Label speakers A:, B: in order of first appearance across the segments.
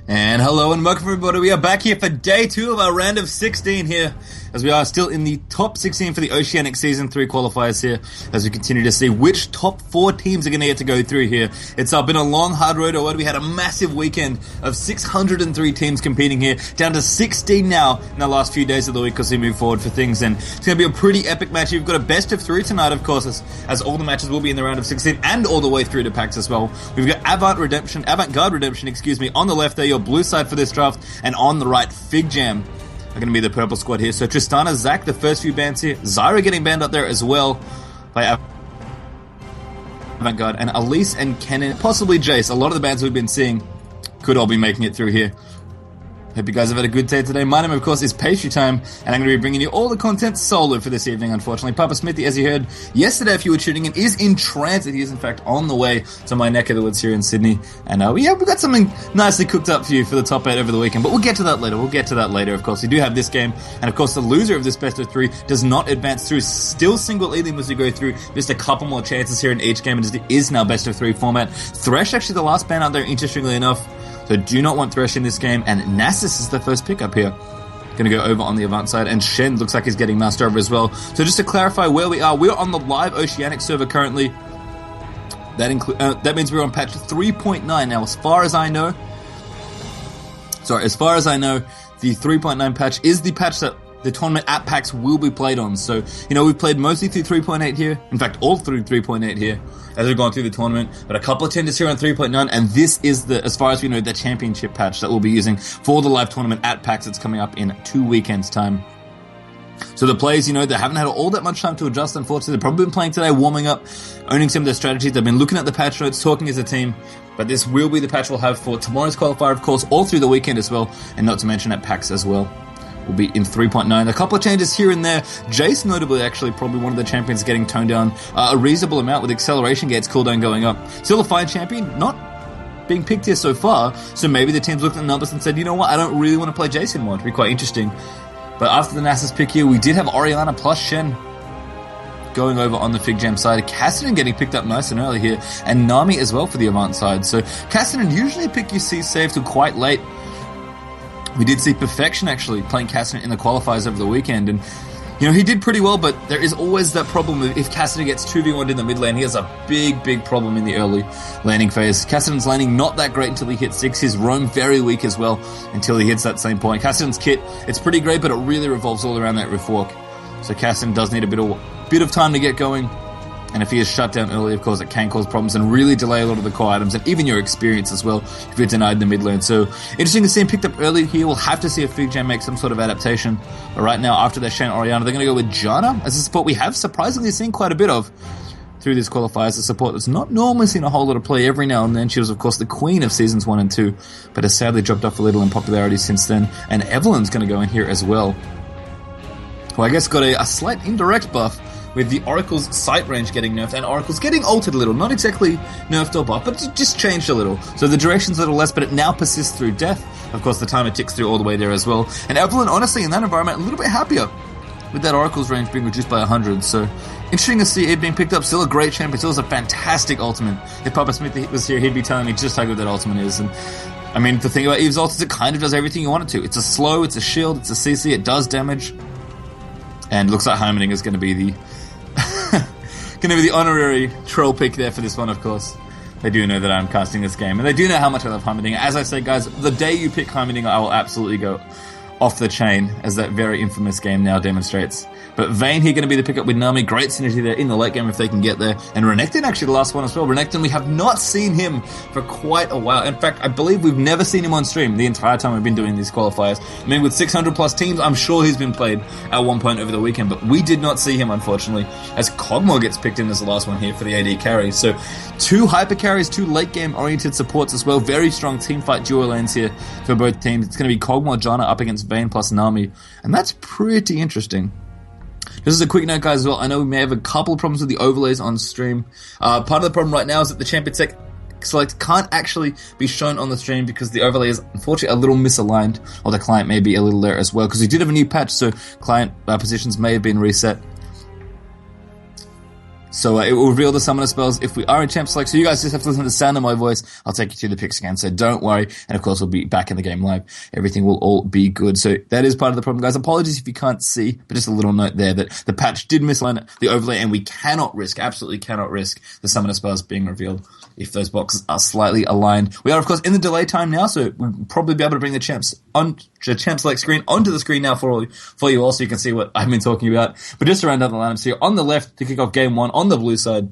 A: And hello and welcome everybody, we are back here for day 2 of our round of 16 here, as we are still in the top 16 for the Oceanic Season 3 qualifiers here, as we continue to see which top 4 teams are going to get to go through here. It's been a long, hard road already. We had a massive weekend of 603 teams competing here, down to 16 now in the last few days of the week as we move forward for things, and it's going to be a pretty epic match. You've got a best of 3 tonight, of course, as all the matches will be in the round of 16 and all the way through to packs as well. We've got Avant-Garde Redemption, on the left there, your blue side for this draft, and on the right, FIGJAM are going to be the purple squad here. So Tristana, Zach, the first few bans here. Zyra getting banned up there as well by Avant-Garde, and Elise and Kennen, possibly Jace. A lot of the bans we've been seeing could all be making it through here. Hope you guys have had a good day today. My name, of course, is Pastry Time, and I'm going to be bringing you all the content solo for this evening, unfortunately. Papa Smithy, as you heard yesterday, if you were tuning in, is in transit. He is, in fact, on the way to my neck of the woods here in Sydney. And, we've got something nicely cooked up for you for the top 8 over the weekend, but we'll get to that later. Of course, we do have this game, and, of course, the loser of this best of 3 does not advance through. Still single eliminating as we go through. Just a couple more chances here in each game, and it is now best of 3 format. Thresh, actually, the last ban out there, interestingly enough. So do not want Thresh in this game, and Nasus is the first pickup here. Going to go over on the Avant side, and Shen looks like he's getting moused over as well. So just to clarify where we are, we're on the live Oceanic server currently. That means we're on patch 3.9 now. As far as I know, the 3.9 patch is the patch that the tournament at PAX will be played on. So, we've played mostly through 3.8 here. In fact, all through 3.8 here as we've gone through the tournament. But a couple of tenders here on 3.9, and this is as far as we know, the championship patch that we'll be using for the live tournament at PAX. It's coming up in 2 weekends' time. So the players, they haven't had all that much time to adjust, unfortunately. They've probably been playing today, warming up, owning some of their strategies. They've been looking at the patch notes, talking as a team. But this will be the patch we'll have for tomorrow's qualifier, of course, all through the weekend as well, and not to mention at PAX as well. Will be in 3.9. A couple of changes here and there. Jace, notably, actually, probably one of the champions getting toned down a reasonable amount with acceleration gates cooldown going up. Still a fine champion, not being picked here so far, so maybe the team's looked at the numbers and said, you know what, I don't really want to play Jace anymore. It'd be quite interesting. But after the Nasus pick here, we did have Orianna plus Shen going over on the FIGJAM side. Cassidy getting picked up nice and early here, and Nami as well for the Avant side. So Cassidy usually pick you see save till quite late. We did see Perfection actually playing Cassidy in the qualifiers over the weekend, and he did pretty well, but there is always that problem if Cassidy gets 2v1'd in the mid lane. He has a big problem in the early laning phase. Cassidy's laning not that great until he hits 6. His roam very weak as well until he hits that same point. Cassidy's kit, it's pretty great, but it really revolves all around that riff walk. So Cassidy does need a bit of time to get going. And if he is shut down early, of course, it can cause problems and really delay a lot of the core items and even your experience as well if you're denied in the mid lane. So, interesting to see him picked up early here. We'll have to see if FIGJAM makes some sort of adaptation. But right now, after their Shen Orianna, they're going to go with Janna as a support we have surprisingly seen quite a bit of through this qualifier as a support that's not normally seen a whole lot of play every now and then. She was, of course, the queen of Seasons 1 and 2, but has sadly dropped off a little in popularity since then. And Evelyn's going to go in here as well, who I guess got a slight indirect buff with the Oracle's sight range getting nerfed and Oracle's getting altered a little. Not exactly nerfed or buffed, but just changed a little. So the direction's a little less, but it now persists through death. Of course, the timer ticks through all the way there as well. And Evelyn, honestly, in that environment, a little bit happier with that Oracle's range being reduced by 100. So interesting to see it being picked up. Still a great champion. Still is a fantastic ultimate. If Papa Smith was here, he'd be telling me just how good that ultimate is. And I mean, the thing about Eve's ult is it kind of does everything you want it to. It's a slow, it's a shield, it's a CC, it does damage. And looks like Heimerdinger is going to be the honorary troll pick there for this one, of course. They do know that I'm casting this game, and they do know how much I love Heimerdinger. As I say, guys, the day you pick Heimerdinger, I will absolutely go off the chain, as that very infamous game now demonstrates. But Vayne here going to be the pickup with Nami. Great synergy there in the late game if they can get there. And Renekton actually the last one as well. Renekton, we have not seen him for quite a while. In fact, I believe we've never seen him on stream the entire time we've been doing these qualifiers. I mean, with 600 plus teams, I'm sure he's been played at one point over the weekend, but we did not see him, unfortunately, as Kog'Maw gets picked in as the last one here for the AD carry. So 2 hyper carries, 2 late game oriented supports as well. Very strong team fight duo lanes here for both teams. It's going to be Kog'Maw, Janna up against Vayne plus Nami, and that's pretty interesting. This is a quick note, guys, as well. I know we may have a couple of problems with the overlays on stream. Part of the problem right now is that the champion select can't actually be shown on the stream because the overlay is unfortunately a little misaligned, or the client may be a little there as well, because we did have a new patch, so client positions may have been reset. So it will reveal the summoner spells if we are in champ select. So you guys just have to listen to the sound of my voice. I'll take you through the picks again. So don't worry. And of course, we'll be back in the game live. Everything will all be good. So that is part of the problem, guys. Apologies if you can't see, but just a little note there that the patch did misalign the overlay, and we cannot risk, absolutely cannot risk the summoner spells being revealed if those boxes are slightly aligned. We are, of course, in the delay time now, so we'll probably be able to bring the champ select screen onto the screen now for you all, so you can see what I've been talking about. But just to round out the lineups here, on the left to kick off game one, on the blue side,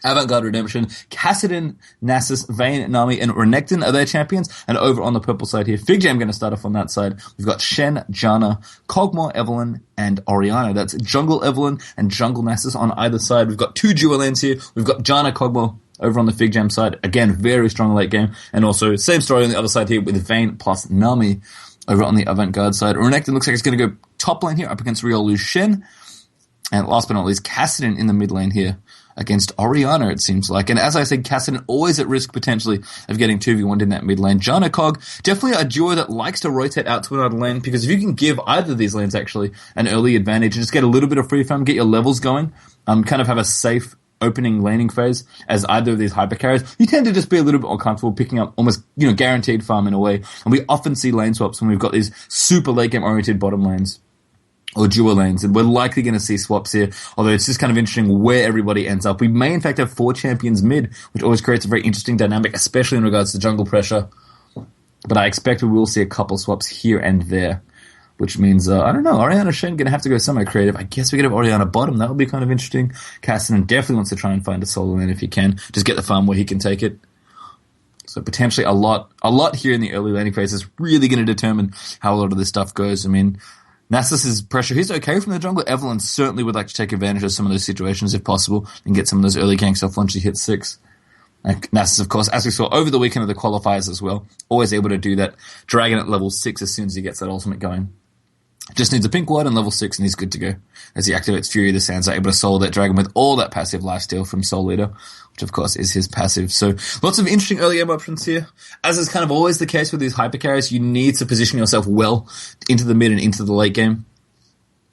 A: Avant-Garde Redemption, Kassadin, Nasus, Vayne, Nami, and Renekton are their champions. And over on the purple side here, FIGJAM going to start off on that side. We've got Shen, Janna, Kog'Maw, Evelynn, and Orianna. That's Jungle Evelynn and Jungle Nasus on either side. We've got two dual lanes here. We've got Janna, Kog'Maw over on the FIGJAM side. Again, very strong late game. And also, same story on the other side here with Vayne plus Nami over on the Avant-Garde side. Renekton looks like it's going to go top lane here up against Riolu's Shen. And last but not least, Kassadin in the mid lane here against Orianna, it seems like. And as I said, Kassadin always at risk potentially of getting 2v1'd in that mid lane. Janna Kog, definitely a duo that likes to rotate out to another lane, because if you can give either of these lanes actually an early advantage and just get a little bit of free farm, get your levels going, kind of have a safe opening laning phase as either of these hyper carries, you tend to just be a little bit more comfortable picking up almost, guaranteed farm in a way. And we often see lane swaps when we've got these super late game oriented bottom lanes or dual lanes, and we're likely going to see swaps here, although it's just kind of interesting where everybody ends up. We may in fact have 4 champions mid, which always creates a very interesting dynamic, especially in regards to jungle pressure. But I expect we will see a couple swaps here and there, which means, I don't know, Orianna Shen going to have to go somewhere creative. I guess we could have Orianna bottom. That would be kind of interesting. Kassadin definitely wants to try and find a solo lane if he can. Just get the farm where he can take it. So potentially a lot here in the early laning phase is really going to determine how a lot of this stuff goes. I mean, Nasus's pressure, he's okay from the jungle. Evelynn certainly would like to take advantage of some of those situations if possible and get some of those early ganks off once she hits 6. And Nasus, of course, as we saw over the weekend of the qualifiers as well, always able to do that. Dragon at level 6 as soon as he gets that ultimate going. Just needs a pink ward and level 6 and he's good to go. As he activates Fury of the Sands, able to solo that dragon with all that passive lifesteal from Soul Leader, which of course is his passive. So lots of interesting early game options here. As is kind of always the case with these hyper carries, you need to position yourself well into the mid and into the late game.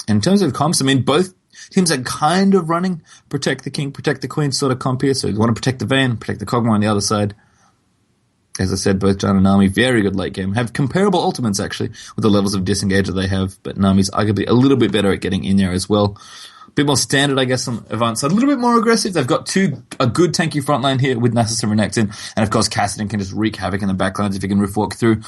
A: And in terms of comps, I mean, both teams are kind of running protect the king, protect the queen sort of comp here. So you want to protect the Vayne, protect the Kog'Maw on the other side. As I said, both Janna and Nami, very good late game. Have comparable ultimates, actually, with the levels of disengage that they have. But Nami's arguably a little bit better at getting in there as well. A bit more standard, I guess, on Avant side. A little bit more aggressive. They've got a good tanky front line here with Nasus and Renekton. And, of course, Kassadin can just wreak havoc in the backlines if he can walk through.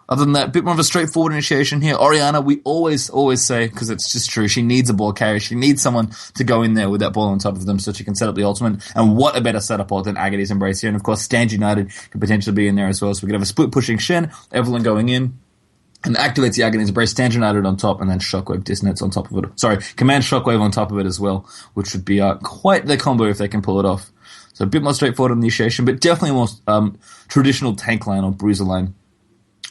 A: Other than that, a bit more of a straightforward initiation here. Orianna, we always say, because it's just true, she needs a ball carrier. She needs someone to go in there with that ball on top of them so she can set up the ultimate. And what a better setup than Agady's Embrace here. And of course, Stand United could potentially be in there as well. So we could have a split pushing Shen, Evelynn going in, and activates the Agady's Embrace, Stand United on top, and then Shockwave Dissonance on top of it. Sorry, Command Shockwave on top of it as well, which would be quite the combo if they can pull it off. So a bit more straightforward initiation, but definitely more traditional tank line or bruiser line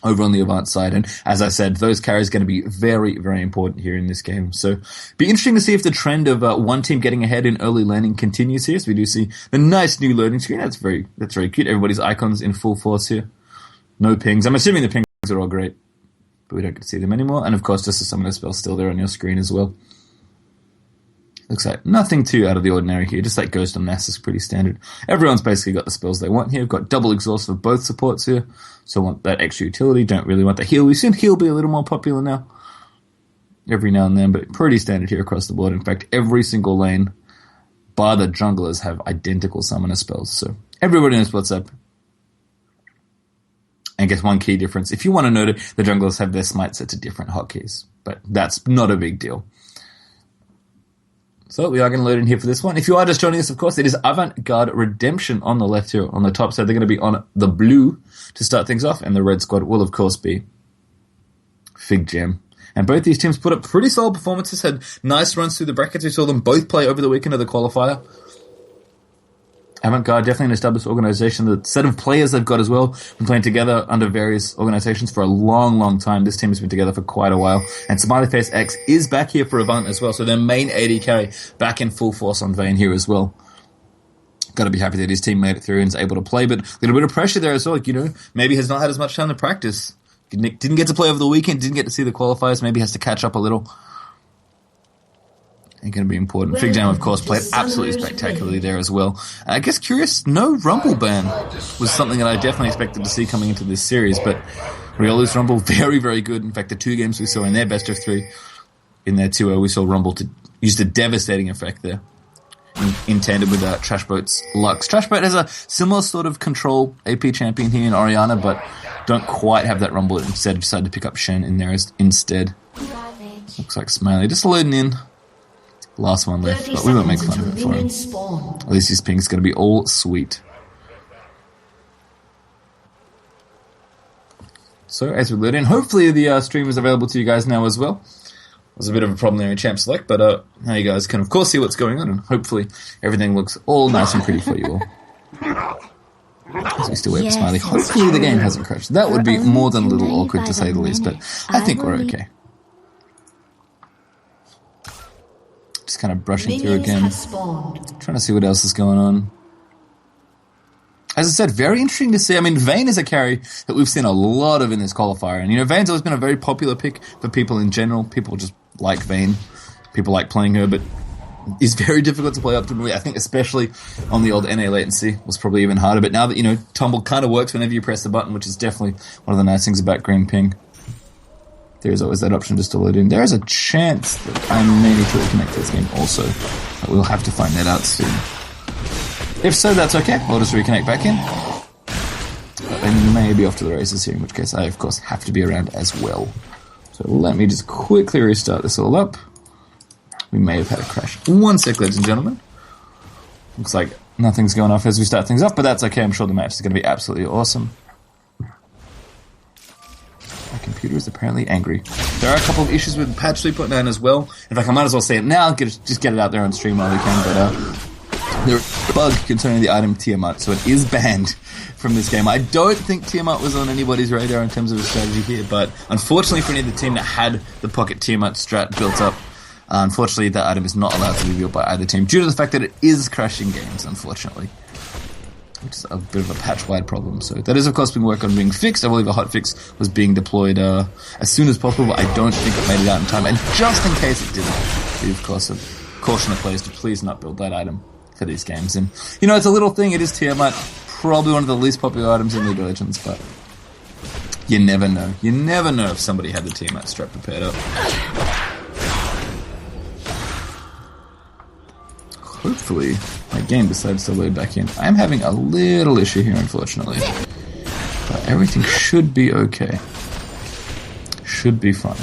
A: over on the Avant side. And as I said, those carries are going to be very, very important here in this game. So be interesting to see if the trend of one team getting ahead in early laning continues here. So we do see the nice new loading screen. That's very cute. Everybody's icons in full force here. No pings. I'm assuming the pings are all great, but we don't get to see them anymore. And of course, just some of the spells still there on your screen as well. Looks like nothing too out of the ordinary here, just like Ghost and Nasus, pretty standard. Everyone's basically got the spells they want here. We've got double exhaust for both supports here, so want that extra utility, don't really want the heal. We've seen heal be a little more popular now, every now and then, but pretty standard here across the board. In fact, every single lane, bar the junglers, have identical summoner spells, so everybody knows what's up. And guess one key difference, if you want to note it, the junglers have their smite set to different hotkeys, but that's not a big deal. So we are going to load in here for this one. If you are just joining us, of course, it is Avant-Garde Redemption on the left here on the top. So they're going to be on the blue to start things off. And the red squad will, of course, be FIGJAM. And both these teams put up pretty solid performances, had nice runs through the brackets. We saw them both play over the weekend of the qualifier. Avant-Garde, definitely an established organization. The set of players they've got as well, been playing together under various organizations for a long, long time. This team has been together for quite a while. And Smiley Face X is back here for Avant as well. So their main AD carry back in full force on Vayne here as well. Got to be happy that his team made it through and is able to play. But a little bit of pressure there as well. Maybe has not had as much time to practice. Didn't get to play over the weekend. Didn't get to see the qualifiers. Maybe has to catch up a little. going to be important. FIGJAM, of course, played absolutely spectacularly there as well. I guess curious, no Rumble ban was something that I definitely expected to see coming into this series, but Riolu's Rumble, very, very good. In fact, the 2 games we saw in their best of 3, in their 2-0, we saw Rumble to use a devastating effect there in tandem with Trashboat's Lux. Trashboat has a similar sort of control AP champion here in Orianna, but don't quite have that Rumble. Instead, decided to pick up Shen in there instead. Looks like Smiley just loading in. Last one left, but we won't make fun of it for him. At least his ping's going to be all sweet. So, as we load in, hopefully the stream is available to you guys now as well. There's a bit of a problem there in Champ Select, but now you guys can, of course, see what's going on, and hopefully everything looks all nice and pretty for you all. As we still wait for Smiley. Hopefully the game hasn't crashed. That would be more than a little awkward, to say the least, but I think we're okay. Just kind of brushing through again. Trying to see what else is going on. As I said, very interesting to see. I mean, Vayne is a carry that we've seen a lot of in this qualifier. And, Vayne's always been a very popular pick for people in general. People just like Vayne. People like playing her, but is very difficult to play optimally. I think especially on the old NA latency was probably even harder. But now that, Tumble kind of works whenever you press the button, which is definitely one of the nice things about Green Ping. There's always that option just to load in. There is a chance that I may need to reconnect to this game also. But we'll have to find that out soon. If so, that's okay. We'll just reconnect back in. But I may be off to the races here, in which case I, of course, have to be around as well. So let me just quickly restart this all up. We may have had a crash. 1 sec, ladies and gentlemen. Looks like nothing's going off as we start things off, but that's okay. I'm sure the match is going to be absolutely awesome. My computer is apparently angry. There are a couple of issues with patch 3.9 as well. In fact, I might as well say it now. Just get it out there on stream while we can. But there's a bug concerning the item Tiamat, so it is banned from this game. I don't think Tiamat was on anybody's radar in terms of a strategy here, but unfortunately for any of the team that had the pocket Tiamat strat built up, unfortunately that item is not allowed to be built by either team due to the fact that it is crashing games, unfortunately. Which is a bit of a patch-wide problem. So that is, of course, being worked on being fixed. I believe a hotfix was being deployed as soon as possible, but I don't think it made it out in time. And just in case it didn't, we, of course, caution the players to please not build that item for these games. And, it's a little thing. It is Tiamat, probably one of the least popular items in League of Legends, but you never know. You never know if somebody had the Tiamat strat prepared up. Hopefully, my game decides to load back in. I'm having a little issue here, unfortunately. But everything should be okay. Should be fine.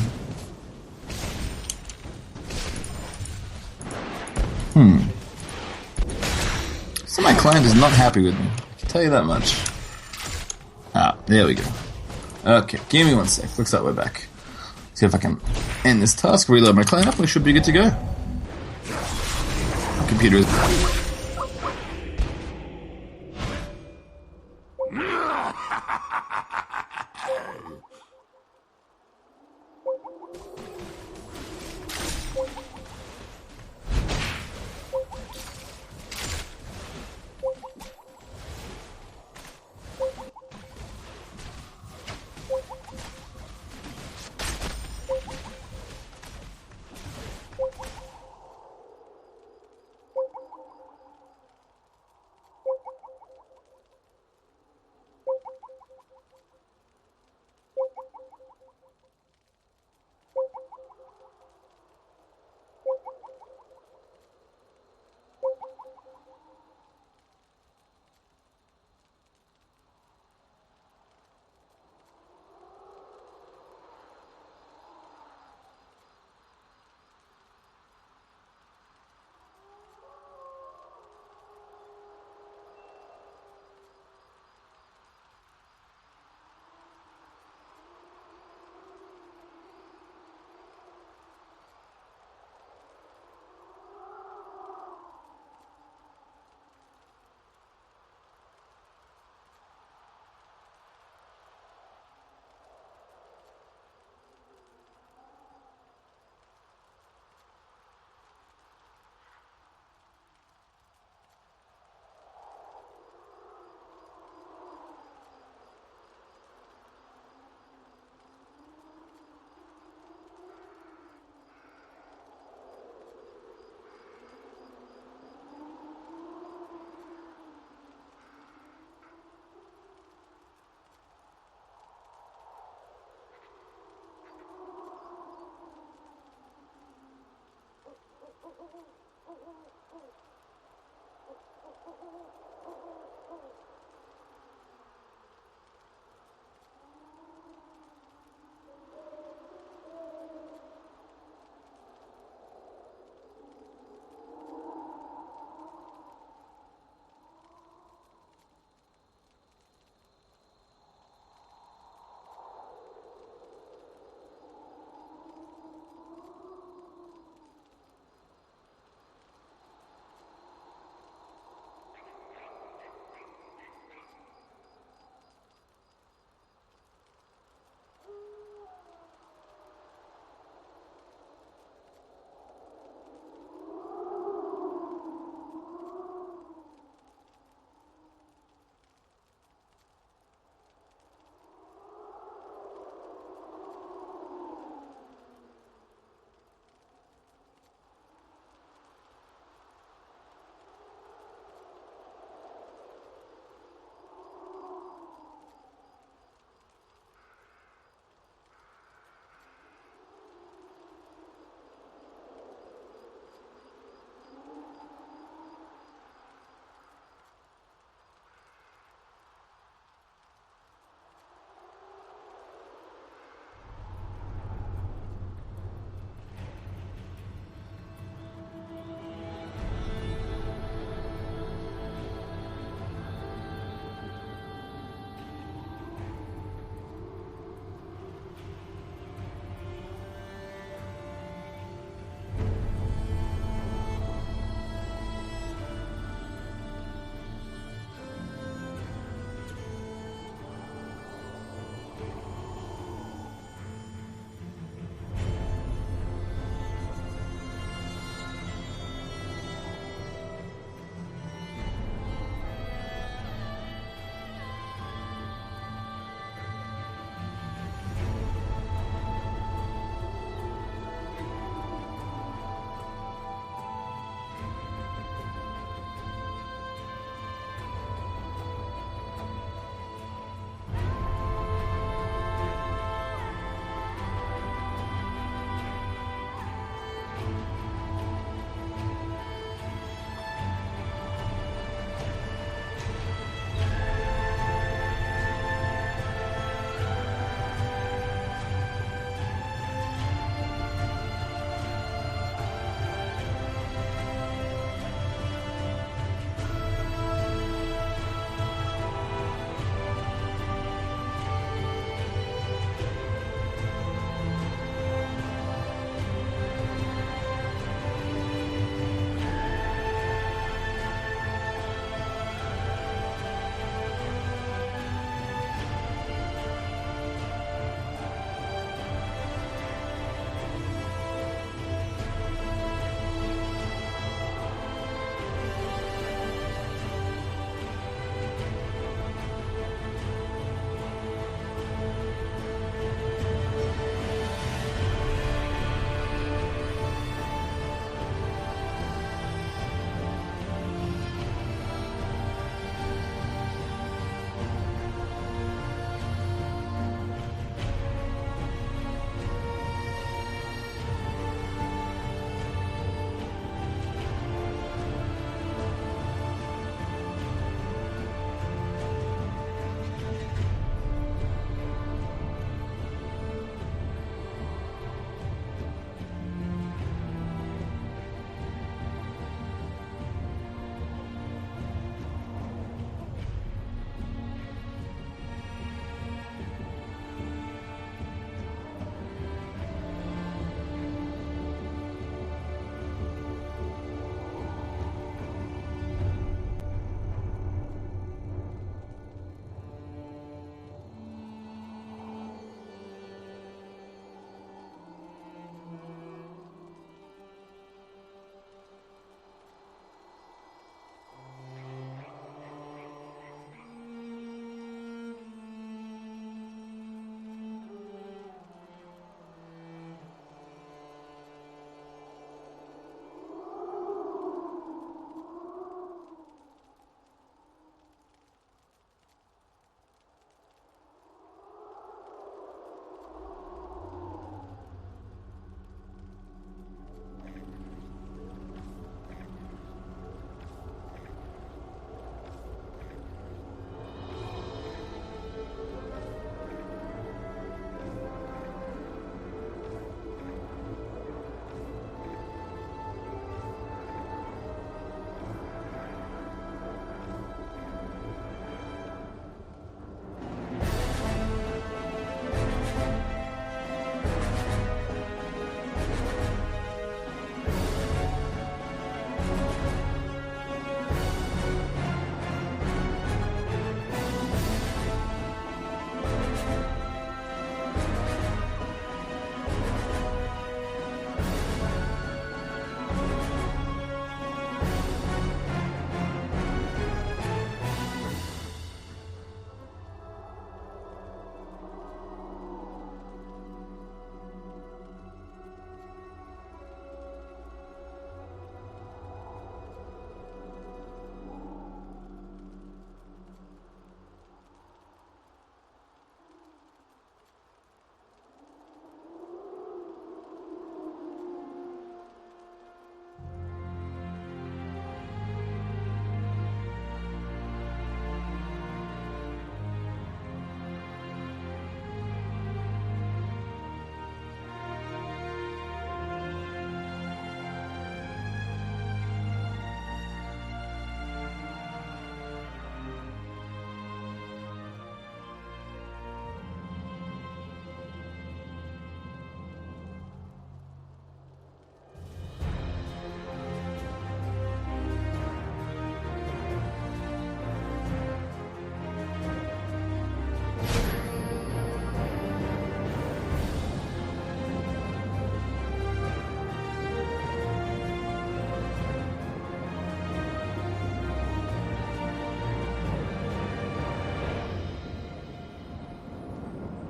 A: So my client is not happy with me. I can tell you that much. There we go. Okay, give me 1 sec. Looks like we're back. See if I can end this task, reload my client up, we should be good to go. Computer is...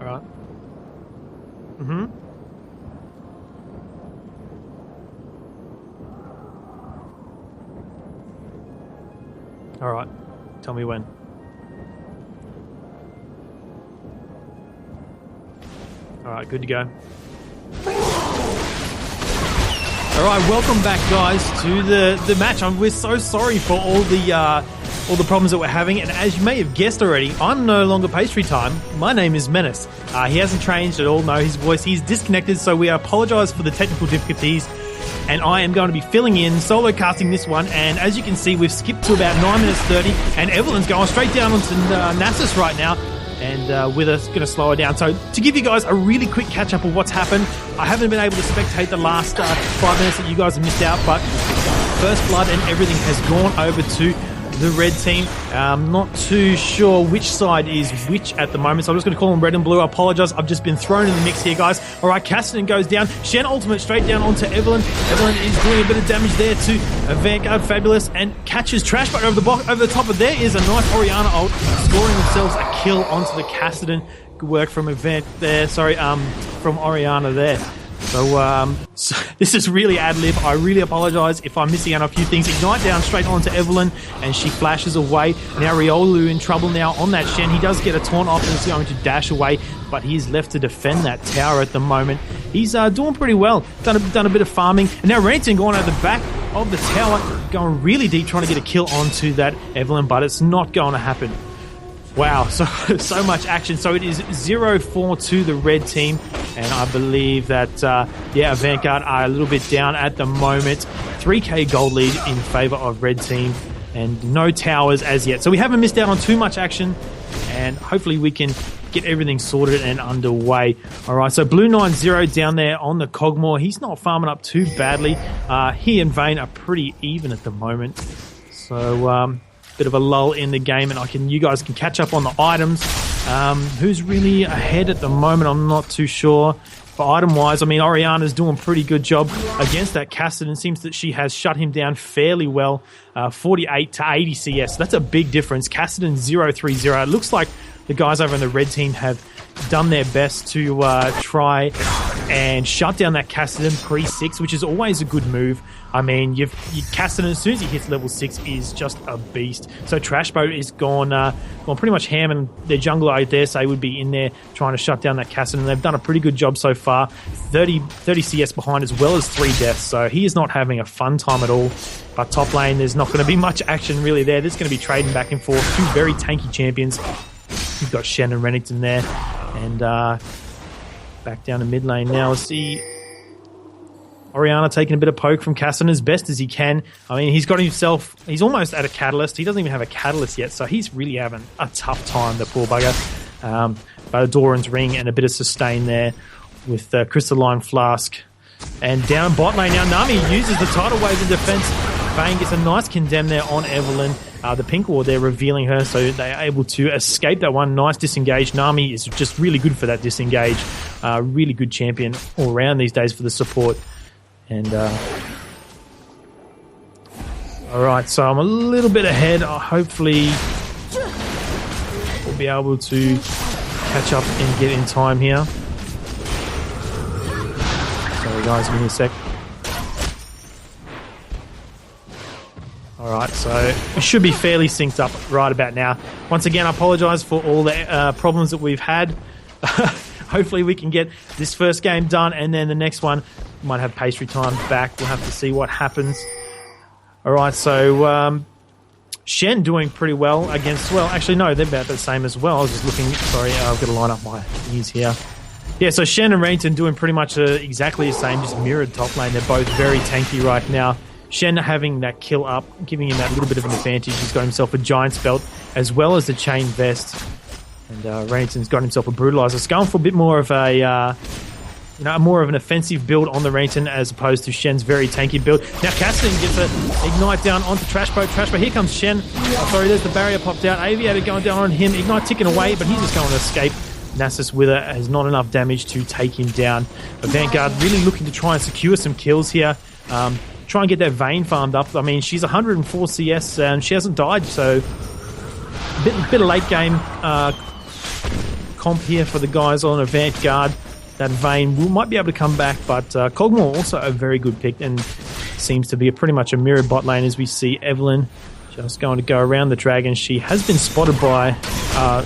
B: All right. Mm-hmm. All right. Tell me when. All right, good to go. All right, welcome back, guys, to the match. We're so sorry for all the problems that we're having, and as you may have guessed already, I'm no longer pastry time. My name is Menace. He hasn't changed at all. No, his voice, he's disconnected, so we apologise for the technical difficulties. And I am going to be filling in, solo casting this one. And as you can see, we've skipped to about 9 minutes 30, and Evelyn's going straight down onto Nasus right now. And with us, going to slow her down. So to give you guys a really quick catch up of what's happened, I haven't been able to spectate the last 5 minutes that you guys have missed out, but first blood and everything has gone over to the red team. I'm not too sure which side is which at the moment, so I'm just going to call them red and blue. I apologise. I've just been thrown in the mix here, guys. All right, Cassidy goes down. Shen ultimate straight down onto Evelyn. Evelyn is doing a bit of damage there to Avant-Garde Fabulous and catches Trash, but over the top of there is a nice Orianna ult, scoring themselves a kill onto the Cassidy. Good work from from Orianna there. So this is really ad-lib. I really apologise if I'm missing out on a few things. Ignite down straight onto Evelyn, and she flashes away. Now Riolu in trouble now on that Shen. He does get a taunt off and is going to dash away, but he is left to defend that tower at the moment. He's doing pretty well. Done a bit of farming. And now Renton going out the back of the tower, going really deep, trying to get a kill onto that Evelyn, but it's not going to happen. Wow, so much action. So it is 0-4 to the red team, and I believe that Avant-Garde are a little bit down at the moment. 3k gold lead in favour of red team, and no towers as yet. So we haven't missed out on too much action, and hopefully we can get everything sorted and underway. All right, so Blue 9-0 down there on the Cogmore. He's not farming up too badly. He and Vayne are pretty even at the moment. So bit of a lull in the game, and you guys can catch up on the items. Who's really ahead at the moment, I'm not too sure. But item-wise, I mean, Orianna's doing a pretty good job against that Cassidy. It seems that she has shut him down fairly well. 48 to 80 CS. That's a big difference. Cassidy 0-3-0. It looks like the guys over on the red team have done their best to try and shut down that Cassidy pre-6, which is always a good move. I mean, Cassidy, as soon as he hits level 6, is just a beast. So Trashboat is gone pretty much ham, and their jungler, I dare say, would be in there trying to shut down that Cassidy, and they've done a pretty good job so far. 30 CS behind, as well as 3 deaths, so he is not having a fun time at all. But top lane, there's not going to be much action really there. There's going to be trading back and forth. 2 very tanky champions. You've got Shen and Renington there, and back down to mid lane now. Let's see Orianna taking a bit of poke from Cassidy as best as he can. I mean, he's almost at a catalyst. He doesn't even have a catalyst yet, so he's really having a tough time, the poor bugger. But a Doran's ring and a bit of sustain there with Crystalline Flask. And down bot lane now, Nami uses the tidal wave in defense. Vayne gets a nice condemn there on Evelyn. The pink ward there revealing her, so they are able to escape that one. Nice disengage. Nami is just really good for that disengage. Really good champion all around these days for the support. And all right, so I'm a little bit ahead. Hopefully we'll be able to catch up and get in time here. Sorry guys, give me a sec. Alright, so we should be fairly synced up right about now. Once again, I apologise for all the problems that we've had. Hopefully we can get this first game done, and then the next one might have pastry time back. We'll have to see what happens. Alright, so Shen doing pretty well against... Well, actually, no, they're about the same as well. I was just looking... Sorry, I've got to line up my news here. Yeah, so Shen and Renington doing pretty much exactly the same, just mirrored top lane. They're both very tanky right now. Shen having that kill up, giving him that little bit of an advantage. He's got himself a Giant's Belt as well as the Chain Vest. And Renington's got himself a Brutalizer. It's going for a bit more of a... more of an offensive build on the Renington as opposed to Shen's very tanky build. Now Cassidy gets an Ignite down onto Trashboat. Here comes Shen. Sorry, there's the barrier popped out. Aviator going down on him. Ignite ticking away, but he's just going to escape. Nasus with her has not enough damage to take him down. Avant-Garde really looking to try and secure some kills here. Try and get that Vayne farmed up. I mean, she's 104 CS and she hasn't died, so a bit of late game comp here for the guys on Avant-Garde. That Vayne might be able to come back, but Kog'Maw also a very good pick and seems to be pretty much a mirror bot lane as we see Evelynn just going to go around the dragon. She has been spotted by,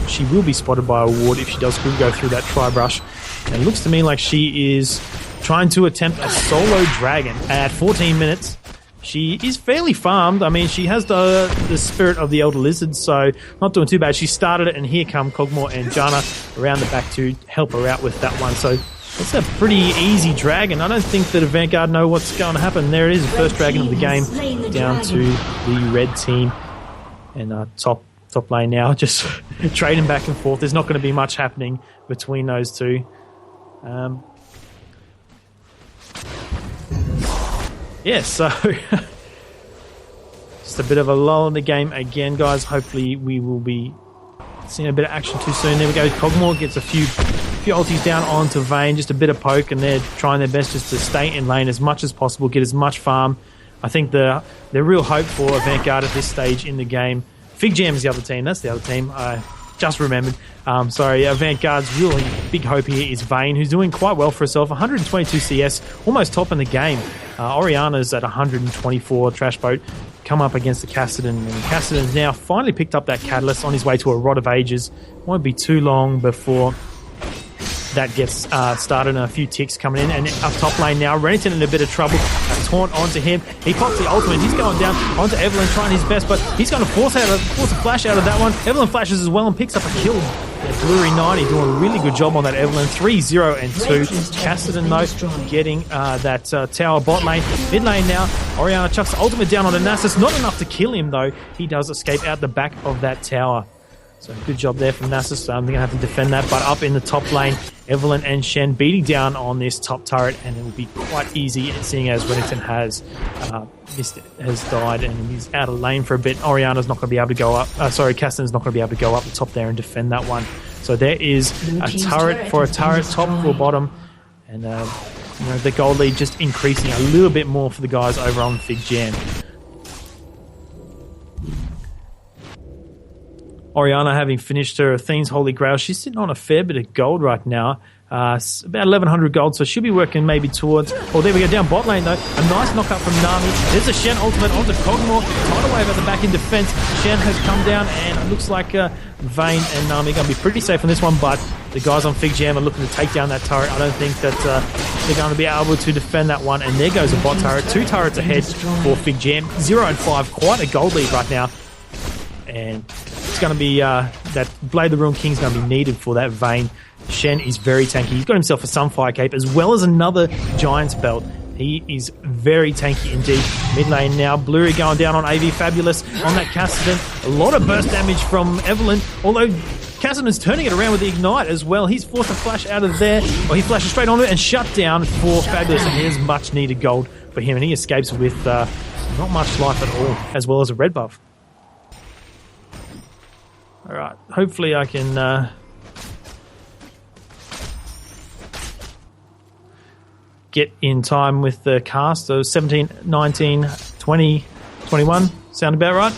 B: she will be spotted by a ward if she does go through that tri-brush. And it looks to me like she is trying to attempt a solo dragon at 14 minutes. She is fairly farmed. I mean, she has the spirit of the Elder Lizard, so not doing too bad. She started it, and here come Kog'Maw and Janna around the back to help her out with that one. So it's a pretty easy dragon. I don't think that Avant-Garde know what's going to happen. There it is, the first dragon of the game down to the red team. And top lane now, just trading back and forth. There's not going to be much happening between those two. Yeah, so just a bit of a lull in the game again, guys. Hopefully we will be seeing a bit of action too soon. There we go. Kog'Maw gets a few ultis down onto Vayne, just a bit of poke, and they're trying their best just to stay in lane as much as possible, get as much farm. I think the real hope for Avant-Garde at this stage in the game. FIGJAM is the other team. That's the other team. I just remembered. Avant-Garde's really big hope here is Vayne, who's doing quite well for herself. 122 CS, almost top in the game. Orianna's at 124. Trash Boat come up against the Kassadin, and Kassadin's now finally picked up that Catalyst on his way to a Rod of Ages. Won't be too long before that gets started, and a few ticks coming in. And up top lane now, Renekton in a bit of trouble. A taunt onto him. He pops the ultimate. He's going down onto Evelynn, trying his best, but he's going to force a flash out of that one. Evelynn flashes as well and picks up a kill. Blurry 90 doing a really good job on that Evelynn. 3-0 and 2. Kassadin though getting that tower bot lane. Mid lane now, Orianna chucks the ultimate down on the Nasus. Not enough to kill him though. He does escape out the back of that tower. So good job there from Nasus. They're going to have to defend that. But up in the top lane, Evelynn and Shen beating down on this top turret, and it will be quite easy, seeing as Renekton has died and he's out of lane for a bit. Orianna's not going to be able to go up. Kassadin's not going to be able to go up the top there and defend that one. So there is a turret for a turret, top for bottom, and the gold lead just increasing a little bit more for the guys over on FIGJAM. Orianna having finished her Athene's Holy Grail. She's sitting on a fair bit of gold right now. About 1,100 gold, so she'll be working maybe towards... Oh, there we go, down bot lane though. A nice knockup from Nami. There's a Shen ultimate onto Kog'Maw. Tidal wave at the back in defense. Shen has come down, and it looks like Vayne and Nami are going to be pretty safe on this one, but the guys on FIGJAM are looking to take down that turret. I don't think that they're going to be able to defend that one, and there goes a bot turret. 2 turrets ahead for FIGJAM. 0 and 5, quite a gold lead right now. And it's going to be that Blade the Ruined King is going to be needed for that Vayne. Shen is very tanky. He's got himself a Sunfire Cape as well as another Giant's Belt. He is very tanky indeed. Mid lane now, Blurry going down on AV Fabulous on that Kassadin. A lot of burst damage from Evelynn, although Kassadin's turning it around with the Ignite as well. He's forced a flash out of there, or he flashes straight onto it and shut down for Fabulous, and here's much needed gold for him, and he escapes with not much life at all, as well as a red buff. Alright, hopefully I can get in time with the cast. So 17, 19, 20, 21. Sound about right?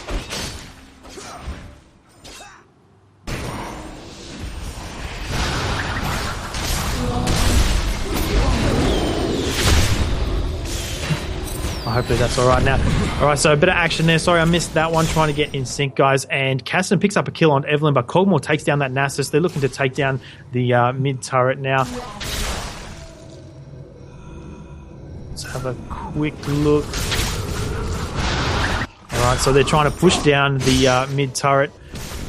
B: Hopefully that's all right now. All right, so a bit of action there. Sorry, I missed that one, trying to get in sync, guys. And Kassadin picks up a kill on Evelynn, but Kog'Maw takes down that Nasus. They're looking to take down the mid turret now. Let's have a quick look. All right, so they're trying to push down the mid turret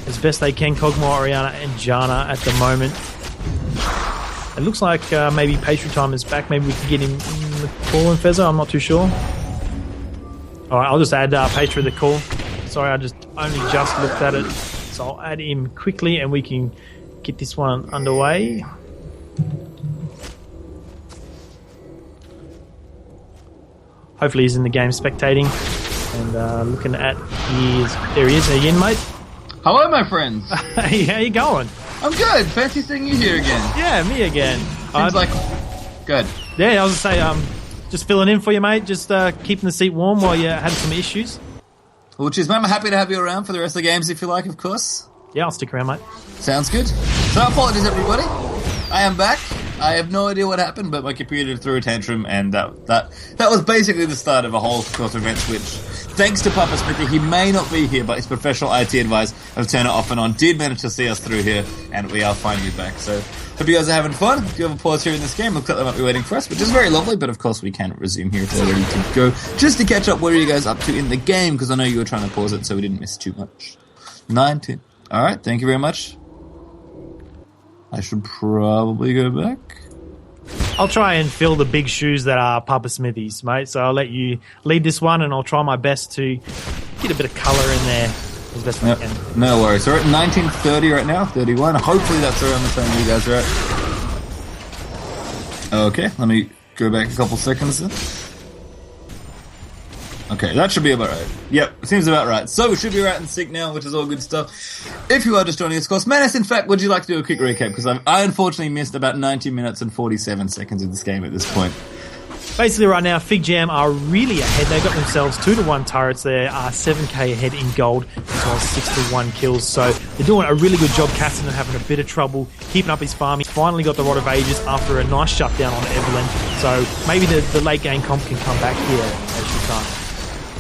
B: as best they can. Kog'Maw, Orianna, and Janna at the moment. It looks like maybe Pastry Time is back. Maybe we can get him in the call and Fezzer. I'm not too sure. All right, I'll just add Pastry to the call. Sorry, I only just looked at it. So I'll add him quickly and we can get this one underway. Hopefully he's in the game spectating and looking at there he is. Are you in, mate?
A: Hello, my friends.
B: Hey, how you going?
A: I'm good. Fancy seeing you here again.
B: Yeah, me again.
A: Seems like good.
B: Yeah, I was going to say, just filling in for you, mate. Just keeping the seat warm while you had some issues.
A: Well, cheers, man. I'm happy to have you around for the rest of the games if you like, of course.
B: Yeah, I'll stick around, mate.
A: Sounds good. So So apologies, everybody. I am back. I have no idea what happened, but my computer threw a tantrum, and that was basically the start of a whole course of events, which, thanks to Papa Smithy, he may not be here, but his professional IT advice of turn it off and on did manage to see us through here, and we are finally back. So, hope you guys are having fun. If you have a pause here in this game, looks like they might be waiting for us, which is very lovely, but of course we can resume here if they're ready to go. Just to catch up, what are you guys up to in the game? Because I know you were trying to pause it, so we didn't miss too much. 19. Alright, thank you very much. I should probably go back.
B: I'll try and fill the big shoes that are Papa Smithy's, mate. So I'll let you lead this one, and I'll try my best to get a bit of colour in there as best I can.
A: No worries. So we're at 1930 right now, 31. Hopefully that's around the time you guys are at. Okay, let me go back a couple seconds then. Okay, that should be about right. Yep, seems about right. So we should be right in sync now, which is all good stuff. If you are just joining us, of course, Menace, in fact, would you like to do a quick recap? Because I unfortunately missed about 90 minutes and 47 seconds of this game at this point.
B: Basically, right now, FIGJAM are really ahead. They've got themselves 2-1 turrets. They are 7k ahead in gold, as well as 6-1 kills. So they're doing a really good job. Cassidy having a bit of trouble keeping up his farm. He's finally got the Rod of Ages after a nice shutdown on Evelyn. So maybe the late game comp can come back here as you can.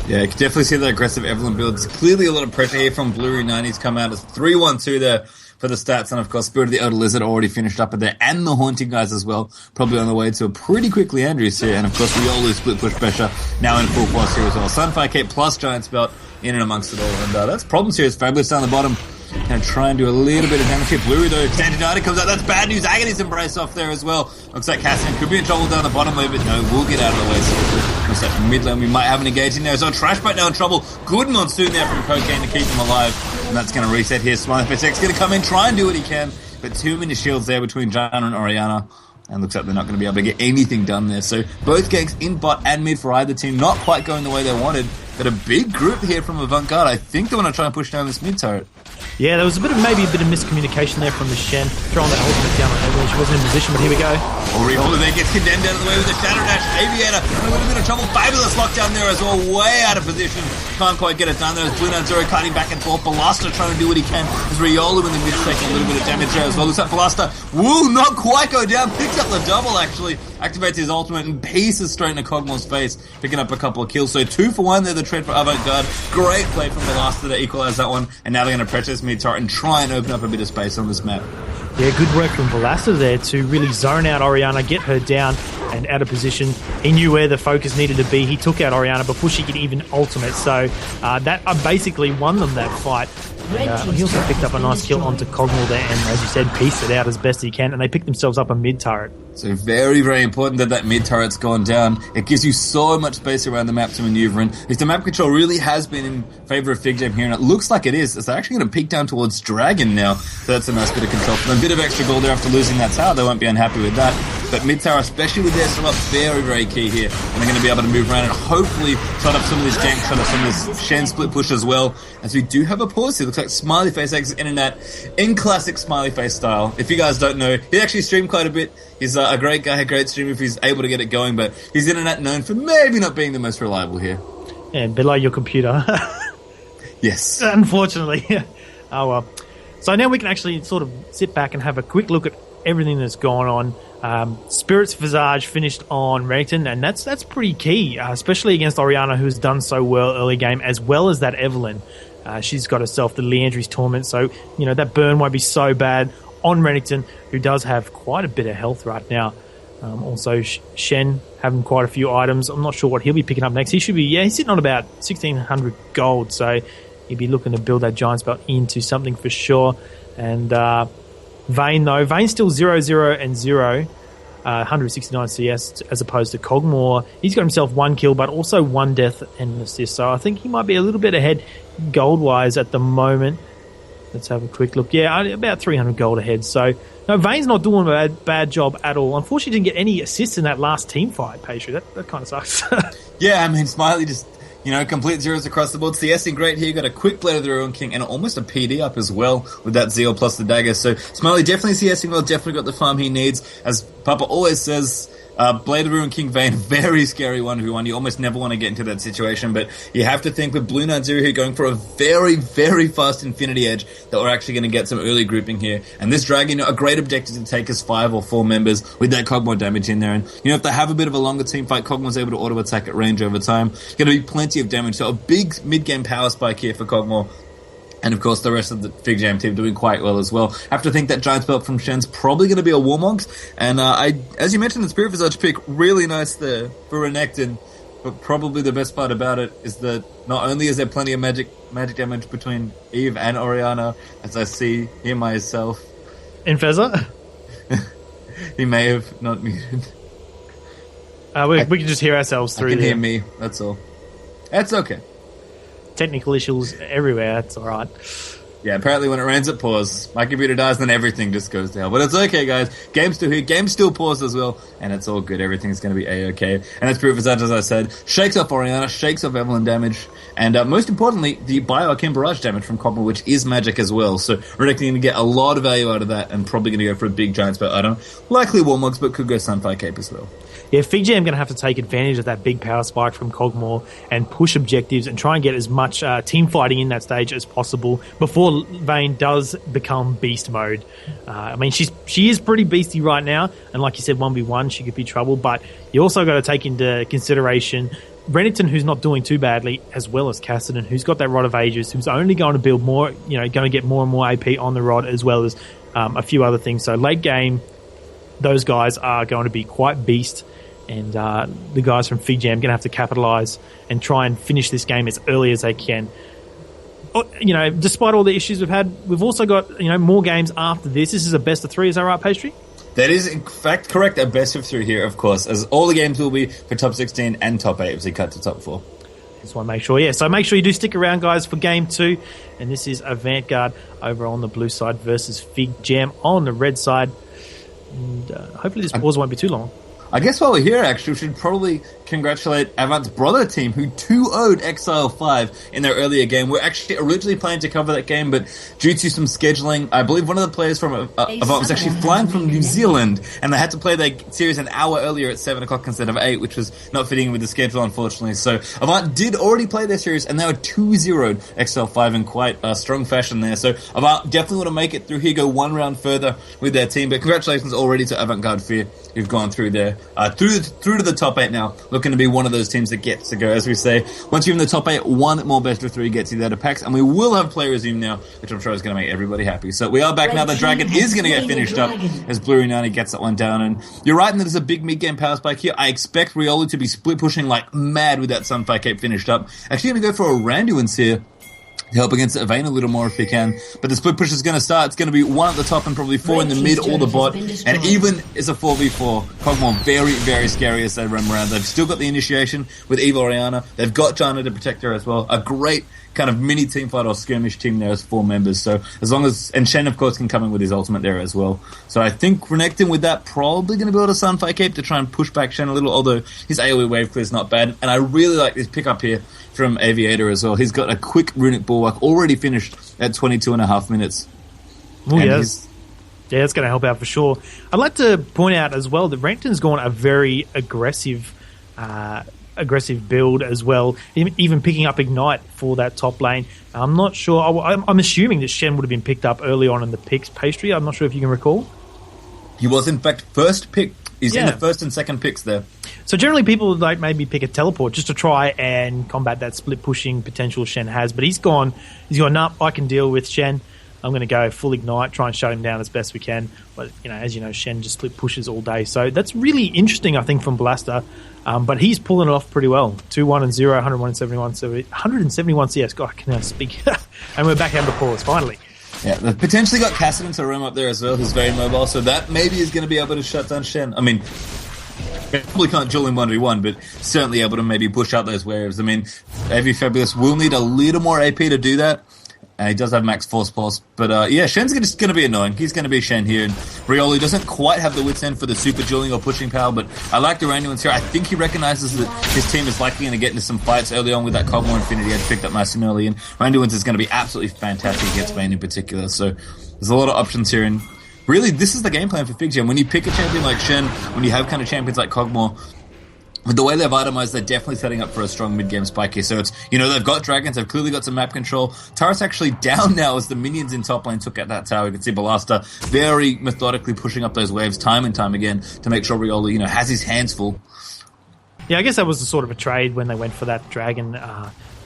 A: Yeah, you can definitely see the aggressive Evelyn builds. Clearly a lot of pressure here from Blue 90s come out as 3-1-2 there for the stats. And of course, Spirit of the Elder Lizard already finished up at there. And the Haunting guys as well. Probably on the way to a pretty quickly Andrews here. And of course, Riolu split push pressure now in full force here as well. Sunfire Cape plus Giant's Belt in and amongst it all. And that's problems here. It's Fabulous down the bottom. Gonna try and do a little bit of damage here. Blue though, Standard United comes out. That's bad news. Agony's Embrace off there as well. Looks like Cassian could be in trouble down the bottom lane, but no, we'll get out of the way. So looks like mid lane we might have an engage in there. So Trash Bite now in trouble. Good monsoon there from Cocaine to keep him alive. And that's gonna reset here. Smiley Face X gonna come in, try and do what he can. But too many shields there between Jana and Oriana. And looks like they're not going to be able to get anything done there. So both ganks in bot and mid for either team, not quite going the way they wanted. But a big group here from Avant-Garde. I think they want to try and push down this mid turret.
B: Yeah, there was maybe a bit of miscommunication there from the Shen, throwing that ultimate down on Evelyn. She wasn't in position, but here we go.
A: Riolu there gets condemned out of the way with a Shadow Dash. Aviator in a little bit of trouble. Fabulous lockdown there as well. Way out of position. Can't quite get it done there. As Blue Knight Zero cutting back and forth. Balasta trying to do what he can. As Riolu in the mid taking a little bit of damage there as well. Looks like Balasta will not quite go down. Picks up the double actually. Activates his ultimate and pieces straight into Cogmor's face. Picking up a couple of kills. So 2 for 1 there, the trade for Avant-Garde. Great play from Balasta to equalize that one. And now they're going to pressure this mid turret and try and open up a bit of space on this map.
B: Yeah, good work from Balasta there to really zone out Oriana, get her down and out of position. He knew where the focus needed to be. He took out Oriana before she could even ultimate. So that basically won them that fight. He also picked up a nice kill onto Cogmor there and, as you said, pieced it out as best he can. And they picked themselves up a mid turret.
A: So very, very important that mid turret's gone down. It gives you so much space around the map to maneuver in. If the map control really has been in favour of FIGJAM here, and it looks like it is, it's actually going to peek down towards Dragon now. So that's a nice bit of control for them. A bit of extra gold there after losing that tower. They won't be unhappy with that. But mid tower, especially with their slot, very, very key here. And they're going to be able to move around and hopefully shut up some of this gank, shut up some of this Shen split push as well. As we do have a pause here. Looks like Smiley Face X internet in classic Smiley Face style. If you guys don't know, he actually streamed quite a bit. He's a great guy, a great streamer if he's able to get it going, but his internet known for maybe not being the most reliable here.
B: Yeah, below your computer.
A: Yes.
B: Unfortunately. Oh well. So now we can actually sort of sit back and have a quick look at everything that's gone on. Spirit's Visage finished on Renekton, and that's pretty key, especially against Oriana, who's done so well early game, as well as that Evelyn. She's got herself the Leandry's Torment, so that burn won't be so bad on Renekton, who does have quite a bit of health right now. Also, Shen having quite a few items. I'm not sure what he'll be picking up next. He should be, he's sitting on about 1,600 gold, so he'd be looking to build that Giant's Belt into something for sure. And Vayne, though, Vayne's still 0-0 and 0, 169 CS as opposed to Cogmor. He's got himself 1 kill, but also 1 death and an assist, so I think he might be a little bit ahead gold-wise at the moment. Let's have a quick look. Yeah, about 300 gold ahead. So, no, Vayne's not doing a bad job at all. Unfortunately, didn't get any assists in that last team fight, Pastry. That kind of sucks.
A: Yeah, I mean, Smiley just, complete zeros across the board. CSing great here. Got a quick Blade of the Ruin King and almost a PD up as well with that Zeal plus the dagger. So, Smiley definitely CSing well, definitely got the farm he needs. As Papa always says, Blade of Ruin King Vayne, very scary 1v1. You almost never want to get into that situation, but you have to think with Blue Knight Zero here going for a very, very fast Infinity Edge that we're actually going to get some early grouping here. And this Dragon, a great objective to take as 5 or 4 members with that Kog'Maw damage in there. And, if they have a bit of a longer team fight, Kog'Maw's able to auto-attack at range over time. Going to be plenty of damage. So a big mid-game power spike here for Kog'Maw. And of course, the rest of the FIGJAM team doing quite well as well. I have to think that Giant Belt from Shen's probably going to be a Warmogs. And as you mentioned, the Spirit Visage pick, really nice there for Renekton. But probably the best part about it is that not only is there plenty of magic damage between Eve and Orianna, as I see here myself.
B: In Fezza?
A: He may have not muted.
B: We can just hear ourselves through.
A: You can hear me, that's all. That's okay.
B: Technical issues everywhere, that's alright.
A: Yeah, apparently when it rains it pours. My computer dies, then everything just goes down. But it's okay, guys. Game's still here. Game still pours as well. And it's all good. Everything's going to be A-okay. And that's Spirit Visage, as I said. Shakes off Orianna, shakes off Evelynn damage. And most importantly, the Bioarcane Barrage damage from Kog'Maw, which is magic as well. So Renekton going to get a lot of value out of that and probably going to go for a big Giant Spell item. Likely Warmogs, but could go Sunfire Cape as well.
B: Yeah, FIGJAM going to have to take advantage of that big power spike from Kog'Maw and push objectives and try and get as much team fighting in that stage as possible before Vayne does become beast mode. I mean, she is pretty beasty right now, and like you said, 1v1, she could be trouble, but you also got to take into consideration Renekton, who's not doing too badly, as well as Kassadin, who's got that Rod of Ages, who's only going to build more, going to get more and more AP on the Rod, as well as a few other things. So late game, those guys are going to be quite beast. And the guys from FIGJAM going to have to capitalise and try and finish this game as early as they can. Despite all the issues we've had, we've also got more games after this. This is a best of 3, is that right, Pastry?
A: That is, in fact, correct. A best of 3 here, of course, as all the games will be for top 16 and top 8 if they cut to top 4.
B: Just want to make sure, So make sure you do stick around, guys, for game 2. And this is Avant-Garde over on the blue side versus FIGJAM on the red side. And hopefully this pause won't be too long.
A: I guess while we're here, actually, we should probably congratulate Avant's brother team, who 2-0'd Exile 5 in their earlier game. We're actually originally planning to cover that game, but due to some scheduling, I believe one of the players from Avant was actually flying from New Zealand, and they had to play their series an hour earlier at 7 o'clock instead of 8, which was not fitting with the schedule, unfortunately. So Avant did already play their series, and they were 2-0'd Exile 5 in quite a strong fashion there. So Avant definitely want to make it through here, go one round further with their team, but congratulations already to Avant-Garde Fear, who've gone through there. Through to the top 8 now, looking to be one of those teams that gets to go. As we say, once you're in the top 8, one more best of 3 gets you there to packs, and we will have play resume now, which I'm sure is going to make everybody happy. So we are back now. The Dragon is going to get finished up as Blue Nani gets that one down. And you're right in that there's a big mid-game power spike here. I expect Riolu to be split pushing like mad with that Sunfire Cape finished up. Actually going to go for a Randuin's here to help against Vayne a little more if he can. But the split push is going to start. It's going to be 1 at the top and probably 4 in the mid or the bot. And even is a 4v4. Kog'Maw very, very scary as they roam around. They've still got the initiation with Eve Orianna. They've got Janna to protect her as well. A great kind of mini team fight or skirmish team there as 4 members. So as long as, and Shen of course can come in with his ultimate there as well. So I think Renekton with that probably going to build a Sunfire Cape to try and push back Shen a little, although his AoE wave clear is not bad. And I really like this pickup here from Aviator as well. He's got a quick runic bulwark already finished at 22.5 minutes.
B: Oh, yes. Yeah, that's going to help out for sure. I'd like to point out as well that Renekton's gone a very aggressive build as well, even picking up Ignite for that top lane. I'm not sure. I'm assuming that Shen would have been picked up early on in the picks. Pastry, I'm not sure if you can recall.
A: He was, in fact, first pick. He's in the first and second picks there.
B: So generally people would like maybe pick a teleport just to try and combat that split pushing potential Shen has. But he's gone, nah, I can deal with Shen. I'm going to go full Ignite, try and shut him down as best we can. But, as you know, Shen just split pushes all day. So that's really interesting, I think, from Blaster. But he's pulling it off pretty well. 2-1 and 0, 171 CS. God, I can now speak. And we're back out of the pause, finally.
A: Yeah, they've potentially got Kassadin to roam up there as well, who's very mobile, so that maybe is going to be able to shut down Shen. I mean, probably can't duel him 1v1, but certainly able to maybe push out those waves. I mean, AV Fabulous will need a little more AP to do that. He does have max force pulse, but Shen's just going to be annoying. He's going to be Shen here, and Riolu doesn't quite have the wits end for the super dueling or pushing power, but I like the Randuin's here. I think he recognizes that his team is likely going to get into some fights early on with that Kog'Maw Infinity Edge picked up nice and early, and Randuin's is going to be absolutely fantastic against Vayne in particular, so there's a lot of options here, and really, this is the game plan for FIGJAM. When you pick a champion like Shen, when you have kind of champions like Kog'Maw, with the way they've itemized, they're definitely setting up for a strong mid-game spike here. So it's, they've got dragons, they've clearly got some map control. Turret's actually down now as the minions in top lane took out that tower. You can see Ballista very methodically pushing up those waves time and time again to make sure Rioli, has his hands full.
B: Yeah, I guess that was the sort of a trade when they went for that dragon.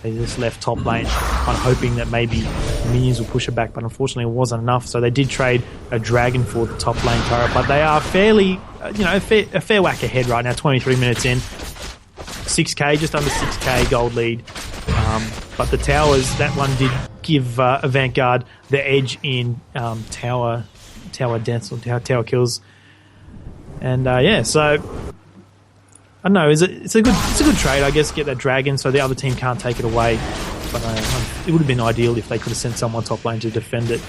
B: They just left top lane on hoping that maybe minions will push it back, but unfortunately it wasn't enough. So they did trade a dragon for the top lane turret, but they are fairly, a fair whack ahead right now, 23 minutes in. 6k, just under 6k gold lead. But the towers, that one did give Avant-Garde the edge in tower deaths or tower kills. And so I don't know. It's a good trade, I guess. Get that dragon so the other team can't take it away. But it would have been ideal if they could have sent someone top lane to defend it.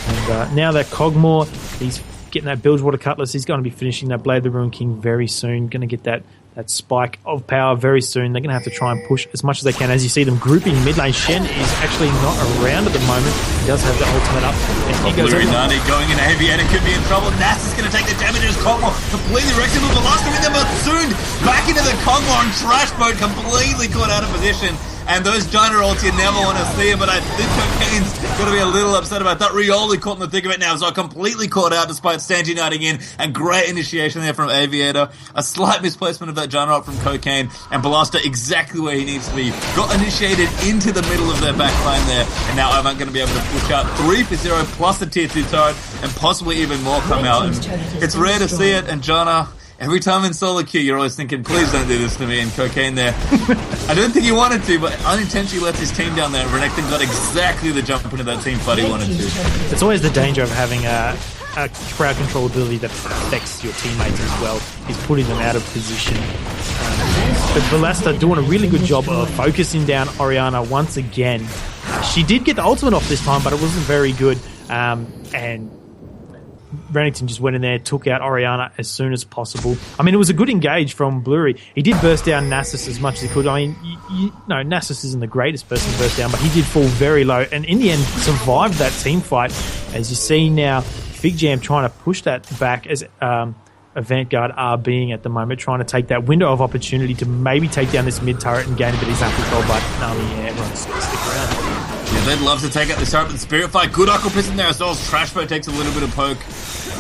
B: And now that Kog'Maw, he's getting that Bilgewater Cutlass. He's going to be finishing that Blade of the Ruined King very soon. Going to get that spike of power very soon. They're going to have to try and push as much as they can. As you see them grouping mid lane, Shen is actually not around at the moment. He does have the ultimate up. And he goes
A: Nani going in heavy and it could be in trouble. Nass is going to take the damage as Kog'Maw completely wrecks him with the last of them, but soon back into the Kog'Maw and trash mode, completely caught out of position. And those giant ults, you never want to see them, but I think Cocaine's going to be a little upset about that. Rioli caught in the thick of it now, so completely caught out despite Stangy Knighting in, and great initiation there from Aviator. A slight misplacement of that giant ult from Cocaine, and Ballista exactly where he needs to be. Got initiated into the middle of their back line there, and now Avant going to be able to push out 3 for 0 plus the tier 2 turret, and possibly even more come out. And it's rare to see it, and Jonna, every time in solo queue, you're always thinking, please don't do this to me, and Cocaine there. I don't think he wanted to, but unintentionally lets his team down there, and Renekton got exactly the jump into that team fight he wanted to.
B: It's always the danger of having a crowd control ability that affects your teammates as well. He's putting them out of position. But Ballista doing a really good job of focusing down Orianna once again. She did get the ultimate off this time, but it wasn't very good. And Renekton just went in there, took out Orianna as soon as possible. I mean, it was a good engage from Blurry. He did burst down Nasus as much as he could. I mean, Nasus isn't the greatest person to burst down, but he did fall very low, and in the end survived that team fight. As you see now, FIGJAM trying to push that back as Avant-Garde are being at the moment, trying to take that window of opportunity to maybe take down this mid turret and gain a bit of zap control, but everyone's going to stick around.
A: Yeah, they'd love to take out the turret, but the Spirit Fight, good Aqua Piston there as well as Trashbow takes a little bit of poke.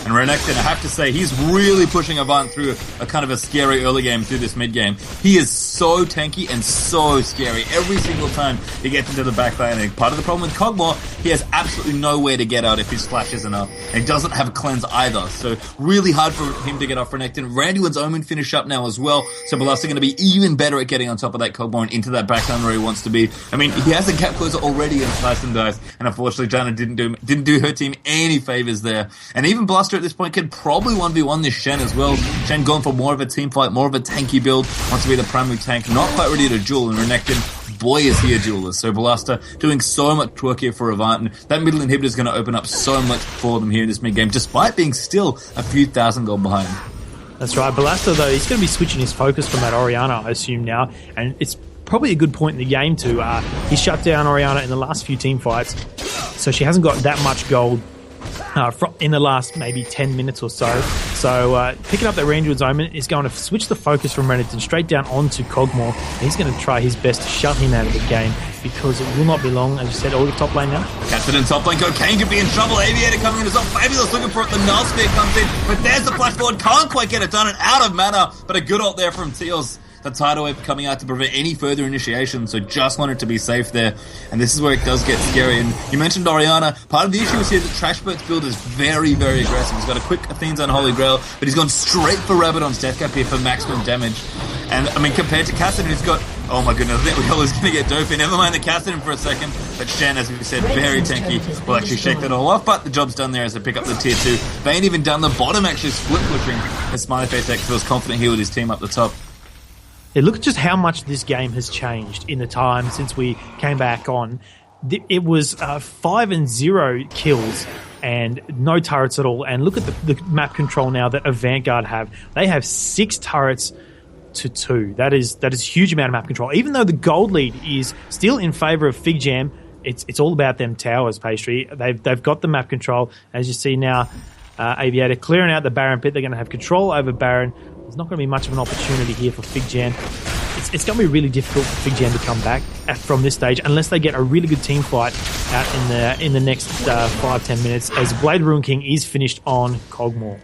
A: And Renekton, I have to say, he's really pushing Avant through a kind of a scary early game through this mid game. He is so tanky and so scary every single time he gets into the back line. And part of the problem with Kog'Maw, he has absolutely nowhere to get out if his flash isn't up. And he doesn't have a cleanse either, so really hard for him to get off Renekton. Randuin's Omen finish up now as well, so Ballista going to be even better at getting on top of that Kog'Maw and into that back line where he wants to be. I mean, he has a gap closer already in Slice and Dice, and unfortunately Janna didn't do her team any favors there. And even Ballista at this point could probably 1v1 this Shen as well. Shen going for more of a team fight, more of a tanky build, wants to be the primary tank, not quite ready to duel, and Renekton, boy is he a duelist. So Ballista doing so much work here for Avant, and that middle inhibitor is going to open up so much for them here in this mid game, despite being still a few thousand gold behind.
B: That's right. Ballista, though, he's going to be switching his focus from that Orianna, I assume now, and it's probably a good point in the game to he shut down Orianna in the last few team fights, so she hasn't got that much gold in the last maybe 10 minutes or so. So picking up that Randuin's Omen is going to switch the focus from Renekton straight down onto Kog'Maw. He's going to try his best to shut him out of the game, because it will not be long, as you said, all the top lane now.
A: Captain in top lane, Cocaine could be in trouble. Aviator coming in as well. Fabulous looking for it. The Null Spear comes in, but there's the flash forward. Can't quite get it done, and out of mana, but a good ult there from Teals. The tidal wave coming out to prevent any further initiation, so just wanted to be safe there. And this is where it does get scary. And you mentioned Orianna. Part of the issue is here that Trashboat's build is very, very aggressive. He's got a quick Athene's Unholy Grail, but he's gone straight for Rabadon's Death Cap here for maximum damage. And, I mean, compared to Kassadin, who's got, oh my goodness, I think Will is going to get dopey. Never mind the Kassadin for a second. But Shen, as we said, very tanky, will actually shake that all off. But the job's done there as they pick up the tier 2. They ain't even done the bottom, actually split pushing. As Smiley Face X feels confident here with his team up the top.
B: Yeah, look at just how much this game has changed in the time since we came back on. It was 5-0 kills and no turrets at all. And look at the map control now that Avant-Garde have. They have 6 turrets to 2. That is a huge amount of map control. Even though the gold lead is still in favour of FIGJAM, it's all about them towers, Pastry. They've got the map control. As you see now, Aviator clearing out the Baron pit. They're going to have control over Baron. There's not going to be much of an opportunity here for FIGJAM. It's going to be really difficult for FIGJAM to come back from this stage unless they get a really good team fight out in the next 5-10 minutes, as Blade Ruin King is finished on Cogmore.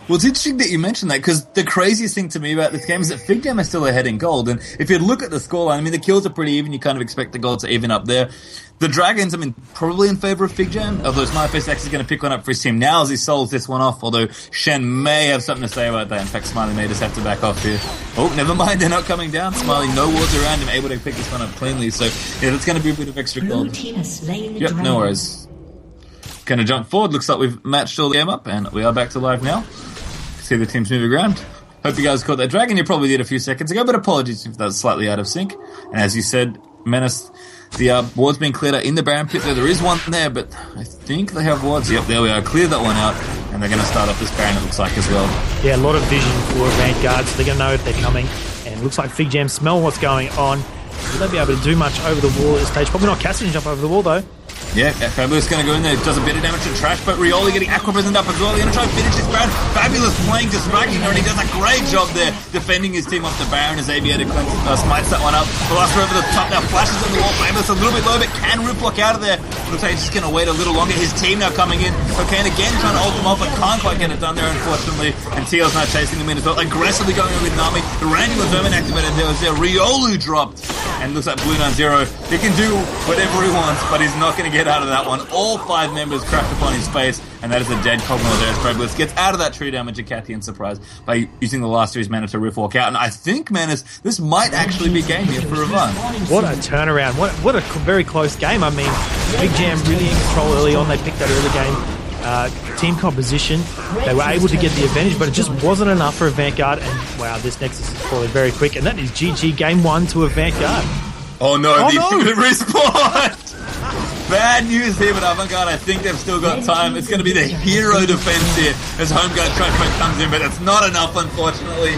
A: Well, it's interesting that you mentioned that, because the craziest thing to me about this game is that FIGJAM are still ahead in gold, and if you look at the scoreline, I mean, the kills are pretty even. You kind of expect the gold to even up there. The Dragons, I mean, probably in favour of FIGJAM, although Smileyface actually going to pick one up for his team now as he solos this one off, although Shen may have something to say about that. In fact, Smiley may just have to back off here. Oh, never mind, they're not coming down. Smiley, no wards around him, able to pick this one up cleanly, so yeah, that's going to be a bit of extra gold. Yep, no worries. Going to jump forward, looks like we've matched all the game up, and we are back to live now. See the teams moving around. Hope you guys caught that dragon. You probably did a few seconds ago, but apologies if that was slightly out of sync. And as you said, Menace, the ward's being cleared out in the Baron pit. There is one there, but I think they have wards. Yep, there we are. Cleared that one out, and they're going to start off this Baron, it looks like, as well.
B: Yeah, a lot of vision for Avant-Garde, so they're going to know if they're coming. And it looks like FIGJAM smell what's going on. Will they be able to do much over the wall at this stage? Probably not Cassidy jump over the wall, though.
A: Yeah, Fabulous going to go in there, does a bit of damage to Trash, but Rioli getting Aqua present up as well. They're going to try and finish this Baron. Fabulous playing to striking her, and he does a great job there defending his team off the Baron as Aviator smites that one up. Blaster over the top now, flashes on the wall. Fabulous a little bit low, but can rip block out of there. Looks like he's just going to wait a little longer. His team now coming in. Cocaine again trying to ult them off, but can't quite get it done there, unfortunately. And Teal's now chasing them in as well. Aggressively going in with Nami. The Randy Vermin activated there was there. Riolu dropped. And looks like Blue 9-0. He can do whatever he wants, but he's not going to get out of that one. All 5 members cracked upon his face, and that is a dead Cogmore there. Fabulous gets out of that tree damage, a Cathian surprise, by using the last series mana to riff walk out. And I think, Menace, this might actually be game here for Avant.
B: What a turnaround. What a very close game. I mean, FIGJAM really in control early on. They picked that early game. Team composition, they were able to get the advantage, but it just wasn't enough for Avant-Garde. And wow, this Nexus is falling very quick, and that is GG game 1 to Avant-Garde.
A: Oh no, the respawn! Bad news here, but Avant-Garde, I think they've still got time. It's going to be the hero defense here as Homeguard Trash comes in, but it's not enough, unfortunately.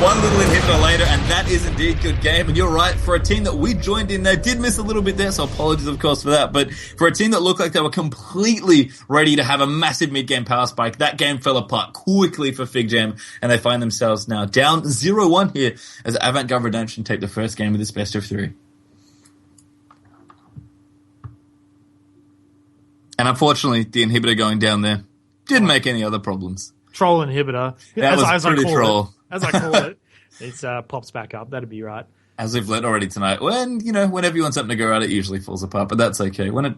A: One little inhibitor later, and that is indeed good game. And you're right, for a team that we joined in, they did miss a little bit there, so apologies, of course, for that. But for a team that looked like they were completely ready to have a massive mid-game power spike, that game fell apart quickly for FIGJAM, and they find themselves now down 0-1 here as Avant-Garde Redemption take the first game of this best of 3. And unfortunately, the inhibitor going down there didn't make any other problems.
B: Troll inhibitor.
A: That was pretty troll.
B: As I call it, it pops back up. That'd be right.
A: As we've learned already tonight, whenever you want something to go right, it usually falls apart, but that's okay. When it,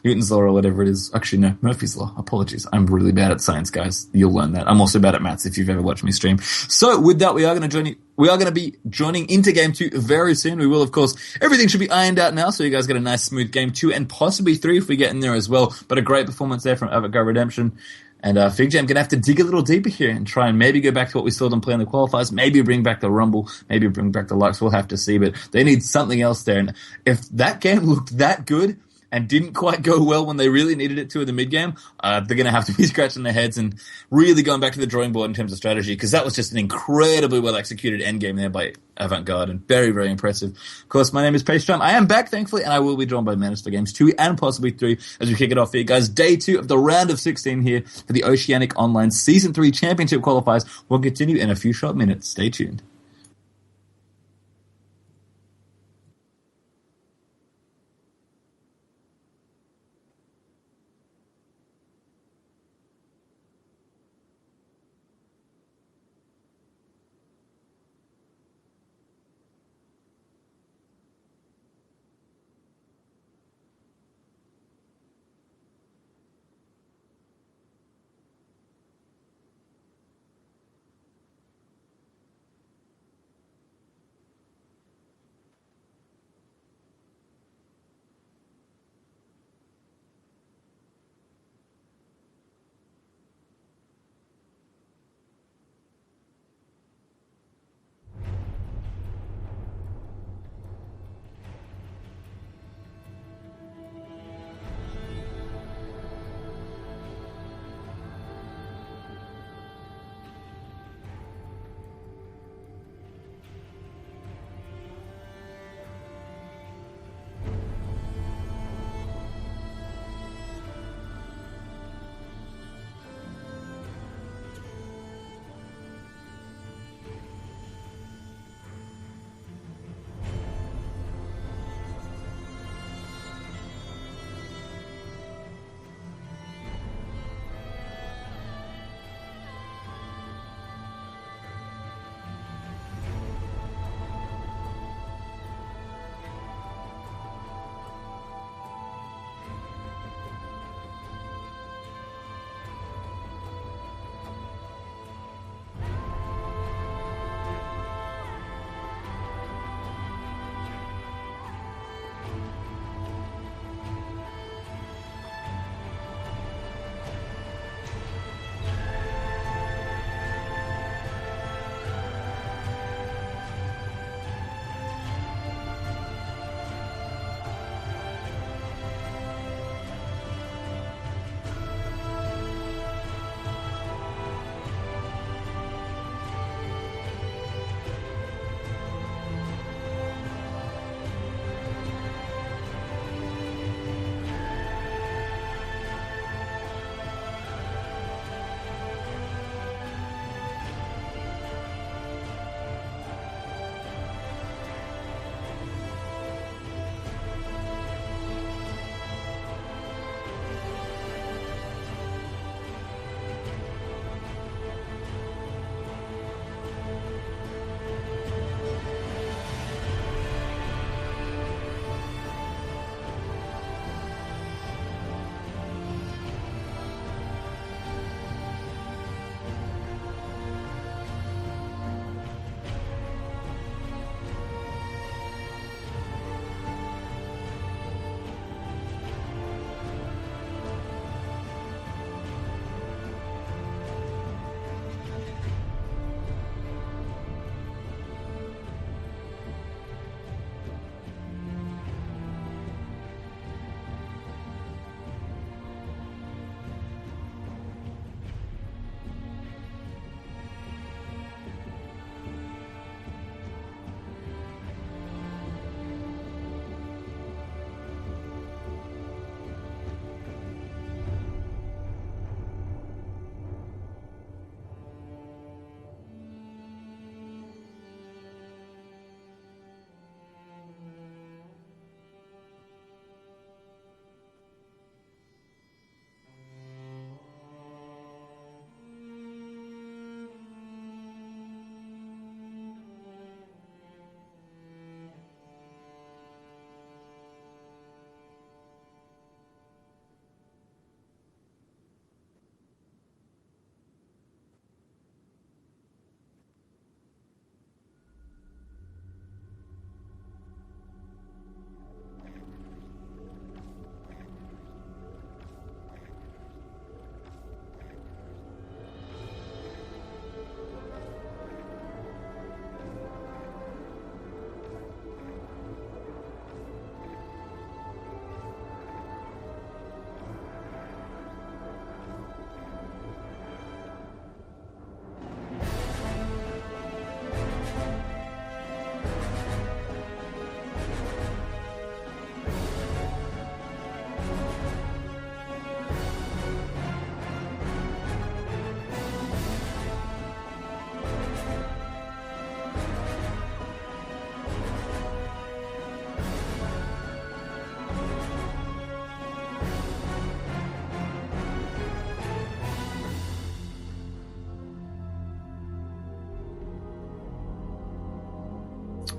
A: Newton's Law or whatever it is. Actually, no, Murphy's Law. Apologies. I'm really bad at science, guys. You'll learn that. I'm also bad at maths if you've ever watched me stream. So with that, we are going to be joining into game 2 very soon. We will, of course, everything should be ironed out now, so you guys get a nice smooth game 2 and possibly 3 if we get in there as well. But a great performance there from Avant-Garde Redemption. And FIGJAM going to have to dig a little deeper here and try and maybe go back to what we saw them play in the qualifiers, maybe bring back the Rumble, maybe bring back the Lux. We'll have to see, but they need something else there. And if that game looked that good and didn't quite go well when they really needed it to in the mid-game, they're going to have to be scratching their heads and really going back to the drawing board in terms of strategy, because that was just an incredibly well-executed endgame there by Avant-Garde, and very, very impressive. Of course, my name is FIGJAM. I am back, thankfully, and I will be joined by Menace for games 2 and possibly 3 as we kick it off here, guys. Day 2 of the round of 16 here for the Oceanic Online Season 3 Championship qualifiers. We'll continue in a few short minutes. Stay tuned.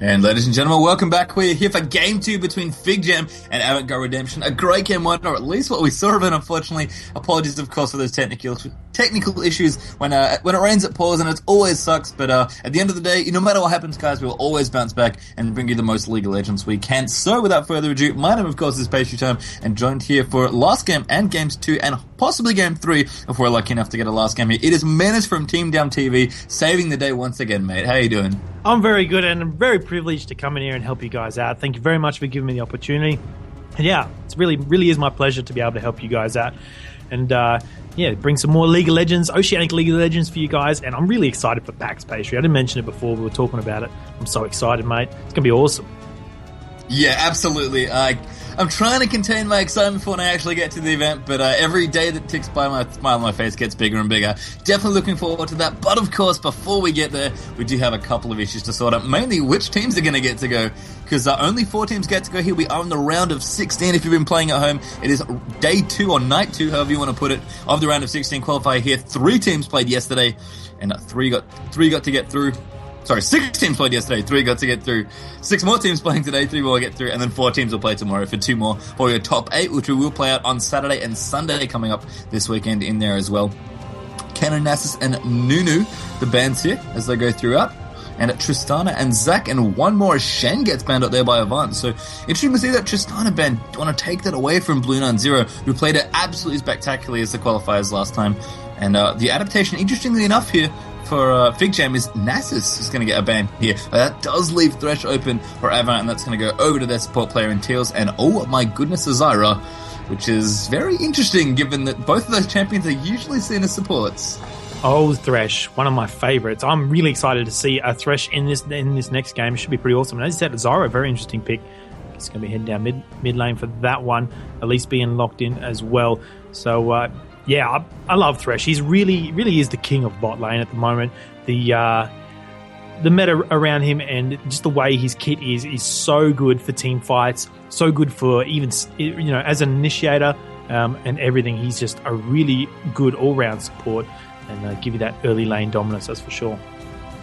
A: And ladies and gentlemen, welcome back. We're here for Game 2 between FIGJAM and Avant-Garde Redemption. A great game one, or at least what we saw of it, unfortunately. Apologies, of course, for those technical issues when it rains it pours, and it always sucks. But at the end of the day, no matter what happens, guys, we will always bounce back and bring you the most League of Legends we can. So without further ado, my name, of course, is Pastry Time, and joined here for last game and Games 2 and possibly Game 3, if we're lucky enough to get a last game here. It is Menace from Team Down TV, saving the day once again, mate. How you doing?
B: I'm very good, and I'm very privileged to come in here and help you guys out. Thank you very much for giving me the opportunity. And yeah, it's really is my pleasure to be able to help you guys out. And bring some more League of Legends, Oceanic League of Legends for you guys. And I'm really excited for PAX Pastry. I didn't mention it before, we were talking about it. I'm so excited, mate. It's going to be awesome.
A: Yeah, absolutely. I'm trying to contain my excitement for when I actually get to the event, but every day that ticks by, my smile on my face gets bigger and bigger. Definitely looking forward to that. But of course, before we get there, we do have a couple of issues to sort out. Mainly, which teams are going to get to go? Because only 4 teams get to go here. We are in the round of 16. If you've been playing at home, it is day 2 or night 2, however you want to put it, of the round of 16 qualifier here. 3 teams played yesterday, and 3 got to get through. Sorry, 6 teams played yesterday, 3 got to get through. 6 more teams playing today, 3 more get through, and then 4 teams will play tomorrow for 2 more for your top 8, which we will play out on Saturday and Sunday coming up this weekend in there as well. Canon, Nasus, and Nunu, the bans here as they go throughout. And Tristana and Zac, and one more as Shen gets banned out there by Avant. So interesting to see that Tristana ban. Want to take that away from Blue90, who played it absolutely spectacularly as the qualifiers last time. And the adaptation, interestingly enough here, for FIGJAM is Nasus is going to get a ban here. That does leave Thresh open for Avant, and that's going to go over to their support player in Teals. And oh my goodness, Azira, which is very interesting given that both of those champions are usually seen as supports.
B: Oh, Thresh, one of my favorites. I'm really excited to see a Thresh in this next game. It should be pretty awesome. And as you said, Azira, a very interesting pick. It's going to be heading down mid lane for that one, at least being locked in as well. So, I love Thresh. He's really is the king of bot lane at the moment. The meta around him and just the way his kit is so good for team fights, so good for even, as an initiator and everything. He's just a really good all-round support and give you that early lane dominance, that's for sure.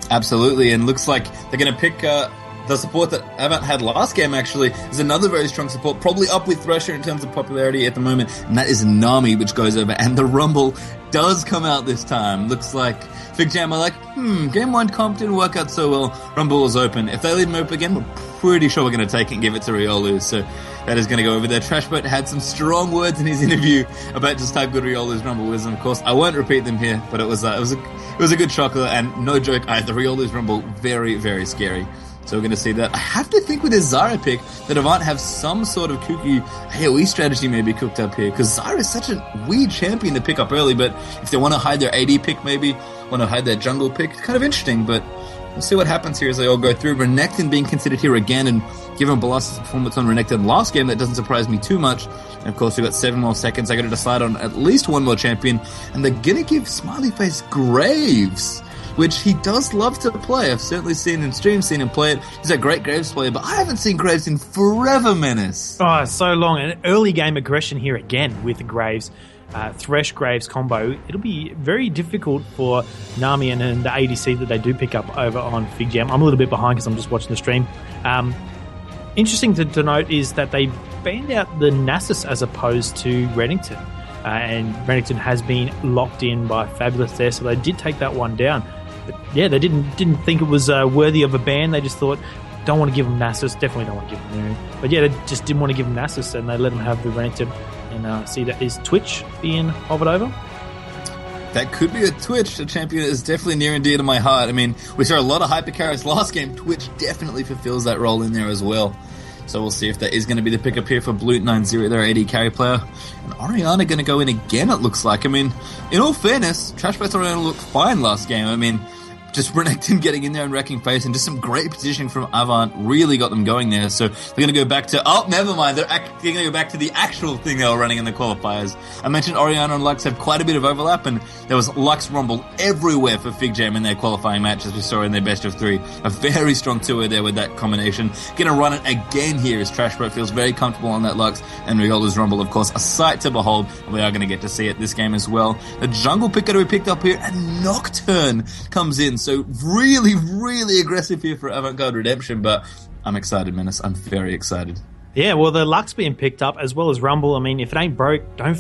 A: Absolutely, and looks like they're going to pick the support that Avant had last game, actually, is another very strong support, probably up with Thresher in terms of popularity at the moment, and that is Nami, which goes over, and the Rumble does come out this time. Looks like FIGJAM are like, game 1 comp didn't work out so well, Rumble is open. If they leave him open again, we're pretty sure we're going to take it and give it to Riolu, so that is going to go over there. Trashbot had some strong words in his interview about just how good Riolu's Rumble is, and of course, I won't repeat them here, but it was a good chocolate, and no joke, the Riolu's Rumble, very, very scary. So we're going to see that. I have to think with his Zyra pick that Avant have some sort of kooky AoE strategy maybe cooked up here, because Zyra is such a weird champion to pick up early, but if they want to hide their AD pick maybe, want to hide their jungle pick, it's kind of interesting, but we'll see what happens here as they all go through. Renekton being considered here again, and given Bolas's performance on Renekton last game, that doesn't surprise me too much. And of course, we've got 7 more seconds. I got to decide on at least one more champion, and they're going to give Smiley Face Graves, which he does love to play. I've certainly seen him stream, seen him play it. He's a great Graves player, but I haven't seen Graves in forever, Menace.
B: Oh, so long. An early game aggression here again with Graves. Thresh Graves combo. It'll be very difficult for Nami and the ADC that they do pick up over on FIGJAM. I'm a little bit behind because I'm just watching the stream. Interesting to note is that they banned out the Nasus as opposed to Renekton. And Renekton has been locked in by Fabulous there, so they did take that one down. But yeah, they didn't think it was worthy of a ban. They just thought, don't want to give him Nasus, definitely don't want to give him Nunu. But yeah, they just didn't want to give him Nasus, and they let him have the Renekton. And see, that is Twitch being hovered over.
A: That could be a Twitch, a champion that is definitely near and dear to my heart. I mean, we saw a lot of hyper carries last game. Twitch definitely fulfills that role in there as well. So we'll see if that is going to be the pickup here for Blue90, their AD carry player. And Orianna going to go in again, it looks like. I mean, in all fairness, Trashbot's Orianna looked fine last game. I mean, just Renekton getting in there and wrecking face, and just some great positioning from Avant really got them going there. So they're going to go back to, never mind, they're going to go back to the actual thing they were running in the qualifiers. I mentioned Orianna and Lux have quite a bit of overlap, and there was Lux Rumble everywhere for FIGJAM in their qualifying matches we saw in their best of 3. A very strong tour there with that combination. Going to run it again here as Trashbot feels very comfortable on that Lux, and Riola's Rumble, of course, a sight to behold, and we are going to get to see it this game as well. The jungle pick going to be picked up here, and Nocturne comes in. So really, really aggressive here for Avant-Garde Redemption, but I'm excited, Menace. I'm very excited.
B: Yeah, well, the luck's being picked up as well as Rumble. I mean, if it ain't broke, don't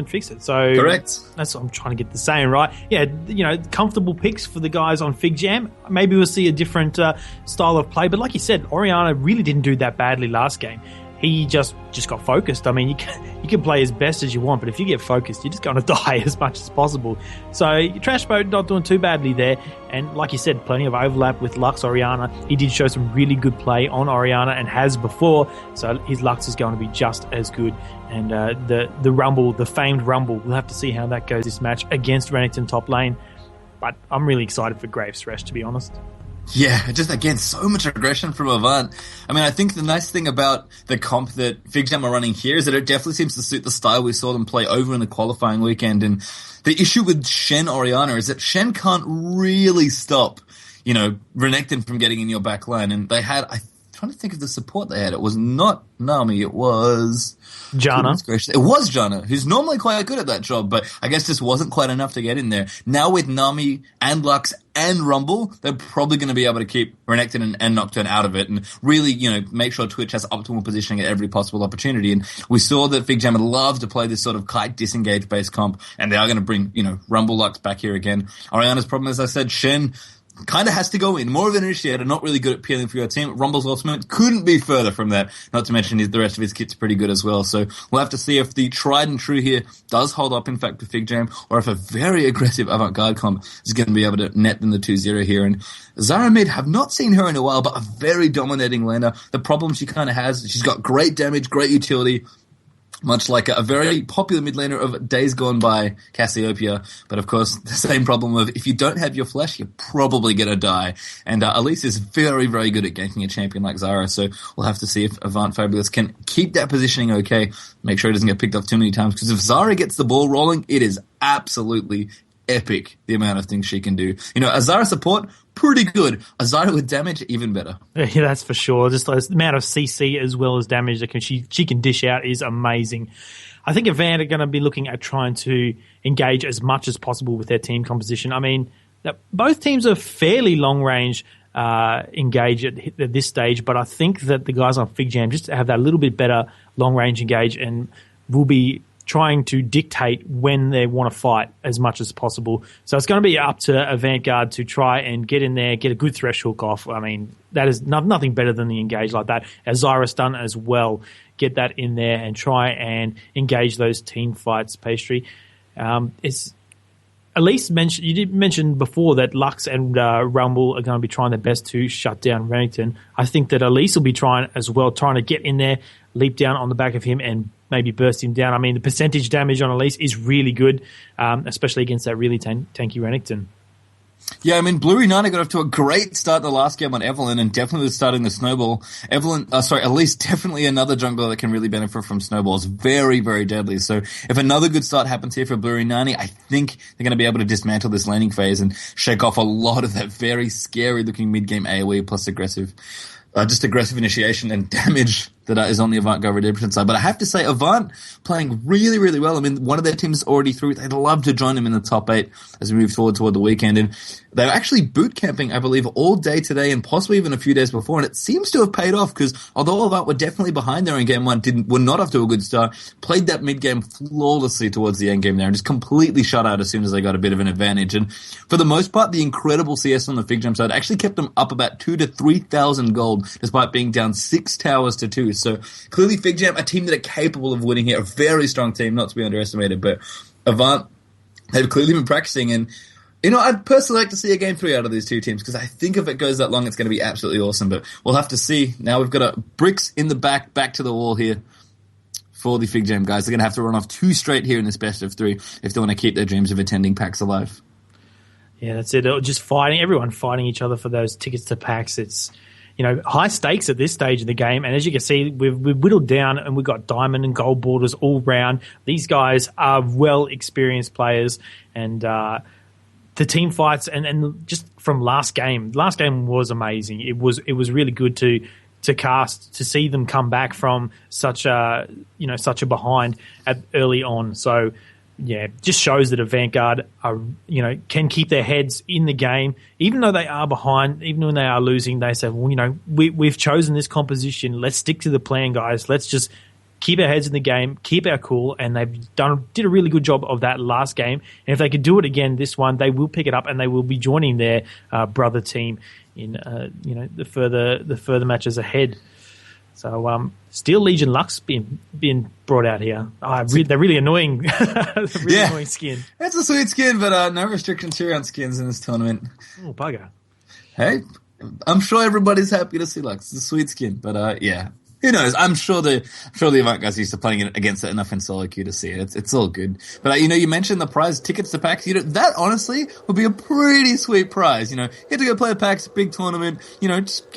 B: fix it. So
A: correct.
B: That's what I'm trying to get the saying right. Yeah, comfortable picks for the guys on FIGJAM. Maybe we'll see a different style of play. But like you said, Oriana really didn't do that badly last game. He just got focused. I mean, you can play as best as you want, but if you get focused, you're just going to die as much as possible. So Trash Boat not doing too badly there. And like you said, plenty of overlap with Lux Oriana. He did show some really good play on Oriana and has before, so his Lux is going to be just as good. And the Rumble, the famed Rumble, we'll have to see how that goes this match against Renekton top lane. But I'm really excited for Graves Thresh, to be honest.
A: Yeah, just again, so much aggression from Avant. I mean, I think the nice thing about the comp that FIGJAM are running here is that it definitely seems to suit the style we saw them play over in the qualifying weekend. And the issue with Shen Oriana is that Shen can't really stop, Renekton from getting in your back line. And they had, I'm trying to think of the support they had. It was not Nami, it was
B: Janna.
A: It was Janna, who's normally quite good at that job, but I guess just wasn't quite enough to get in there. Now with Nami and Lux and Rumble, they're probably going to be able to keep Renekton and Nocturne out of it and really, make sure Twitch has optimal positioning at every possible opportunity. And we saw that FIGJAM would love to play this sort of kite disengage based comp, and they are going to bring, Rumble Lux back here again. Oriana's problem, as I said, Shen kind of has to go in. More of an initiator, not really good at peeling for your team. Rumble's ultimate couldn't be further from that. Not to mention the rest of his kit's pretty good as well. So we'll have to see if the tried and true here does hold up, in fact, with FIGJAM, or if a very aggressive Avant-Garde comp is going to be able to net them the 2-0 here. And Zara mid, have not seen her in a while, but a very dominating laner. The problem she kind of has, she's got great damage, great utility, much like a very popular mid laner of days gone by, Cassiopeia. But of course, the same problem of if you don't have your flash, you're probably going to die. And Elise is very, very good at ganking a champion like Zara. So we'll have to see if Avant Fabulous can keep that positioning okay. Make sure it doesn't get picked off too many times. Because if Zara gets the ball rolling, it is absolutely epic, the amount of things she can do. A Zara support, pretty good. A Zara with damage, even better.
B: Yeah, that's for sure. Just the amount of CC as well as damage that she can dish out is amazing. I think Avant are going to be looking at trying to engage as much as possible with their team composition. I mean, both teams are fairly long range engage at this stage, but I think that the guys on FIGJAM just have that little bit better long range engage and will be trying to dictate when they want to fight as much as possible. So it's going to be up to Avant-Garde to try and get in there, get a good thresh hook off. I mean, that is nothing better than the engage like that, as Zyra's done as well. Get that in there and try and engage those team fights, Pastry. It's Elise mentioned, you did mention before that Lux and Rumble are going to be trying their best to shut down Renekton. I think that Elise will be trying as well, trying to get in there, leap down on the back of him and maybe burst him down. I mean, the percentage damage on Elise is really good, especially against that really tanky Renekton.
A: Yeah, I mean, Blue Nana got off to a great start the last game on Evelyn and definitely starting the snowball. Elise, definitely another jungler that can really benefit from snowballs. Very, very deadly. So if another good start happens here for Blue Nani, I think they're going to be able to dismantle this laning phase and shake off a lot of that very scary looking mid-game AoE plus aggressive initiation and damage that is on the Avant-Garde Redemption side. But I have to say, Avant playing really, really well. I mean, one of their teams is already through. They'd love to join them in the top 8 as we move forward toward the weekend. And they're actually boot camping, I believe, all day today and possibly even a few days before. And it seems to have paid off because although Avant were definitely behind there in game 1, were not off to a good start, played that mid-game flawlessly towards the end game there and just completely shut out as soon as they got a bit of an advantage. And for the most part, the incredible CS on the FIGJAM side actually kept them up about 2,000 to 3,000 gold despite being down 6 towers to 2. So clearly FIGJAM, a team that are capable of winning here, a very strong team, not to be underestimated, but Avant, they've clearly been practicing, and I'd personally like to see a game 3 out of these two teams, because I think if it goes that long, it's going to be absolutely awesome, but we'll have to see. Now we've got a bricks in the back to the wall here for the FIGJAM guys. They're going to have to run off 2 straight here in this best of 3 if they want to keep their dreams of attending PAX alive.
B: Yeah, that's it. Just everyone fighting each other for those tickets to PAX. It's high stakes at this stage of the game. And as you can see, we've whittled down and we've got diamond and gold borders all round. These guys are well-experienced players. And the team fights and just from last game was amazing. It was really good to cast, to see them come back from such a behind early on. So Yeah, just shows that Avant-Garde are, can keep their heads in the game. Even though they are behind, even when they are losing, they say, well, we've chosen this composition. Let's stick to the plan, guys. Let's just keep our heads in the game, keep our cool, and did a really good job of that last game. And if they could do it again this one, they will pick it up and they will be joining their brother team in the further matches ahead. So Steel Legion Lux being brought out here. They're really annoying. Annoying skin.
A: It's a sweet skin, but no restrictions here on skins in this tournament.
B: Oh, bugger.
A: Hey, I'm sure everybody's happy to see Lux. It's a sweet skin, but yeah. Who knows? I'm sure the Avant-Garde's used to playing against it enough in solo queue to see it. It's all good. But you mentioned the prize tickets to PAX. That honestly would be a pretty sweet prize. You get to go play PAX, big tournament. Just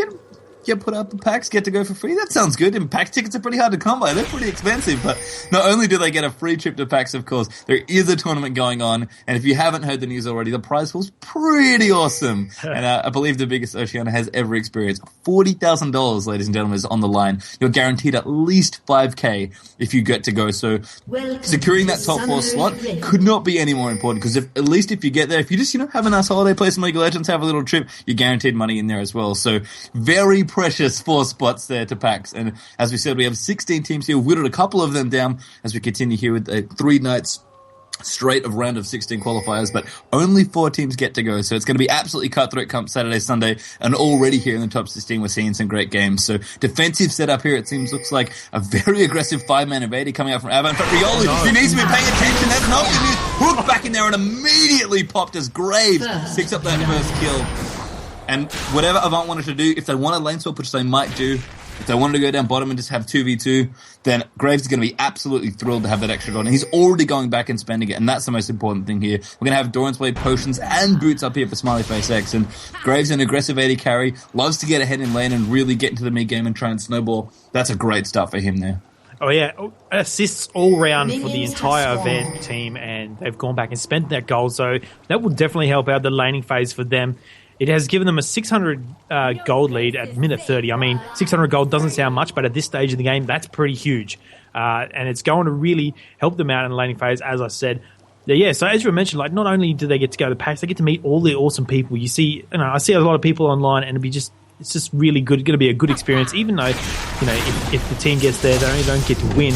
A: get put up the PAX, get to go for free. That sounds good. And PAX tickets are pretty hard to come by. They're pretty expensive. But not only do they get a free trip to PAX, of course, there is a tournament going on. And if you haven't heard the news already, the prize pool's pretty awesome. And I believe the biggest Oceanic has ever experienced. $40,000, ladies and gentlemen, is on the line. You're guaranteed at least $5,000 if you get to go. So securing that top 4 slot could not be any more important, because at least if you get there, if you just, have a nice holiday, play some League of Legends, have a little trip, you're guaranteed money in there as well. So very precious 4 spots there to PAX. And as we said, we have 16 teams here. We've whittled a couple of them down as we continue here with 3 nights straight of round of 16 qualifiers, but only 4 teams get to go. So it's going to be absolutely cutthroat come Saturday, Sunday, and already here in the top 16 we're seeing some great games. So defensive setup here, it seems, looks like a very aggressive 5-man invader coming out from Avant. But Riolu, he needs to be paying attention. That's not good news. Hook back in there and immediately popped as Graves picks up that first kill. And whatever Avant wanted to do, if they want a lane swap, which they might do, if they wanted to go down bottom and just have 2v2, then Graves is going to be absolutely thrilled to have that extra gold. And he's already going back and spending it, and that's the most important thing here. We're going to have Doran's Blade, potions, and boots up here for Smiley Face X. And Graves, an aggressive AD carry, loves to get ahead in lane and really get into the mid game and try and snowball. That's a great start for him there.
B: Oh, yeah. Assists all round for the entire event team, and they've gone back and spent that gold. So that will definitely help out the laning phase for them. It has given them a 600 gold lead at minute 30. I mean, 600 gold doesn't sound much, but at this stage of the game, that's pretty huge. And it's going to really help them out in the laning phase, as I said. Yeah, so as you mentioned, not only do they get to go to PAX, they get to meet all the awesome people. You see, I see a lot of people online, and it's just really good. It's going to be a good experience, even though, if the team gets there, they don't get to win.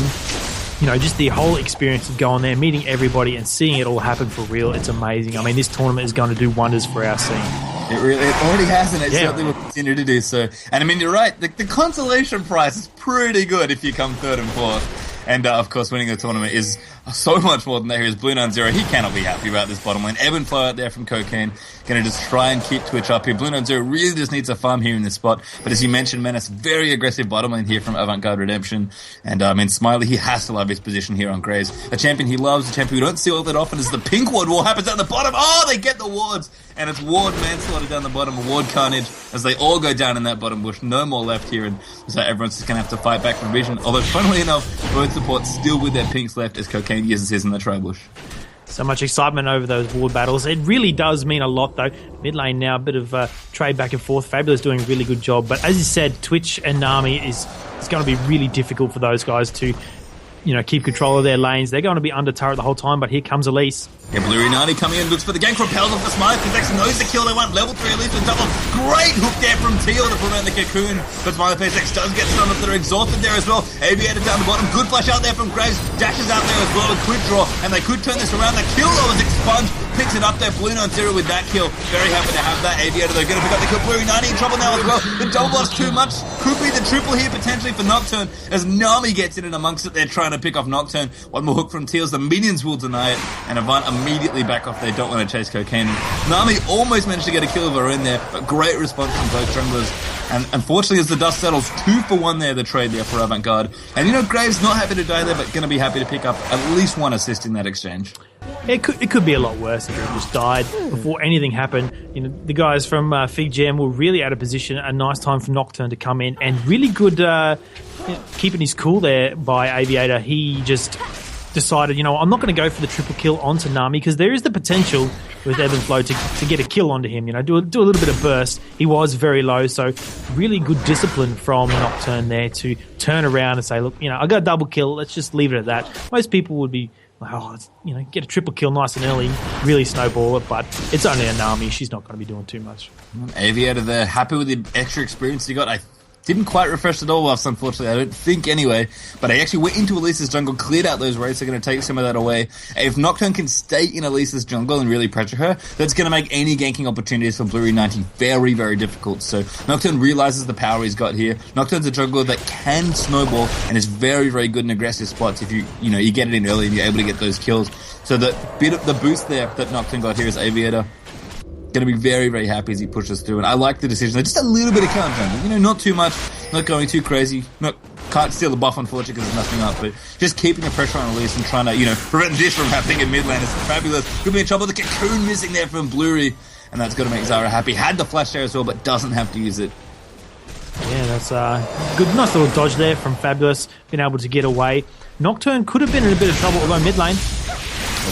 B: Just the whole experience of going there, meeting everybody, and seeing it all happen for real, it's amazing. I mean, this tournament is going to do wonders for our scene.
A: It already has, and it certainly will continue to do so. And I mean, you're right, the consolation prize is pretty good if you come 3rd and 4th. And of course, winning the tournament is so much more than that. Here's Blue 9-0. He cannot be happy about this bottom lane. Ebb and flow out there from Cocaine. Going to just try and keep Twitch up here. Blue 9-0 really just needs a farm here in this spot. But as you mentioned, Menace, very aggressive bottom lane here from Avant-Garde Redemption. And I mean, Smiley, he has to love his position here on Graves. A champion he loves, a champion we don't see all that often, is the pink ward wall happens at the bottom. Oh, they get the wards. And it's ward manslaughter down the bottom, ward carnage, as they all go down in that bottom bush. No more left here, and so everyone's just going to have to fight back from vision. Although, funnily enough, both supports still with their pinks left as Cocaine uses his in the tri bush.
B: So much excitement over those ward battles. It really does mean a lot, though. Mid lane now, a bit of trade back and forth. Fabulous doing a really good job. But as you said, Twitch and Nami is going to be really difficult for those guys to keep control of their lanes. They're going to be under turret the whole time, but here comes Elise.
A: Yeah, Blue Nani coming in, looks for the gank, propels off the Smiley. Face X knows the kill they want. Level 3 Elise with double. Great hook there from Teal to put around the cocoon. But Smiley Face X does get stunned up. They're exhausted there as well. Aviator down the bottom. Good flash out there from Graves. Dashes out there as well. A quick draw. And they could turn this around. The kill though is expunged. Picks it up there. Blue 9-0 with that kill. Very happy to have that. Aviator, they're going to pick up the kill. Blue Nani in trouble now as well. The double blast too much. Could be the triple here potentially for Nocturne. As Nami gets in and amongst it, they're trying to pick off Nocturne. One more hook from Teals. The minions will deny it. And Avant immediately back off. They don't want to chase Cocaine. Nami almost managed to get a kill of her in there, but great response from both junglers. And unfortunately, as the dust settles, 2 for 1 there, the trade there for Avant-Garde. And Graves not happy to die there, but going to be happy to pick up at least 1 assist in that exchange.
B: It could be a lot worse if he just died before anything happened. The guys from FIGJAM were really out of position. A nice time for Nocturne to come in, and really good keeping his cool there by Aviator. He just decided, I'm not going to go for the triple kill onto Nami, because there is the potential with Ebb and Flow to get a kill onto him, do a little bit of burst. He was very low, so really good discipline from Nocturne there to turn around and say, look, I got a double kill, let's just leave it at that. Most people would be oh, get a triple kill nice and early, really snowball it, but it's only a Nami. She's not going to be doing too much.
A: Aviator there, happy with the extra experience he got. I didn't quite refresh the all buffs, unfortunately. I don't think anyway. But I actually went into Elisa's jungle, cleared out those raids. They're going to take some of that away. If Nocturne can stay in Elisa's jungle and really pressure her, that's going to make any ganking opportunities for Blue 90 very, very difficult. So Nocturne realizes the power he's got here. Nocturne's a jungler that can snowball and is very, very good in aggressive spots if you get it in early and you're able to get those kills. So the bit of the boost there that Nocturne got here is Aviator going to be very, very happy as he pushes through. And I like the decision. Just a little bit of counter, not too much, not going too crazy. Can't steal the buff, unfortunately, because there's nothing up. But just keeping the pressure on Elise and trying to, prevent this from happening in mid lane is fabulous. Could be in trouble. The cocoon missing there from Blurry. And that's going to make Zara happy. Had the flash there as well, but doesn't have to use it.
B: Yeah, that's good. Nice little dodge there from Fabulous. Been able to get away. Nocturne could have been in a bit of trouble, although mid lane.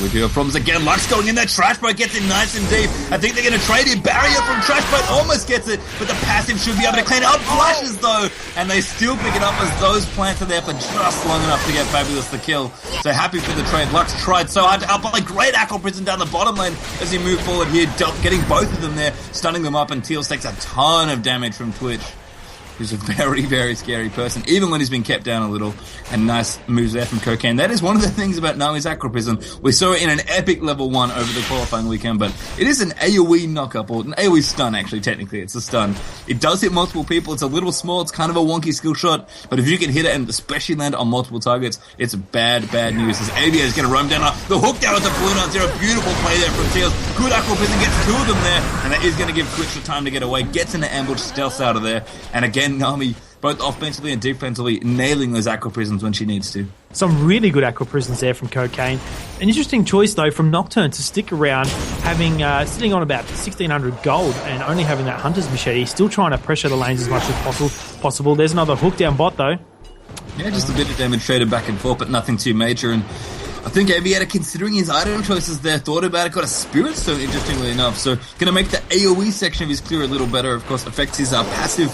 A: We do have problems again. Lux going in there. Trashboat gets in nice and deep. I think they're going to trade it. Barrier from Trashboat almost gets it, but the passive should be able to clean it up. Flashes though, and they still pick it up as those plants are there for just long enough to get Fabulous the kill. So happy for the trade. Lux tried so hard to help, but great Aqua Prison down the bottom lane as he moved forward here, getting both of them there, stunning them up, and Teals takes a ton of damage from Twitch, who's a very, very scary person, even when he's been kept down a little. And nice moves there from Cocaine. That is one of the things about Nami's Aqua Prison. We saw it in an epic level 1 over the qualifying weekend, but it is an AoE knock-up, or an AoE stun, actually, technically. It's a stun. It does hit multiple people. It's a little small. It's kind of a wonky skill shot, but if you can hit it and especially land on multiple targets, it's bad, bad news. As Avia is going to roam down the hook down with the Blue 90. Beautiful play there from Teals. Good Aqua Prison gets 2 of them there, and that is going to give Twitch the time to get away. Gets in the ambush, stealths out of there, and again, Nami, both offensively and defensively, nailing those Aqua Prisons when she needs to.
B: Some really good Aqua Prisons there from Cocaine. An interesting choice, though, from Nocturne to stick around, having sitting on about 1,600 gold and only having that Hunter's Machete, still trying to pressure the lanes as much as possible. There's another hook down bot, though.
A: Yeah, just a bit of damage traded back and forth, but nothing too major. And I think Aviator, considering his item choices there, thought about it, got a Spirit Stone, interestingly enough. So going to make the AoE section of his clear a little better. Of course, affects his passive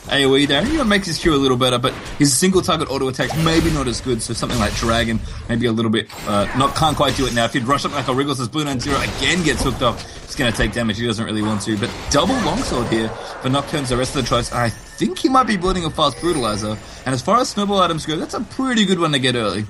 A: AoE there. Makes his Q a little better, but his single target auto attacks maybe not as good. So something like Dragon, maybe a little bit, can't quite do it now. If he'd rush up like a Wriggles, as Blue 90 again gets hooked up, it's going to take damage. He doesn't really want to. But double longsword here for Nocturne's the rest of the choice. I think he might be building a fast Brutalizer. And as far as snowball items go, that's a pretty good one to get early.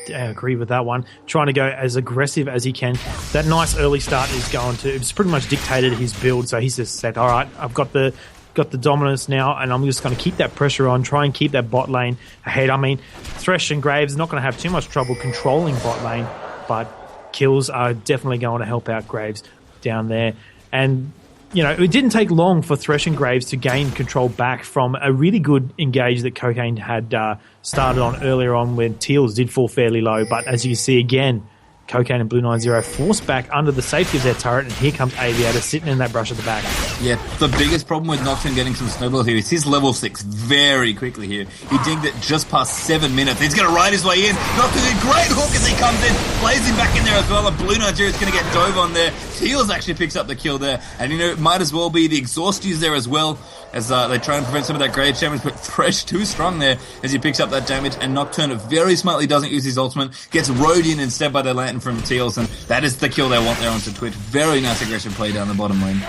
B: I agree with that one. Trying to go as aggressive as he can. That nice early start is going to, it's pretty much dictated his build. So he's just said, all right, I've got the dominance now, and I'm just going to keep that pressure on, try and keep that bot lane ahead. I mean, Thresh and Graves are not going to have too much trouble controlling bot lane, but kills are definitely going to help out Graves down there. And, it didn't take long for Thresh and Graves to gain control back from a really good engage that Cocaine had started on earlier on when Teals did fall fairly low. But as you can see again, Cocaine and Blue 90 forced back under the safety of their turret, and here comes Aviator sitting in that brush at the back.
A: Yeah, the biggest problem with Nocturne getting some snowball here is he's level 6 very quickly here. He dinged it just past 7 minutes. He's going to ride his way in. Nocturne, a great hook as he comes in, plays him back in there as well, and Blue 90 is going to get dove on there. Teals actually picks up the kill there, and it might as well be the exhaust use there as well, as they try and prevent some of that grade damage, but Thresh too strong there as he picks up that damage, and Nocturne very smartly doesn't use his ultimate, gets rode in instead by the lantern from Teals, and that is the kill they want there onto Twitch. Very nice aggressive play down the bottom lane.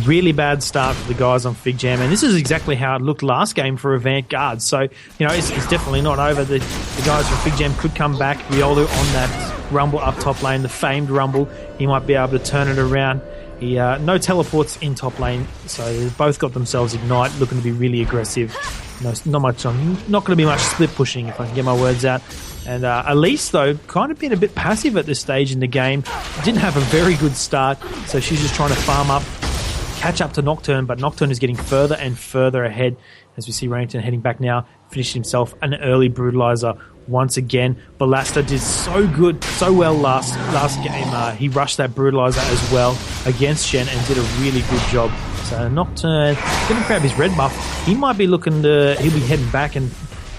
B: Really bad start for the guys on FIGJAM, and this is exactly how it looked last game for Avant-Garde. So, it's definitely not over. The guys from FIGJAM could come back. Riolu on that Rumble up top lane, the famed Rumble. He might be able to turn it around. No teleports in top lane, so they've both got themselves Ignite, looking to be really aggressive. Not going to be much split pushing, if I can get my words out. And Elise, though, kind of been a bit passive at this stage in the game. Didn't have a very good start, so she's just trying to farm up, catch up to Nocturne, but Nocturne is getting further and further ahead as we see Rankton heading back now, finished himself an early Brutalizer once again. Balasta did so well last game. He rushed that Brutalizer as well against Shen and did a really good job. So Nocturne going to grab his red buff. He might be he'll be heading back and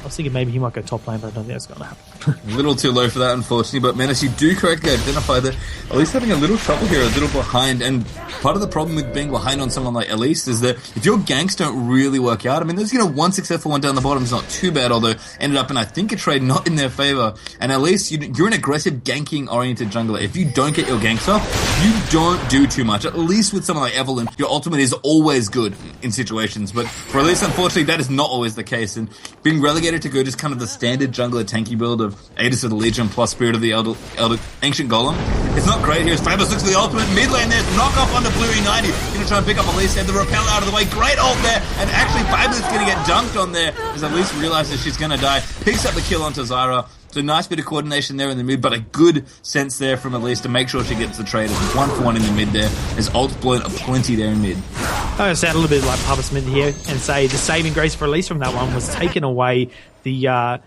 B: I was thinking maybe he might go top lane, but I don't think that's going to happen.
A: A little too low for that, unfortunately. But Menace, you do correctly identify that at least having a little trouble here, a little behind. And part of the problem with being behind on someone like Elise is that if your ganks don't really work out, I mean, there's, one successful one down the bottom is not too bad, although ended up in, I think, a trade not in their favor. And at least you're an aggressive ganking-oriented jungler. If you don't get your ganks off, you don't do too much. At least with someone like Evelyn, your ultimate is always good in situations. But for Elise, unfortunately, that is not always the case. And being relegated to go just kind of the standard jungler tanky build of Aegis of the Legion plus Spirit of the Elder Ancient Golem, it's not great here. Fabulous looks for the ultimate mid lane there. Knock off onto Bluey 90. Gonna try and pick up Elise, and the repel out of the way. Great ult there, and actually Fabulous gonna get dunked on there as Elise realizes she's gonna die. Picks up the kill onto Zyra. So a nice bit of coordination there in the mid, but a good sense there from Elise to make sure she gets the trade. It's 1-for-1 in the mid there. As ult's blown plenty there in mid.
B: I'm going to sound a little bit like Papa Smith here and say the saving grace for Elise from that one was taking away the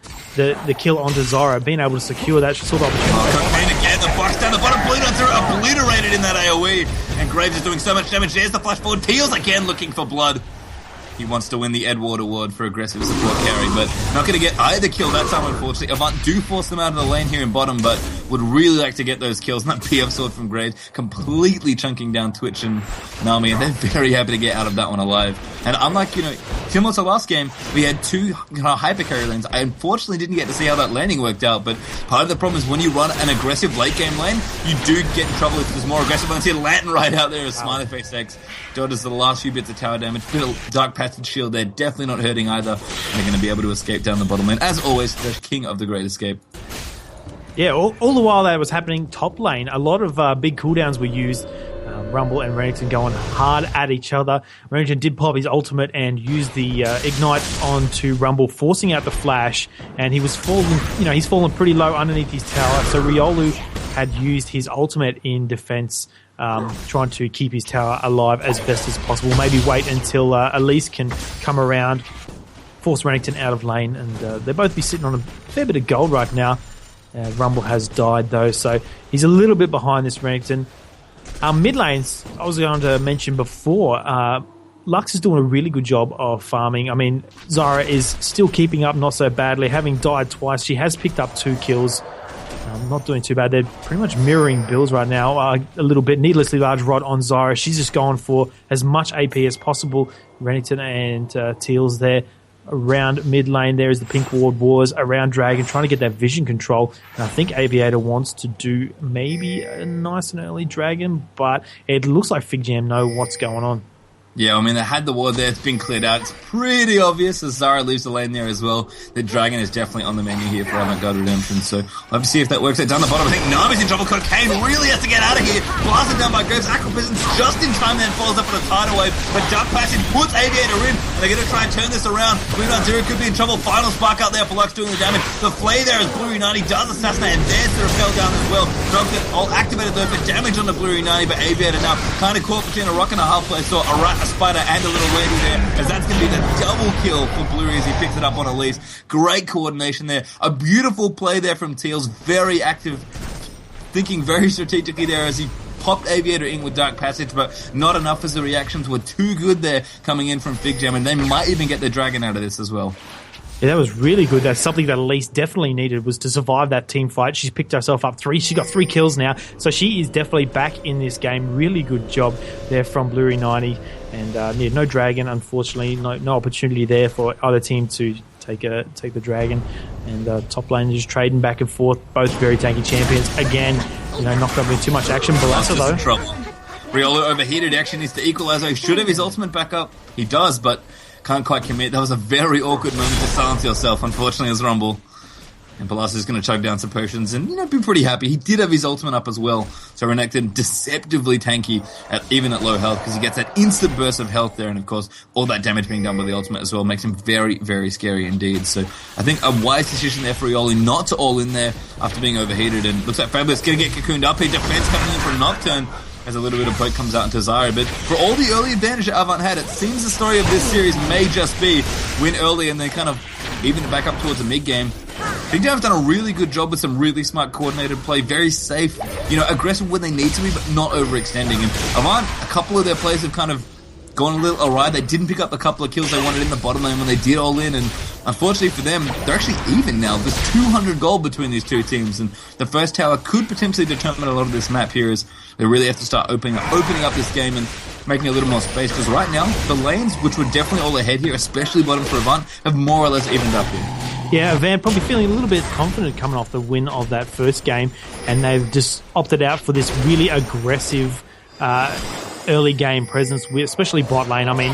B: kill onto Zyra, being able to secure that. She saw the opportunity.
A: Cocaine again, the flash down the bottom, bleed onto her, obliterated in that AoE. And Graves is doing so much damage. There's the flash forward. Teals again looking for blood. He wants to win the Edward Award for aggressive support carry, but not going to get either kill that time, unfortunately. Avant do force them out of the lane here in bottom, but would really like to get those kills. And that PF sword from Graves completely chunking down Twitch and Nami, and they're very happy to get out of that one alive. And unlike, similar to last game, we had two hyper carry lanes. I unfortunately didn't get to see how that landing worked out, but part of the problem is when you run an aggressive late game lane, you do get in trouble if there's more aggressive lanes. See Lantern right out there as Smiley Face X dodges the last few bits of tower damage. Dark Passage Shield, they're definitely not hurting either. They're going to be able to escape down the bottom lane. As always, the king of the great escape.
B: Yeah, all the while that was happening, top lane, a lot of big cooldowns were used. Rumble and Renekton going hard at each other. Renekton did pop his ultimate and used the Ignite onto Rumble, forcing out the flash, and he was falling, he's fallen pretty low underneath his tower, so Riolu had used his ultimate in defense, trying to keep his tower alive as best as possible. Maybe wait until Elise can come around, force Renekton out of lane, and they'll both be sitting on a fair bit of gold right now. Rumble has died though, so he's a little bit behind this Renekton. Mid lanes, I was going to mention before, Lux is doing a really good job of farming. I mean, Zyra is still keeping up not so badly. Having died twice, she has picked up 2 kills. Not doing too bad. They're pretty much mirroring builds right now. A little bit needlessly large rod on Zyra. She's just going for as much AP as possible. Renekton and Teals there. Around mid lane there is the Pink Ward Wars around Dragon, trying to get that vision control. And I think Aviator wants to do maybe a nice and early Dragon, but it looks like FIGJAM know what's going on.
A: Yeah, I mean, they had the ward there. It's been cleared out. It's pretty obvious as Zyra leaves the lane there as well. The Dragon is definitely on the menu here for Avant-Garde Redemption. So we'll have to see if that works out. Down the bottom, I think Nami's in trouble. Cocaine really has to get out of here. Blasted down by Graves. Acropism just in time then falls up on a tidal wave. But Dark Passage puts Aviator in. And they're going to try and turn this around. Blue 90 could be in trouble. Final spark out there for Lux doing the damage. The flay there as Blue 90 does assassinate. And there's the repel down as well. Dropped it all activated though for damage on the Blue 90. But Aviator now kind of caught between a rock and a hard place. So a rat, a spider, and a little lady there, as that's going to be the double kill for Bluey as he picks it up on Elise. Great coordination there. A beautiful play there from Teals. Very active, thinking very strategically there as he popped Aviator in with Dark Passage, but not enough as the reactions were too good there coming in from FIGJAM, and they might even get the Dragon out of this as well.
B: Yeah, that was really good. That's something that Elise definitely needed, was to survive that team fight. She's picked herself up 3. She got 3 kills now, so she is definitely back in this game. Really good job there from Bluey 90. And no Dragon, unfortunately. No opportunity there for either team to take the Dragon. And top lane just trading back and forth. Both very tanky champions. Again, not going to be too much action. Balassa, though.
A: Trouble. Riolu overheated. Actually needs to equalize. He should have his ultimate back up. He does, but can't quite commit. That was a very awkward moment to silence yourself, unfortunately, as Rumble. And Palas is going to chug down some potions and, be pretty happy. He did have his ultimate up as well. So Renekton deceptively tanky, even at low health, because he gets that instant burst of health there. And, of course, all that damage being done by the ultimate as well makes him very, very scary indeed. So I think a wise decision there for Riolu not to all in there after being overheated. And looks like Fabulous going to get cocooned up here. Defense coming in from Nocturne as a little bit of poke comes out into Zyra. But for all the early advantage that Avant had, it seems the story of this series may just be win early and then kind of even it back up towards the mid-game. FIGJAM have done a really good job with some really smart coordinated play, very safe, aggressive when they need to be, but not overextending. And Avant, a couple of their plays have kind of gone a little awry. They didn't pick up a couple of kills they wanted in the bottom lane when they did all in, and unfortunately for them, they're actually even now. There's 200 gold between these two teams, and the first tower could potentially determine a lot of this map here as they really have to start opening up this game and making a little more space, because right now, the lanes, which were definitely all ahead here, especially bottom for Avant, have more or less evened up here.
B: Yeah, Van probably feeling a little bit confident coming off the win of that first game, and they've just opted out for this really aggressive early game presence, especially bot lane. I mean,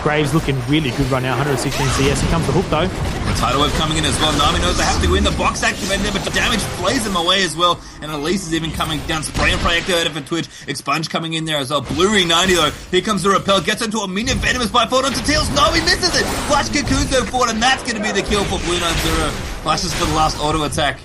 B: Graves looking really good right now, 116 CS. Here comes the hook though.
A: The tidal wave coming in as well. Nami knows they have to win. The box activated there, but the damage flays them away as well. And Elise is even coming down. Spray and pray activated for Twitch. Expunge coming in there as well. Blurry 90 though. Here comes the repel. Gets into a minion. Venomous by forward onto Tails. No, he misses it. Flash Cocoon though forward, and that's going to be the kill for Blue 90. Flashes for the last auto attack.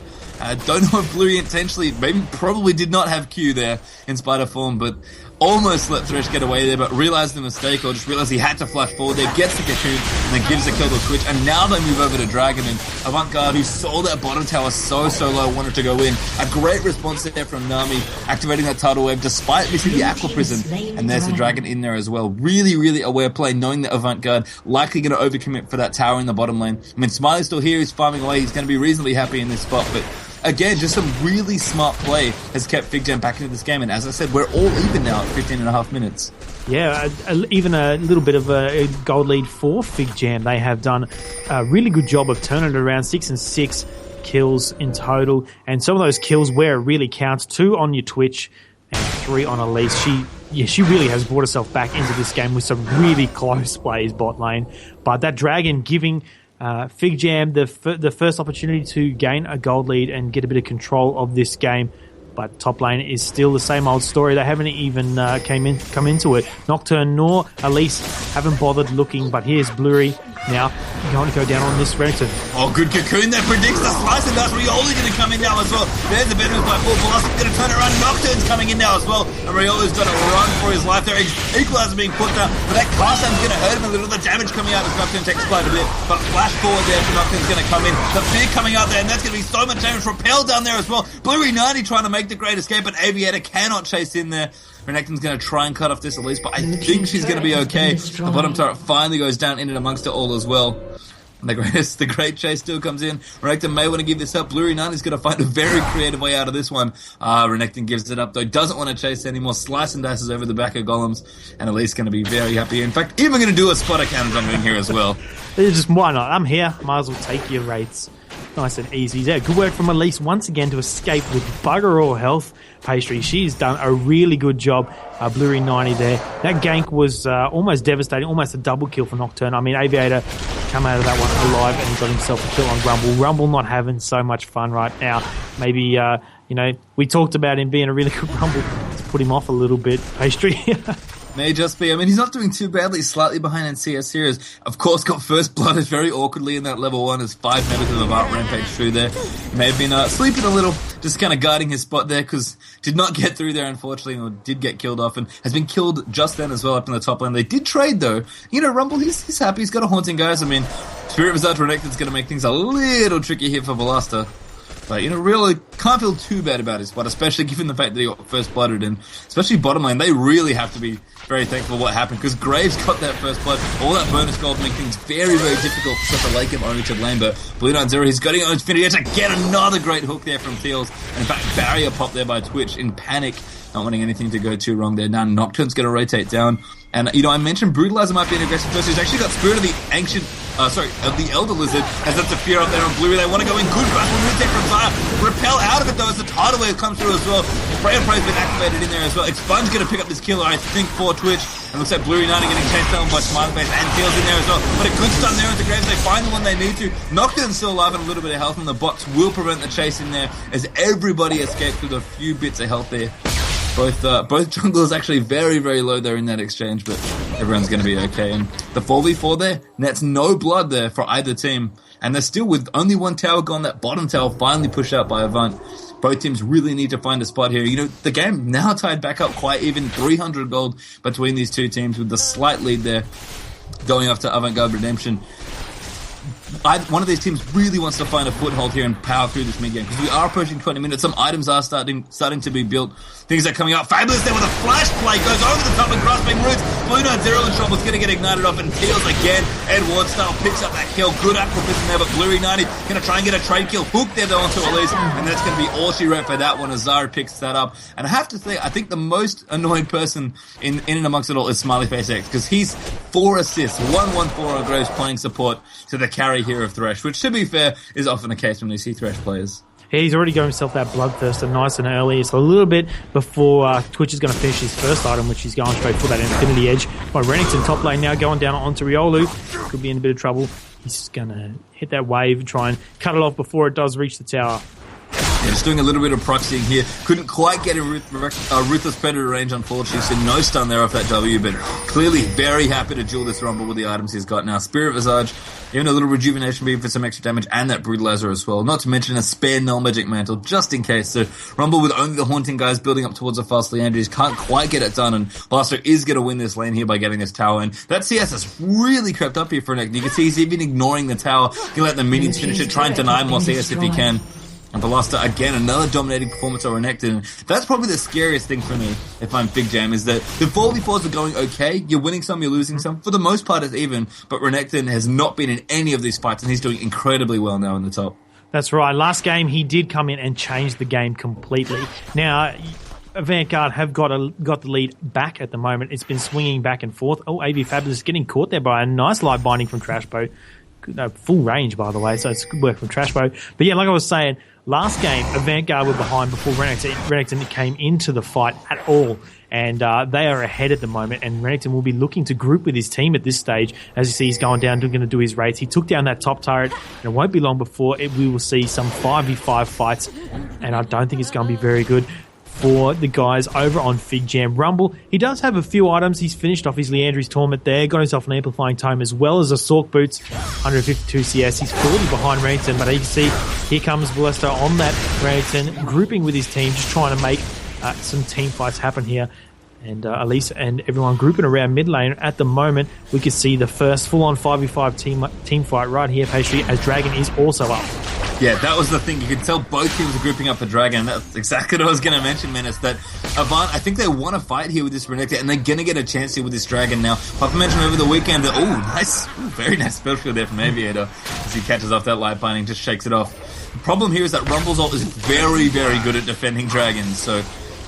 A: Don't know if Blurry intentionally, probably did not have Q there in spite of form, but almost let Thresh get away there, but realized the mistake, or just realized he had to flash forward there, gets the Cocoon, and then gives the kill to Twitch, and now they move over to Dragon, and Avant-Garde, who saw that bottom tower so low, wanted to go in. A great response there from Nami, activating that tidal wave, despite missing the Aqua Prison, and there's the Dragon in there as well. Really aware play, knowing that Avant-Garde likely going to overcommit for that tower in the bottom lane. I mean, Smiley's still here, he's farming away, he's going to be reasonably happy in this spot, but again, just some really smart play has kept FIGJAM back into this game. And as I said, we're all even now at 15 and a half minutes.
B: Yeah, even a little bit of a gold lead for FIGJAM. They have done a really good job of turning it around, 6 and 6 kills in total. And some of those kills where it really counts, 2 on your Twitch and 3 on Elise. She really has brought herself back into this game with some really close plays bot lane. But that Dragon giving FIGJAM the first opportunity to gain a gold lead and get a bit of control of this game, but top lane is still the same old story. They haven't even come into it. Nocturne nor Elise haven't bothered looking, but here's Blurry now going to go down on this Renekton.
A: Oh, good Cocoon that predicts the slice, and that's Rioli's going to come in now as well. There's the Venomous by full blast, going to turn around. Nocturne's coming in now as well, and Rioli's got to run for his life there. Equalizer being put down, but that cast time's going to hurt him a little. The damage coming out as Nocturne takes quite a bit, but flash forward there for Nocturne's going to come in. The fear coming out there, and that's going to be so much damage. Repel down there as well. Blurry 90 trying to make the great escape, but Aviator cannot chase in there. Renekton's going to try and cut off this Elise, but I think she's going to be okay. The bottom turret finally goes down in and amongst it all as well. And the great chase still comes in. Renekton may want to give this up. Blurry 9 is going to find a very creative way out of this one. Renekton gives it up though. Doesn't want to chase anymore. Slice and dices over the back of Golems. And Elise going to be very happy. In fact, even going to do a spotter cannon in here as well.
B: Just why not? I'm here. Might as well take your rates. Nice and easy. Yeah, good work from Elise once again to escape with bugger all health. Pastry, she's done a really good job. Blurry 90 there. That gank was almost devastating, almost a double kill for Nocturne. I mean, Aviator come out of that one alive and got himself a kill on Rumble. Rumble not having so much fun right now. Maybe, we talked about him being a really good Rumble to put him off a little bit. Pastry.
A: May just be. I mean, he's not doing too badly. Slightly behind in CS here. Of course, got first blood very awkwardly in that level 1 as 5 members of the Avant rampage through there. May have been sleeping a little, just kind of guarding his spot there because did not get through there, unfortunately, or did get killed off and has been killed just then as well up in the top lane. They did trade, though. Rumble, he's happy. He's got a haunting, guys. I mean, Spirit Visage Renekton's going to make things a little tricky here for Veloster. But, really can't feel too bad about his spot, especially given the fact that he got first blooded, and especially bottom lane, they really have to be very thankful for what happened, because Graves got that first blood, all that bonus gold make things very difficult for such a late game oriented lane, but Blue 9-0, he's got on Infinity Edge, again another great hook there from Theals, and in fact barrier pop there by Twitch in panic, not wanting anything to go too wrong there. Now Nocturne's going to rotate down, and I mentioned Brutalizer might be an aggressive first, he's actually got Spirit of the Ancient, the Elder Lizard, as that's a fear up there on Blue. They want to go in good fast with Root from Zaya. Repel out of it though as the tidal wave comes through as well. Spray and Pray's been activated in there as well. Expunge going to pick up this killer, I think, for Twitch. And looks like Blurry 90 getting chased down by Smiley Face and Tails in there as well. But a good stun there into Graves. They find the one they need to. Nocturne's still alive and a little bit of health, and the bots will prevent the chase in there as everybody escapes with a few bits of health there. Both junglers actually very low there in that exchange, but everyone's going to be okay. And the 4v4 there, nets no blood there for either team. And they're still with only one tower gone, that bottom tower finally pushed out by Avant. Both teams really need to find a spot here. The game now tied back up quite even, 300 gold between these two teams with the slight lead there going off to Avant-Garde Redemption. one of these teams really wants to find a foothold here and power through this mid game, because we are approaching 20 minutes. Some items are starting to be built. Things are coming up. Fabulous there with a flash play, goes over the top and crossbeam roots. Blue Knight Zero in trouble. It's going to get ignited off and Teals again. Edward style picks up that kill. Good acquisition there, but Bluey 90 going to try and get a trade kill. Hook there though onto Elise, and that's going to be all she wrote for that one as Zara picks that up. And I have to say, I think the most annoying person in and amongst it all is Smiley Face X, because he's 4 assists, 1-1-4 on Graves playing support to the carry here of Thresh, which to be fair is often the case when you see Thresh players.
B: He's already got himself that Bloodthirster nice and early. So a little bit before Twitch is going to finish his first item, which he's going straight for that Infinity Edge. By Renekton top lane now going down onto Riolu. Could be in a bit of trouble. He's going to hit that wave and try and cut it off before it does reach the tower.
A: Yeah, just doing a little bit of proxying here. Couldn't quite get a Ruthless Predator range, unfortunately, so no stun there off that W, but clearly very happy to duel this Rumble with the items he's got now. Spirit Visage, even a little Rejuvenation Beam for some extra damage, and that Brutalizer as well. Not to mention a spare Null Magic Mantle, just in case. So Rumble with only the Haunting guys building up towards a fast Leandries can't quite get it done, and Blaster is going to win this lane here by getting this tower in. That CS has really crept up here for Nick. You can see he's even ignoring the tower. He can let the minions finish it, try and deny more CS if he can. And Veloster, again, another dominating performance over Renekton. That's probably the scariest thing for me, if I'm FIGJAM, is that the 4v4s are going okay. You're winning some, you're losing some. For the most part, it's even. But Renekton has not been in any of these fights, and he's doing incredibly well now in the top.
B: That's right. Last game, he did come in and change the game completely. Now, Avant-Garde have got the lead back at the moment. It's been swinging back and forth. Oh, AV Fabulous getting caught there by a nice light binding from Trashbow. Full range, by the way, so it's good work from Trashbow. But yeah, like I was saying, last game, Avant-Garde were behind before Renekton came into the fight at all. And they are ahead at the moment, and Renekton will be looking to group with his team at this stage. As you see, he's going down, going to do his raids. He took down that top turret, and it won't be long before we will see some 5v5 fights, and I don't think it's going to be very good for the guys over on FIGJAM. Rumble, he does have a few items. He's finished off his Leandry's Torment there, got himself an Amplifying Tome as well as a Sork Boots, 152 CS. He's 40 behind Renekton, but you can see here comes Ballista on that Renekton, grouping with his team, just trying to make some team fights happen here. And Elise and everyone grouping around mid lane at the moment. We could see the first full-on 5v5 team fight right here, Pastry, as Dragon is also up.
A: Yeah, that was the thing. You could tell both teams are grouping up for Dragon. That's exactly what I was going to mention, Menace, that Avant, I think they want to fight here with this Renekton, and they're going to get a chance here with this Dragon now. Papa mentioned over the weekend that, very nice spell shield there from Aviator as he catches off that light binding, just shakes it off. The problem here is that Rumble's ult is very, very good at defending Dragons, so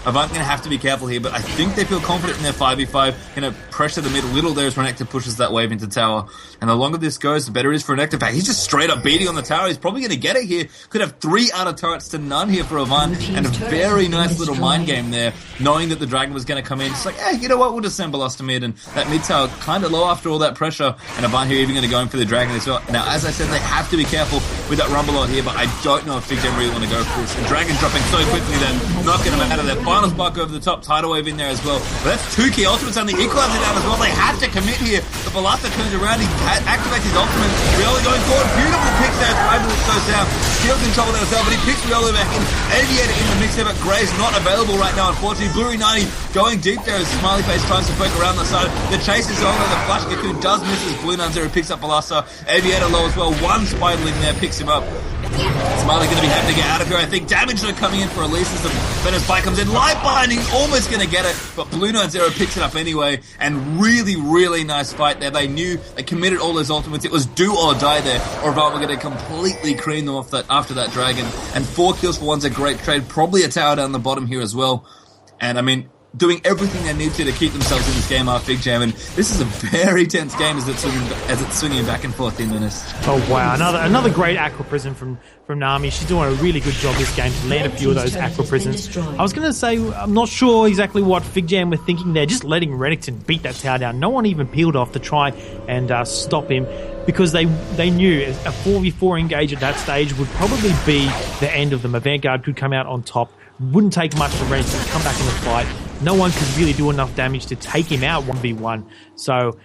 A: Avant going to have to be careful here, but I think they feel confident in their 5v5. Going to pressure the mid a little there as Renekton pushes that wave into tower. And the longer this goes, the better it is for Renekton. In fact, he's just straight up beating on the tower. He's probably going to get it here. Could have 3 out of turrets to none here for Avant. And a very nice little mind game there, knowing that the dragon was going to come in. Just like, hey, you know what? We'll just send us to mid. And that mid tower kind of low after all that pressure. And Avant here even going to go in for the dragon as well. Now, as I said, they have to be careful with that rumble out here, but I don't know if FIGJAM really want to go for this. And dragon dropping so quickly that not going to matter. That final spark over the top, tidal wave in there as well. But that's 2 key ultimates on the equalizer down as well. They have to commit here. The Balasta turns around, he activates his ultimate. Riolo going forward, beautiful picks there. Tribal goes down. Steel's in trouble there as well, but he picks Riolo back in. Aviator in the mix there, but Gray's not available right now, unfortunately. Blue 90 going deep there as Smiley Face tries to poke around the side. The chase is on, the flash Cocoon does miss as Blue 90 picks up Balasta. Aviator low as well. One Spiderling there picks him up. Smiley going to be having to get out of here. I think damage are coming in for Elise as the Venom's Bite comes in. Light Binding, almost going to get it, but Blue 90 picks it up anyway. And really, really nice fight there. They knew, they committed all those ultimates. It was do or die there, or Avant were going to completely cream them off that after that dragon. And 4 kills for one's a great trade. Probably a tower down the bottom here as well. And I mean, doing everything they need to keep themselves in this game are FIGJAM, and this is a very tense game as it's swinging back and forth in Menace.
B: Oh wow, another great Aqua Prison from Nami. She's doing a really good job this game to land a few of those Aqua Prisons. I was going to say, I'm not sure exactly what FIGJAM were thinking there, just letting Renekton beat that tower down. No one even peeled off to try and stop him, because they knew a 4v4 engage at that stage would probably be the end of them. Avant-Garde could come out on top. Wouldn't take much for Renekton to come back in the fight. No one could really do enough damage to take him out 1v1. So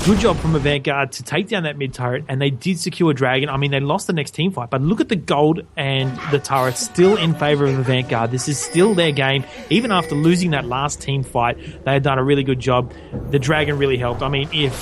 B: good job from Avant-Garde to take down that mid turret, and they did secure Dragon. I mean, they lost the next team fight, but look at the gold and the turret still in favor of Avant-Garde. This is still their game. Even after losing that last team fight, they had done a really good job. The Dragon really helped. I mean, if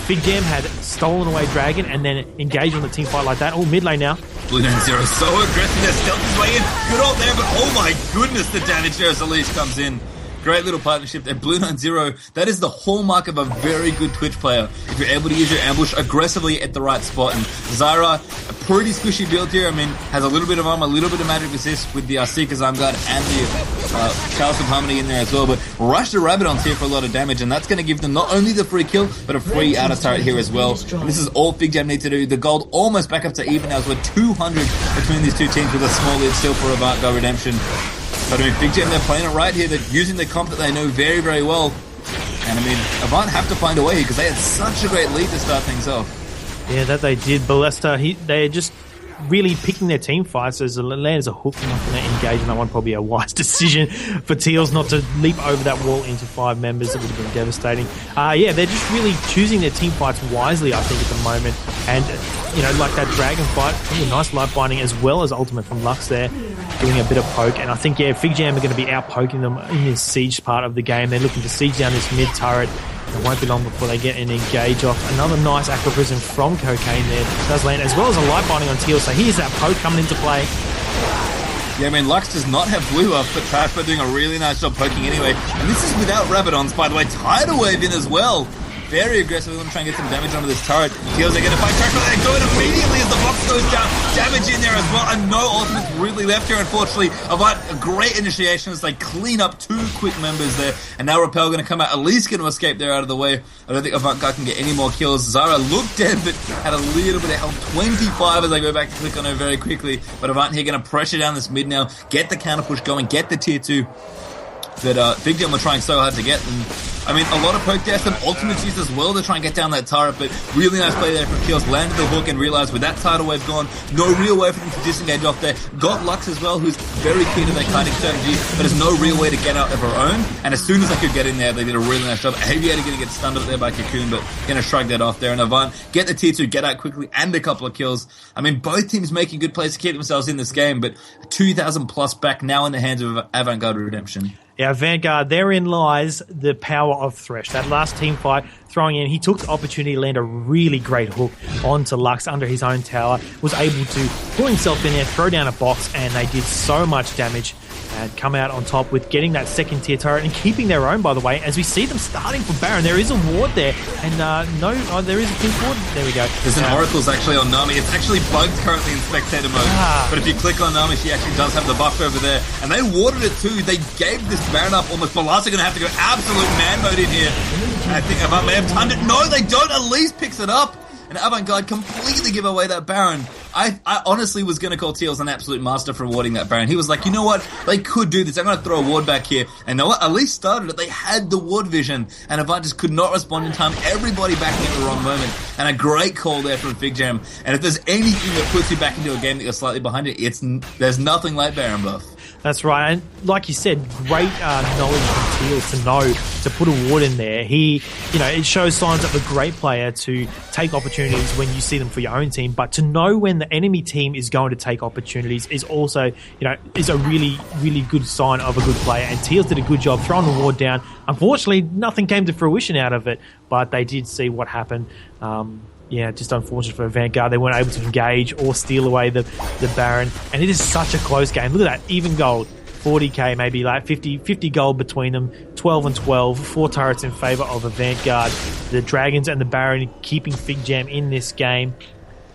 B: FIGJAM had stolen away Dragon and then engaged on the team fight like that, mid lane now.
A: Blue 9-0 so aggressive, they're stealth his way in. Good ult there, but oh my goodness, the damage there as Elise comes in. Great little partnership there. Blue 9-0, that is the hallmark of a very good Twitch player. If you're able to use your ambush aggressively at the right spot. And Zyra, a pretty squishy build here. I mean, has a little bit of armor, a little bit of magic resist with the Seeker's Avant-Garde and the Chalice of Harmony in there as well. But Rush the Rabadon's here for a lot of damage, and that's going to give them not only the free kill, but a free outer turret here as well. And this is all FIGJAM need to do. The gold almost back up to even as we're 200 between these two teams with a small lead still for Avant-Garde Redemption. But I mean, FIGJAM, they're playing it right here. They're using the comp that they know very, very well. And I mean, Avant have to find a way because they had such a great lead to start things off.
B: Yeah, that they did. Ballesta, they're just really picking their team fights. As lands a hook, not going to engage in that one. Probably a wise decision for Teals not to leap over that wall into 5 members. It would have been devastating. Yeah, they're just really choosing their team fights wisely, I think, at the moment. And, you know, like that Dragon fight, a nice light binding as well as ultimate from Lux there, doing a bit of poke. And I think, yeah, FIGJAM are going to be out poking them in this siege part of the game. They're looking to siege down this mid turret. It won't be long before they get an engage off. Another nice Aqua Prism from Cocaine there does land, as well as a light binding on Teal. So here's that poke coming into play.
A: Yeah, I mean, Lux does not have blue buff, but Trash but doing a really nice job poking anyway. And this is without Rabadons, by the way. Tidal Wave in as well. Very aggressive. They want to try and get some damage onto this turret. Teals are going to fight Trash, but they do it immediately as the box goes down. Damage in there as well. And no ultimates really left here, unfortunately. Avant, a great initiation as they clean up 2 quick members there. And now Repel going to come out, at least going to escape there out of the way. I don't think Avant-Garde can get any more kills. Zara looked dead, but had a little bit of health. 25 as I go back to click on her very quickly. But Avant here going to pressure down this mid now. Get the counter push going. Get the tier 2 that FIGJAM were trying so hard to get. And I mean, a lot of poke there, some ultimates used as well to try and get down that turret, but really nice play there from Teals. Landed the hook and realized with that tidal wave gone, no real way for them to disengage off there. Got Lux as well, who's very key to their kiting strategy, but there's no real way to get out of her own. And as soon as they could get in there, they did a really nice job. Aviator going to get stunned up there by Cocoon, but going to shrug that off there. And Avant, get the tier 2, get out quickly, and a couple of kills. I mean, both teams making good plays to keep themselves in this game, but 2,000 plus back now in the hands of Avant-Garde Redemption.
B: Yeah, Vanguard, therein lies the power of Thresh. That last team fight, throwing in, he took the opportunity to land a really great hook onto Lux under his own tower, was able to pull himself in there, throw down a box, and they did so much damage and come out on top with getting that second tier turret and keeping their own, by the way, as we see them starting for Baron. There is a ward there, and there is a pink ward. There we go.
A: There's an Oracle's actually on Nami. It's actually bugged currently in spectator mode. But if you click on Nami, she actually does have the buff over there. And they warded it too. They gave this Baron up almost. Balasa are going to have to go absolute man mode in here. And I think Avant may have timed it. No, they don't. Elise picks it up. And Avant-Garde completely give away that Baron. I honestly was going to call Teals an absolute master for warding that Baron. He was like, you know what? They could do this. I'm going to throw a ward back here. And know what? Elise started it. They had the ward vision. And Avant just could not respond in time. Everybody backing at the wrong moment. And a great call there from FIGJAM. And if there's anything that puts you back into a game that you're slightly behind it, there's nothing like Baron buff.
B: That's right, and like you said, great knowledge from Teals to know to put a ward in there. It shows signs of a great player to take opportunities when you see them for your own team, but to know when the enemy team is going to take opportunities is also, is a really, really good sign of a good player. And Teals did a good job throwing the ward down. Unfortunately, nothing came to fruition out of it, but they did see what happened. Yeah, just unfortunate for Vanguard. They weren't able to engage or steal away the Baron. And it is such a close game. Look at that, even gold. 40k, maybe like 50 gold between them. 12 and 12. 4 turrets in favor of Avant-Garde. The Dragons and the Baron keeping FIGJAM in this game.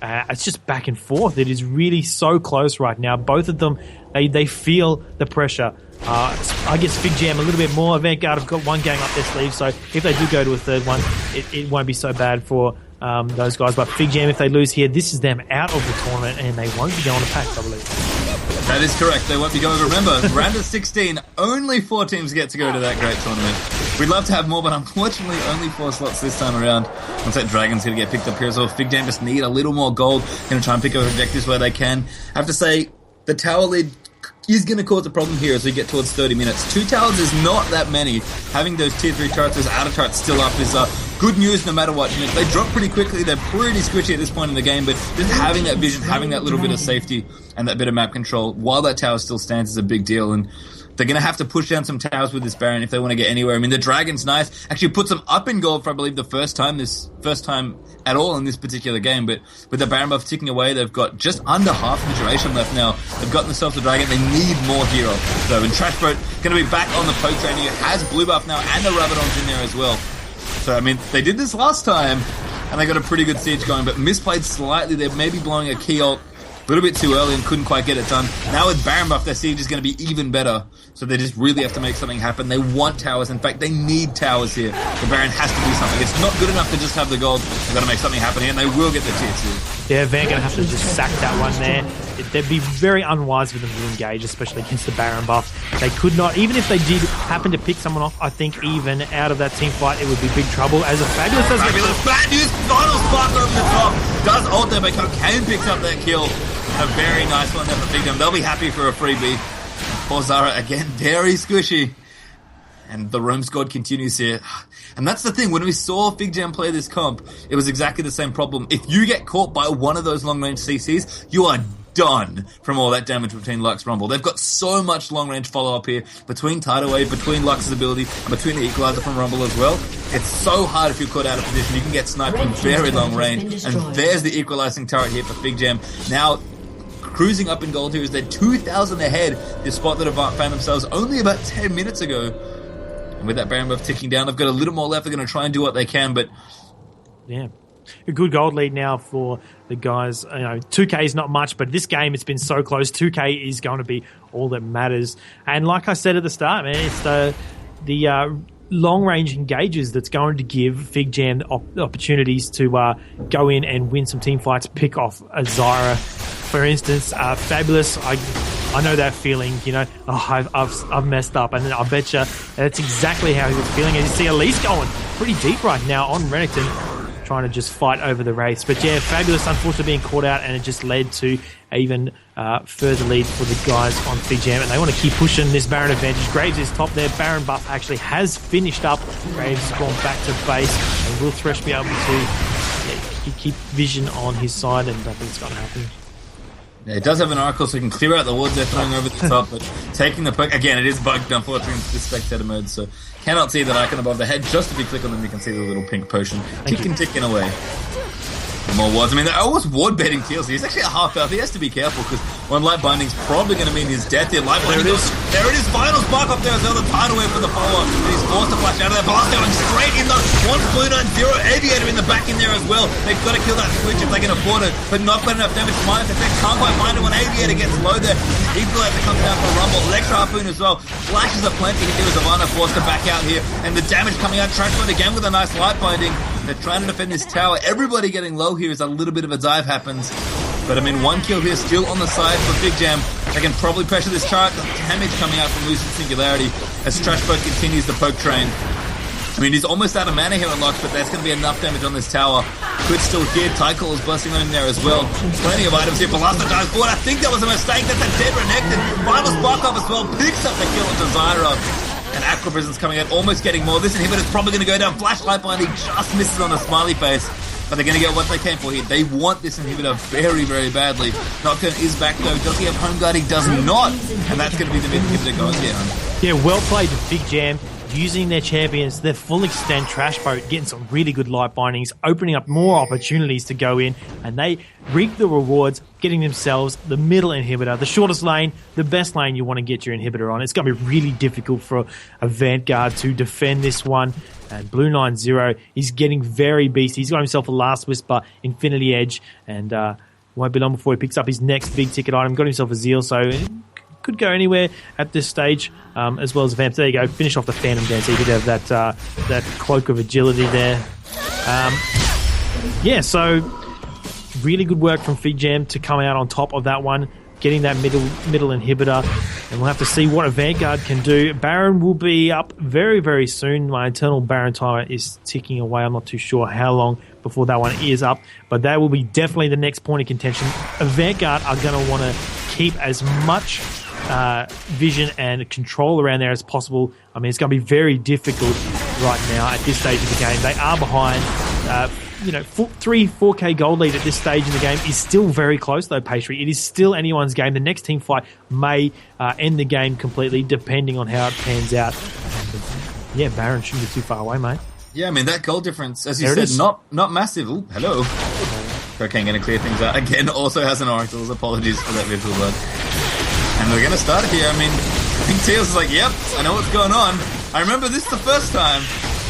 B: It's just back and forth. It is really so close right now. Both of them, they feel the pressure. I guess FIGJAM a little bit more. Avant-Garde have got one game up their sleeve, so if they do go to a third one, it won't be so bad for those guys. But FIGJAM, if they lose here, this is them out of the tournament, and they won't be going to PAX, I believe.
A: That is correct. They won't be going. Remember, round of 16, only 4 teams get to go to that great tournament. We'd love to have more, but unfortunately, only 4 slots this time around. Looks like Dragon's going to get picked up here as well. FIGJAM just need a little more gold. Going to try and pick up objectives where they can. I have to say, the tower lead is going to cause a problem here as we get towards 30 minutes. 2 towers is not that many. Having those tier 3 turrets, those outer turrets still up is good news no matter what. You know, they drop pretty quickly. They're pretty squishy at this point in the game, but just having that vision, having that little bit of safety and that bit of map control while that tower still stands is a big deal. And they're going to have to push down some towers with this Baron if they want to get anywhere. I mean, the Dragon's nice. Actually puts them up in gold for, I believe, the first time at all in this particular game. But with the Baron buff ticking away, they've got just under half the duration left now. They've gotten themselves a Dragon. They need more hero. So, and Trashboat going to be back on the poke train. He has blue buff now and the Rabadon's in there as well. So, I mean, they did this last time and they got a pretty good siege going, but misplayed slightly. They're maybe blowing a key ult a little bit too early and couldn't quite get it done. Now with Baron buff, their siege is going to be even better. So they just really have to make something happen. They want towers. In fact, they need towers here. The Baron has to do something. It's not good enough to just have the gold. They've got to make something happen here, and they will get the tier 2.
B: Yeah, Van going to have to just sack that one there. They'd be very unwise for them to engage, especially against the Baron buff. They could not, even if they did happen to pick someone off, I think even out of that team fight, it would be big trouble. As a Fabulous does
A: get bad news. Final spark over the top. Does ult there, but Kane picks up that kill. A very nice one there for FIGJAM. They'll be happy for a freebie. Poor Zara, again, very squishy. And the roam squad continues here. And that's the thing, when we saw FIGJAM play this comp, it was exactly the same problem. If you get caught by one of those long-range CCs, you are done from all that damage between Lux Rumble. They've got so much long-range follow-up here between Tidal Wave, between Lux's ability, and between the Equalizer from Rumble as well. It's so hard if you're caught out of position. You can get sniped from very long range. And there's the equalizing turret here for FIGJAM. Now, cruising up in gold here is they're 2,000 ahead, this spot that Avant found themselves only about 10 minutes ago. And with that Baron buff ticking down, they've got a little more left. They're going to try and do what they can, but
B: yeah. A good gold lead now for the guys. 2K is not much, but this game, it's been so close. 2K is going to be all that matters. And like I said at the start, man, it's the long-range engages that's going to give FIGJAM opportunities to go in and win some team fights, pick off a Zyra, for instance. Fabulous, I know that feeling, I've messed up, and I bet you that's exactly how he was feeling. And you see Elise going pretty deep right now on Renekton, trying to just fight over the race. But yeah, Fabulous unfortunately being caught out, and it just led to even further lead for the guys on FIGJAM, and they want to keep pushing this Baron advantage. Graves is top there. Baron buff actually has finished up. Graves has gone back to base, and will Thresh be able to keep vision on his side, and I think it's going to happen.
A: Yeah, it does have an Oracle, so he can clear out the wards they're throwing over the top, but taking the poke, again, it is bugged, unfortunately, in this spectator mode, so cannot see that icon above the head. Just if you click on them, you can see the little pink potion ticking away. More wards. I mean, they're almost ward betting TLC. He's actually a half health. He has to be careful because one light binding's probably going to mean his death here. Light binding. There it is. Final spark up there as well. The tidal wave for the follow-up. He's forced to flash out of there. Blast going straight in the 1.90. Aviator in the back in there as well. They've got to kill that switch if they can afford it, but not got enough damage. Minus effect. Can't quite find it when Aviator gets low there. Equalizer comes down for Rumble. Electro Harpoon as well. Flashes are plenty. Here is Ivana forced to back out here, and the damage coming out. Transport again with a nice light binding. They're trying to defend this tower. Everybody getting low here as a little bit of a dive happens. But I mean, one kill here still on the side for FIGJAM. They can probably pressure this turret. The damage coming out from losing Singularity as Trashboat continues the poke train. I mean, he's almost out of mana here on Lux, but there's going to be enough damage on this tower. Could still hit. Tycho is busting on him there as well. Plenty of items here. Balasta dives forward. I think that was a mistake. That's a dead Renekton. Final spark off as well. Picks up the kill into Zyra. And Aqua Prison's coming out, almost getting more. This inhibitor's probably going to go down. Flashlight binding just misses on a smiley face. But they're going to get what they came for here. They want this inhibitor very, very badly. Nocturne is back though. Does he have Home Guard? He does not. And that's going to be the inhibitor going down.
B: Yeah, well played to FIGJAM. Using their champions, their full extent Trashboat, getting some really good light bindings, opening up more opportunities to go in, and they reap the rewards, getting themselves the middle inhibitor, the shortest lane, the best lane you want to get your inhibitor on. It's going to be really difficult for Avant-Garde to defend this one. And Blue 9-0 is getting very beasty. He's got himself a Last Whisper, Infinity Edge, and won't be long before he picks up his next big ticket item. Got himself a Zeal, so could go anywhere at this stage, as well as Vamp. There you go, finish off the Phantom Dance. He did have that cloak of agility there. So really good work from FIGJAM to come out on top of that one, getting that middle inhibitor, and we'll have to see what Avant-Garde can do. Baron will be up very, very soon. My internal Baron timer is ticking away. I'm not too sure how long before that one is up, but that will be definitely the next point of contention. Avant-Garde are going to want to keep as much vision and control around there as possible. I mean, it's going to be very difficult right now at this stage of the game. They are behind. 4K gold lead at this stage in the game is still very close, though, Pastry. It is still anyone's game. The next team fight may end the game completely, depending on how it pans out. Yeah, Baron shouldn't be too far away, mate.
A: Yeah, I mean, that goal difference, as you said, not massive. Ooh, hello. Cocaine going to clear things out. Again, also has an Oracle's. Apologies for that visual blood. And we're going to start here. I mean, I think Teals is like, yep, I know what's going on. I remember this the first time.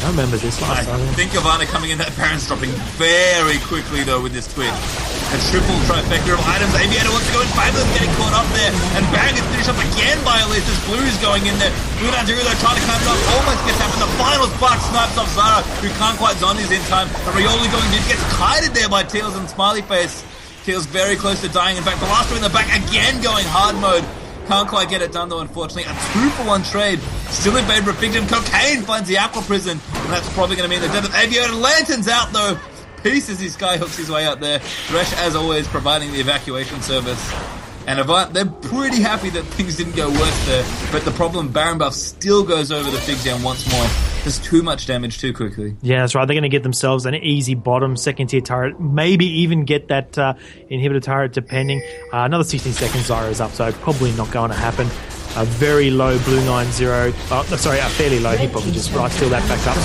B: I remember this last time.
A: I think Ivana coming in, that Baron's dropping very quickly, though, with this twitch. A triple trifecta of items. Aviator wants to go in. Fabulous getting caught up there. And Baron gets finished up again by Elise. Blue is going in there. Blue Nigeria, though, trying to climb it up. Almost gets happened. The final spark snipes off Zara, who can't quite zombies in time. And Rioli going in. Gets kited there by Teals and Smiley Face. Teals very close to dying. In fact, the last one in the back again going hard mode. Can't quite get it done, though, unfortunately. A 2-for-1 trade. Still in favor of FIGJAM. Cocaine finds the Aqua Prison. And that's probably going to mean the death of Aviator. Lantern's out, though. Pieces, he skyhooks his way out there. Thresh, as always, providing the evacuation service. And Avant, they're pretty happy that things didn't go worse there. But the problem, Baron buff still goes over the FIGJAM once more. There's too much damage too quickly. Yeah,
B: that's right. They're going to get themselves an easy bottom second-tier turret. Maybe even get that inhibitor turret, depending. Another 16 seconds, Zyra's up, so probably not going to happen. A very low blue 9-0. Fairly low. He probably just steal that back up.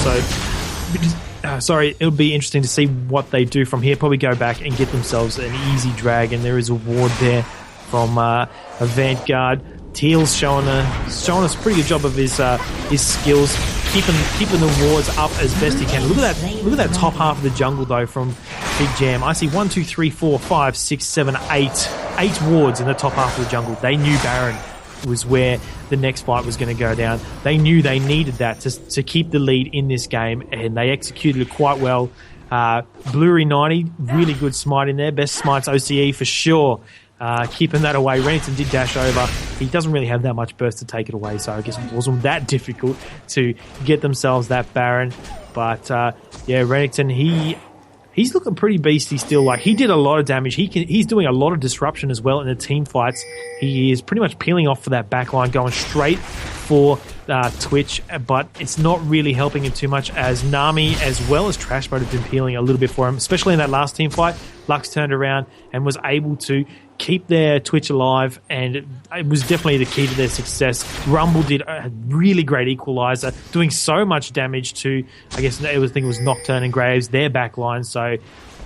B: So, it'll be interesting to see what they do from here. Probably go back and get themselves an easy drag, and there is a ward there from Avant-Garde. Teal's showing us a pretty good job of his skills, keeping the wards up as best he can. Look at that top half of the jungle though from FIGJAM. I see 1, 2, 3, 4, 5, 6, 7, 8 wards in the top half of the jungle. They knew Baron was where the next fight was going to go down. They knew they needed that to keep the lead in this game, and they executed it quite well. Bluery 90, really good smite in there. Best smites OCE for sure. Keeping that away. Renekton did dash over. He doesn't really have that much burst to take it away, so I guess it wasn't that difficult to get themselves that Baron. But Renekton, he's looking pretty beasty still. Like, he did a lot of damage. He's doing a lot of disruption as well in the team fights. He is pretty much peeling off for that backline, going straight for Twitch, but it's not really helping him too much, as Nami as well as Trash Mode have been peeling a little bit for him, especially in that last team fight. Lux turned around and was able to keep their Twitch alive, and it was definitely the key to their success. Rumble did a really great equalizer, doing so much damage to, I think it was Nocturne and Graves, their backline. So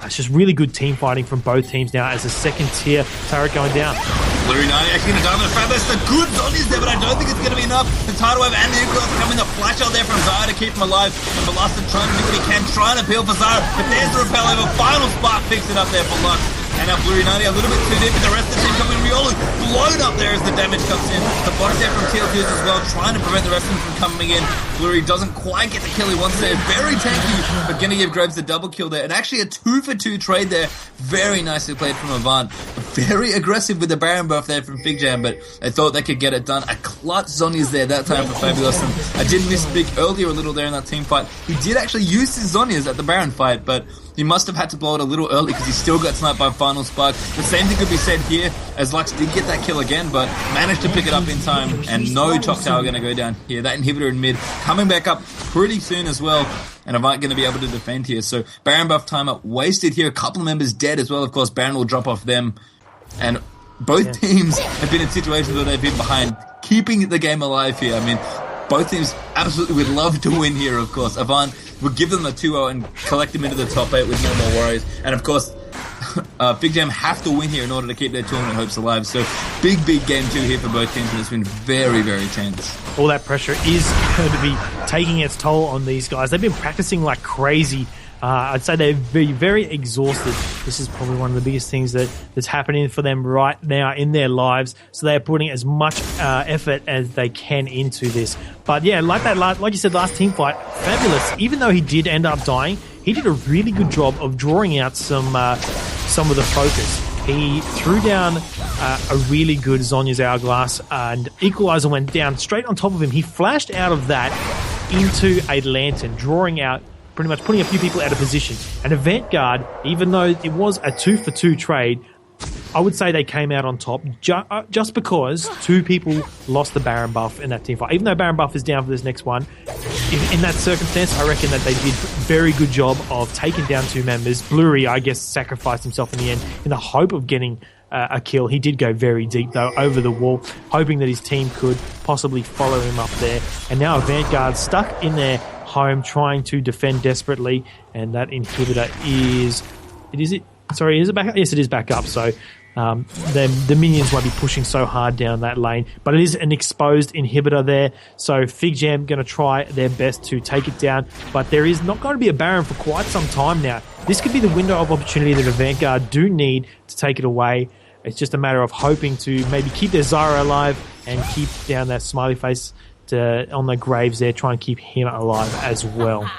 B: it's just really good team fighting from both teams now as a second tier turret going down.
A: Bluery 90 actually going to dive in the Fabulous. The good Zonia's there, but I don't think it's going to be enough. The Tidal Wave and the Equalizer coming, the flash out there from Zara to keep him alive. And Velasquez trying to do what he can, trying to peel for Zara, but there's the repel over. Final spark picks it up there for Lux. And now Bluery 90 a little bit too deep, but the rest of the team coming. Riolu blown up there as the damage comes in. The box there from TL2 as well, trying to prevent the rest of them from coming in. Bluery doesn't quite get the kill he wants there. Very tanky, but going to give Graves the double kill there. And actually a 2-for-2 trade there. Very nicely played from Avant. Very aggressive with the Baron buff there from FIGJAM, but they thought they could get it done. A clutch Zhonya's there that time for Fabulous. And I did misspeak earlier a little there in that team fight. He did actually use his Zhonya's at the Baron fight, but he must have had to blow it a little early because he still got sniped by Final Spark. The same thing could be said here, as Lux did get that kill again, but managed to pick it up in time, and no top tower going to go down here. That inhibitor in mid coming back up pretty soon as well, and Avant going to be able to defend here. So Baron buff timer wasted here. A couple of members dead as well. Of course, Baron will drop off them, and both teams have been in situations where they've been behind, keeping the game alive here. I mean, both teams absolutely would love to win here, of course. Avant would give them the 2-0 and collect them into the top 8 with no more worries. And of course, FIGJAM have to win here in order to keep their tournament hopes alive. So big game 2 here for both teams, and it's been very, very tense.
B: All that pressure is going to be taking its toll on these guys. They've been practicing like crazy. I'd say they're very, very exhausted. This is probably one of the biggest things that's happening for them right now in their lives. So they're putting as much effort as they can into this. But yeah, like you said, last team fight, Fabulous. Even though he did end up dying, he did a really good job of drawing out some of the focus. He threw down a really good Zhonya's Hourglass, and Equalizer went down straight on top of him. He flashed out of that into a Lantern, drawing out, pretty much putting a few people out of position. And Avant-Garde, even though it was a 2-for-2 trade, I would say they came out on top just because 2 people lost the Baron buff in that team fight. Even though Baron buff is down for this next one, in that circumstance, I reckon that they did a very good job of taking down 2 members. Blurry, I guess, sacrificed himself in the end in the hope of getting a kill. He did go very deep, though, over the wall, hoping that his team could possibly follow him up there. And now Avant-Garde stuck in their home, trying to defend desperately. And that inhibitor is it back up? Yes, it is back up. So the minions won't be pushing so hard down that lane, but it is an exposed inhibitor there. So FIGJAM going to try their best to take it down, but there is not going to be a Baron for quite some time now. This could be the window of opportunity that Avant-Garde do need to take it away. It's just a matter of hoping to maybe keep their Zyra alive and keep down that smiley face on the graves there, try and keep him alive as well.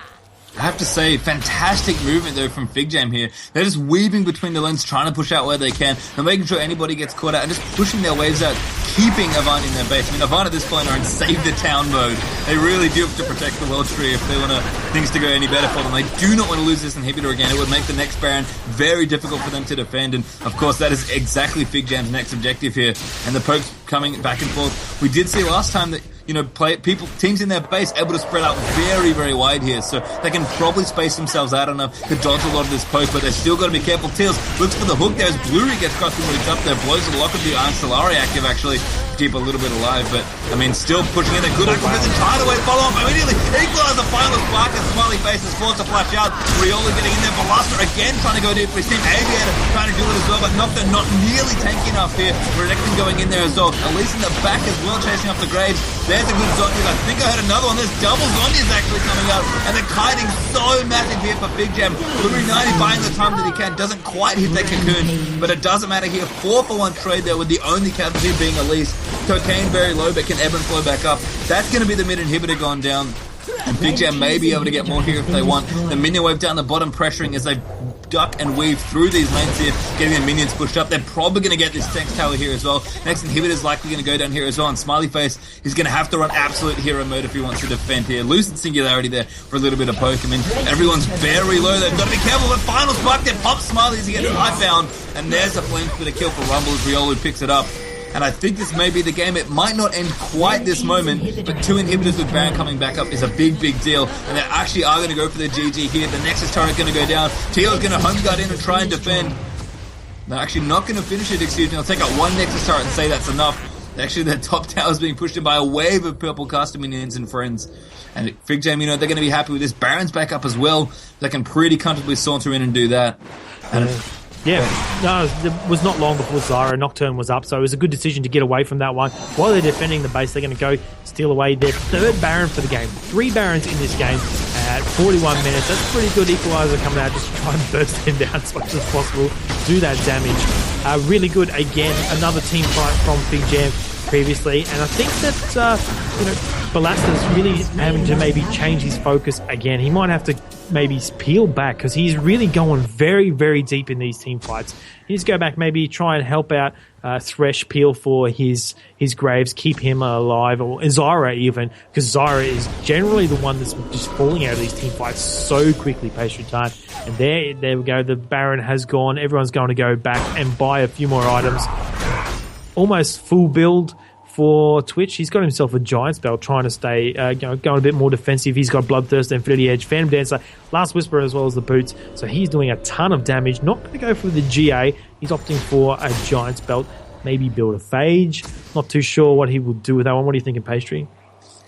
A: I have to say, fantastic movement though from FIGJAM here. They're just weaving between the lanes, trying to push out where they can. They're making sure anybody gets caught out and just pushing their waves out, keeping Avant in their base. I mean, Avant at this point are in save the town mode. They really do have to protect the world tree if they want things to go any better for them. They do not want to lose this inhibitor again. It would make the next Baron very difficult for them to defend. And of course, that is exactly FIGJAM's next objective here. And the pokes coming back and forth. We did see last time that teams in their base able to spread out very, very wide here, so they can probably space themselves out enough to dodge a lot of this poke, but they're still got to be careful. Tails looks for the hook there as Blurry gets crossed when he's up there, blows the lock of the Iron Solari active actually to keep a little bit alive, but I mean, still pushing in a good acquisition, tied away, follow up immediately, equalize the final spark as Smiley Face is forced to flash out. Riola getting in there, Velasquez again trying to go deep for his team, Aviator trying to do it as well, but Nocturne not nearly tanky enough here. Renekton going in there as well, at least in the back as well, chasing up the Graves. There's a good Zonyas. I think I heard another one. There's double Zonyas actually coming out. And the kiting so massive here for FIGJAM. Blurry 90 buying the time that he can. Doesn't quite hit that cocoon. But it doesn't matter here. 4-for-1 trade there with the only casualty being Elise. Cocaine very low but can ebb and flow back up. That's going to be the mid inhibitor gone down. And FIGJAM may be able to get more here if they want. The minion wave down the bottom pressuring as they duck and weave through these lanes here, getting the minions pushed up. They're probably going to get this tank tower here as well. Next inhibitor is likely going to go down here as well, and Smiley Face is going to have to run absolute hero mode if he wants to defend here. Losing singularity there for a little bit of poke. I mean, everyone's very low. They've got to be careful. But final spark there pops Smiley as he gets high-bound, and there's a flame split, a kill for Rumble as Riolu picks it up. And I think this may be the game. It might not end quite this moment, but 2 inhibitors with Baron coming back up is a big, big deal. And they actually are going to go for the GG here. The Nexus turret going to go down. Teal's going to home guard in and try and defend. They're actually not going to finish it, excuse me. I'll take out 1 Nexus turret and say that's enough. Actually, their top tower is being pushed in by a wave of purple caster minions and friends. And FIGJAM, they're going to be happy with this. Baron's back up as well. They can pretty comfortably saunter in and do that. And
B: it was not long before Zyra Nocturne was up, so it was a good decision to get away from that one. While they're defending the base, they're going to go steal away their 3rd Baron for the game. 3 Barons in this game at 41 minutes. That's pretty good. Equalizer coming out just to try and burst him down as much as possible, do that damage. Really good, again, another team fight from FIGJAM previously, and I think that Balasta's really having to maybe change his focus again. He might have to maybe peel back because he's really going very, very deep in these team fights. He needs to go back, maybe try and help out Thresh, peel for his Graves, keep him alive, or Zyra even, because Zyra is generally the one that's just falling out of these team fights so quickly, pastry time. And there we go, the Baron has gone. Everyone's going to go back and buy a few more items. Almost full build for Twitch. He's got himself a Giant's Belt, trying to stay going a bit more defensive. He's got Bloodthirst, Infinity Edge, Phantom Dancer, Last Whisper, as well as the boots. So he's doing a ton of damage. Not going to go for the GA. He's opting for a Giant's Belt. Maybe build a Phage. Not too sure what he will do with that one. What are you thinking, Pastry?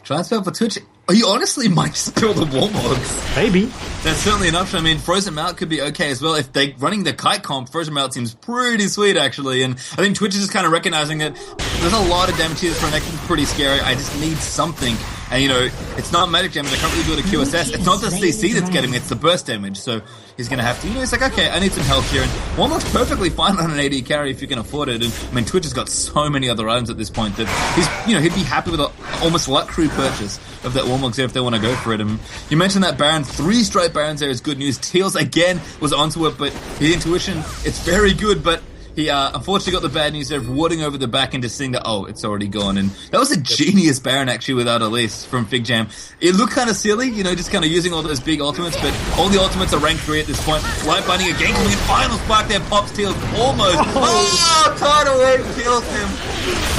A: Giant's Belt for Twitch. He honestly might just build the Warmogs.
B: Maybe.
A: That's certainly an option. I mean, Frozen Mount could be okay as well. If they're running the kite comp, Frozen Mount seems pretty sweet, actually. And I think Twitch is just kind of recognizing that there's a lot of damage here. This Renekton is pretty scary. I just need something. And, it's not magic damage. I can't really do it a QSS. It's not the CC that's getting me. It's the burst damage. So he's going to have to, he's like, okay, I need some health here. And Warmog's perfectly fine on an AD carry if you can afford it. And, I mean, Twitch has got so many other items at this point that he's, he'd be happy with an almost luxury purchase of that Warmog's there if they want to go for it. And you mentioned that Baron. 3 straight Barons there is good news. Teals, again, was onto it, but his intuition, it's very good, but he unfortunately got the bad news there of warding over the back and just seeing that, it's already gone. And that was a genius Baron, actually, without Elise from FIGJAM. It looked kind of silly, just kind of using all those big ultimates, but all the ultimates are rank 3 at this point. Light Binding again coming in. Final spark there, pops Teals almost. Tidal Wave kills him.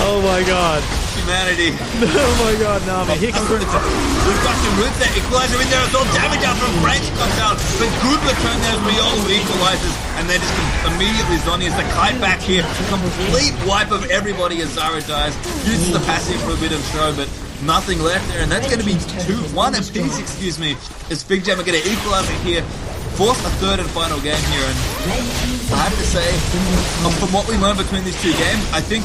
B: Oh my god.
A: humanity.
B: Oh my god, Nami. Here comes
A: We've got him with that equalizer in there as well. Damage out from French comes out. But good return there as Riolo equalizes. And then just immediately Zoni is the kite back here. Complete wipe of everybody as Zara dies. Uses the passive for a bit of show, but nothing left there. And that's going to be 2-1 apiece, as FIGJAM are going to equalize it here. Force a third and final game here. And I have to say, from what we learned between these two games, I think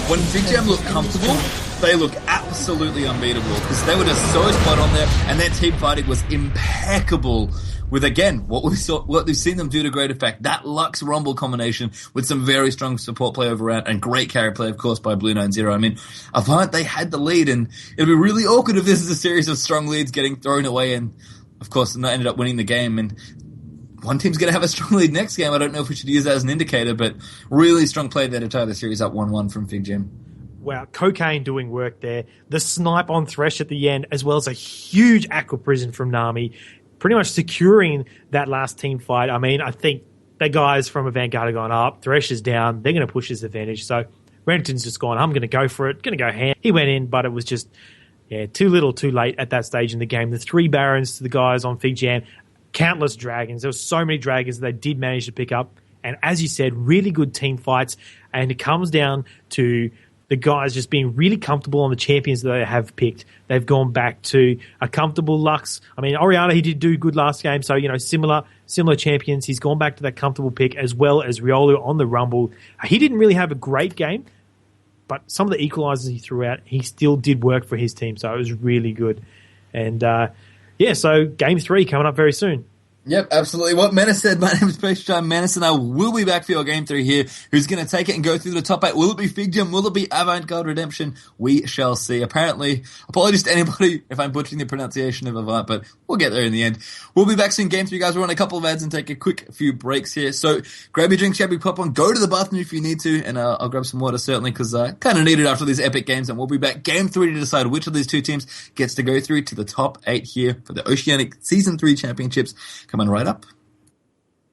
A: when FIGJAM look comfortable, they look absolutely unbeatable because they were just so spot on there, and their team fighting was impeccable. With again what we've seen them do to great effect, that Lux Rumble combination with some very strong support play over out and great carry play, of course, by Blue 9-0. I mean, Avant, they had the lead, and it'd be really awkward if this is a series of strong leads getting thrown away, and of course, they ended up winning the game. And one team's going to have a strong lead next game. I don't know if we should use that as an indicator, but really strong play there to tie the series up 1-1 from FIGJAM.
B: Wow, Cocaine doing work there. The snipe on Thresh at the end, as well as a huge Aqua Prison from Nami, pretty much securing that last team fight. I mean, I think the guys from Avant-Garde are going up. Thresh is down. They're going to push this advantage. So Renton's just gone, I'm going to go for it. Going to go ham. He went in, but it was just, too little, too late at that stage in the game. The 3 Barons to the guys on FIGJAM, countless dragons. There were so many dragons that they did manage to pick up. And as you said, really good team fights. And it comes down to the guys just being really comfortable on the champions that they have picked. They've gone back to a comfortable Lux. I mean, Oriana, he did do good last game, so, similar champions. He's gone back to that comfortable pick, as well as Riolo on the Rumble. He didn't really have a great game, but some of the equalizers he threw out, he still did work for his team, so it was really good. And, so Game 3 coming up very soon.
A: Yep, absolutely. What Menace said, my name is FIGJAM. Menace and I will be back for your Game 3 here. Who's going to take it and go through the top 8? Will it be FIGJAM? Will it be Avant-Garde Redemption? We shall see. Apparently, apologies to anybody if I'm butchering the pronunciation of Avant, but we'll get there in the end. We'll be back soon. Game 3, guys. We're on a couple of ads and take a quick few breaks here. So grab your drinks, grab your popcorn, go to the bathroom if you need to, and I'll grab some water certainly because I kind of need it after these epic games. And we'll be back Game 3 to decide which of these two teams gets to go through to the top 8 here for the Oceanic Season 3 Championships. Coming right up.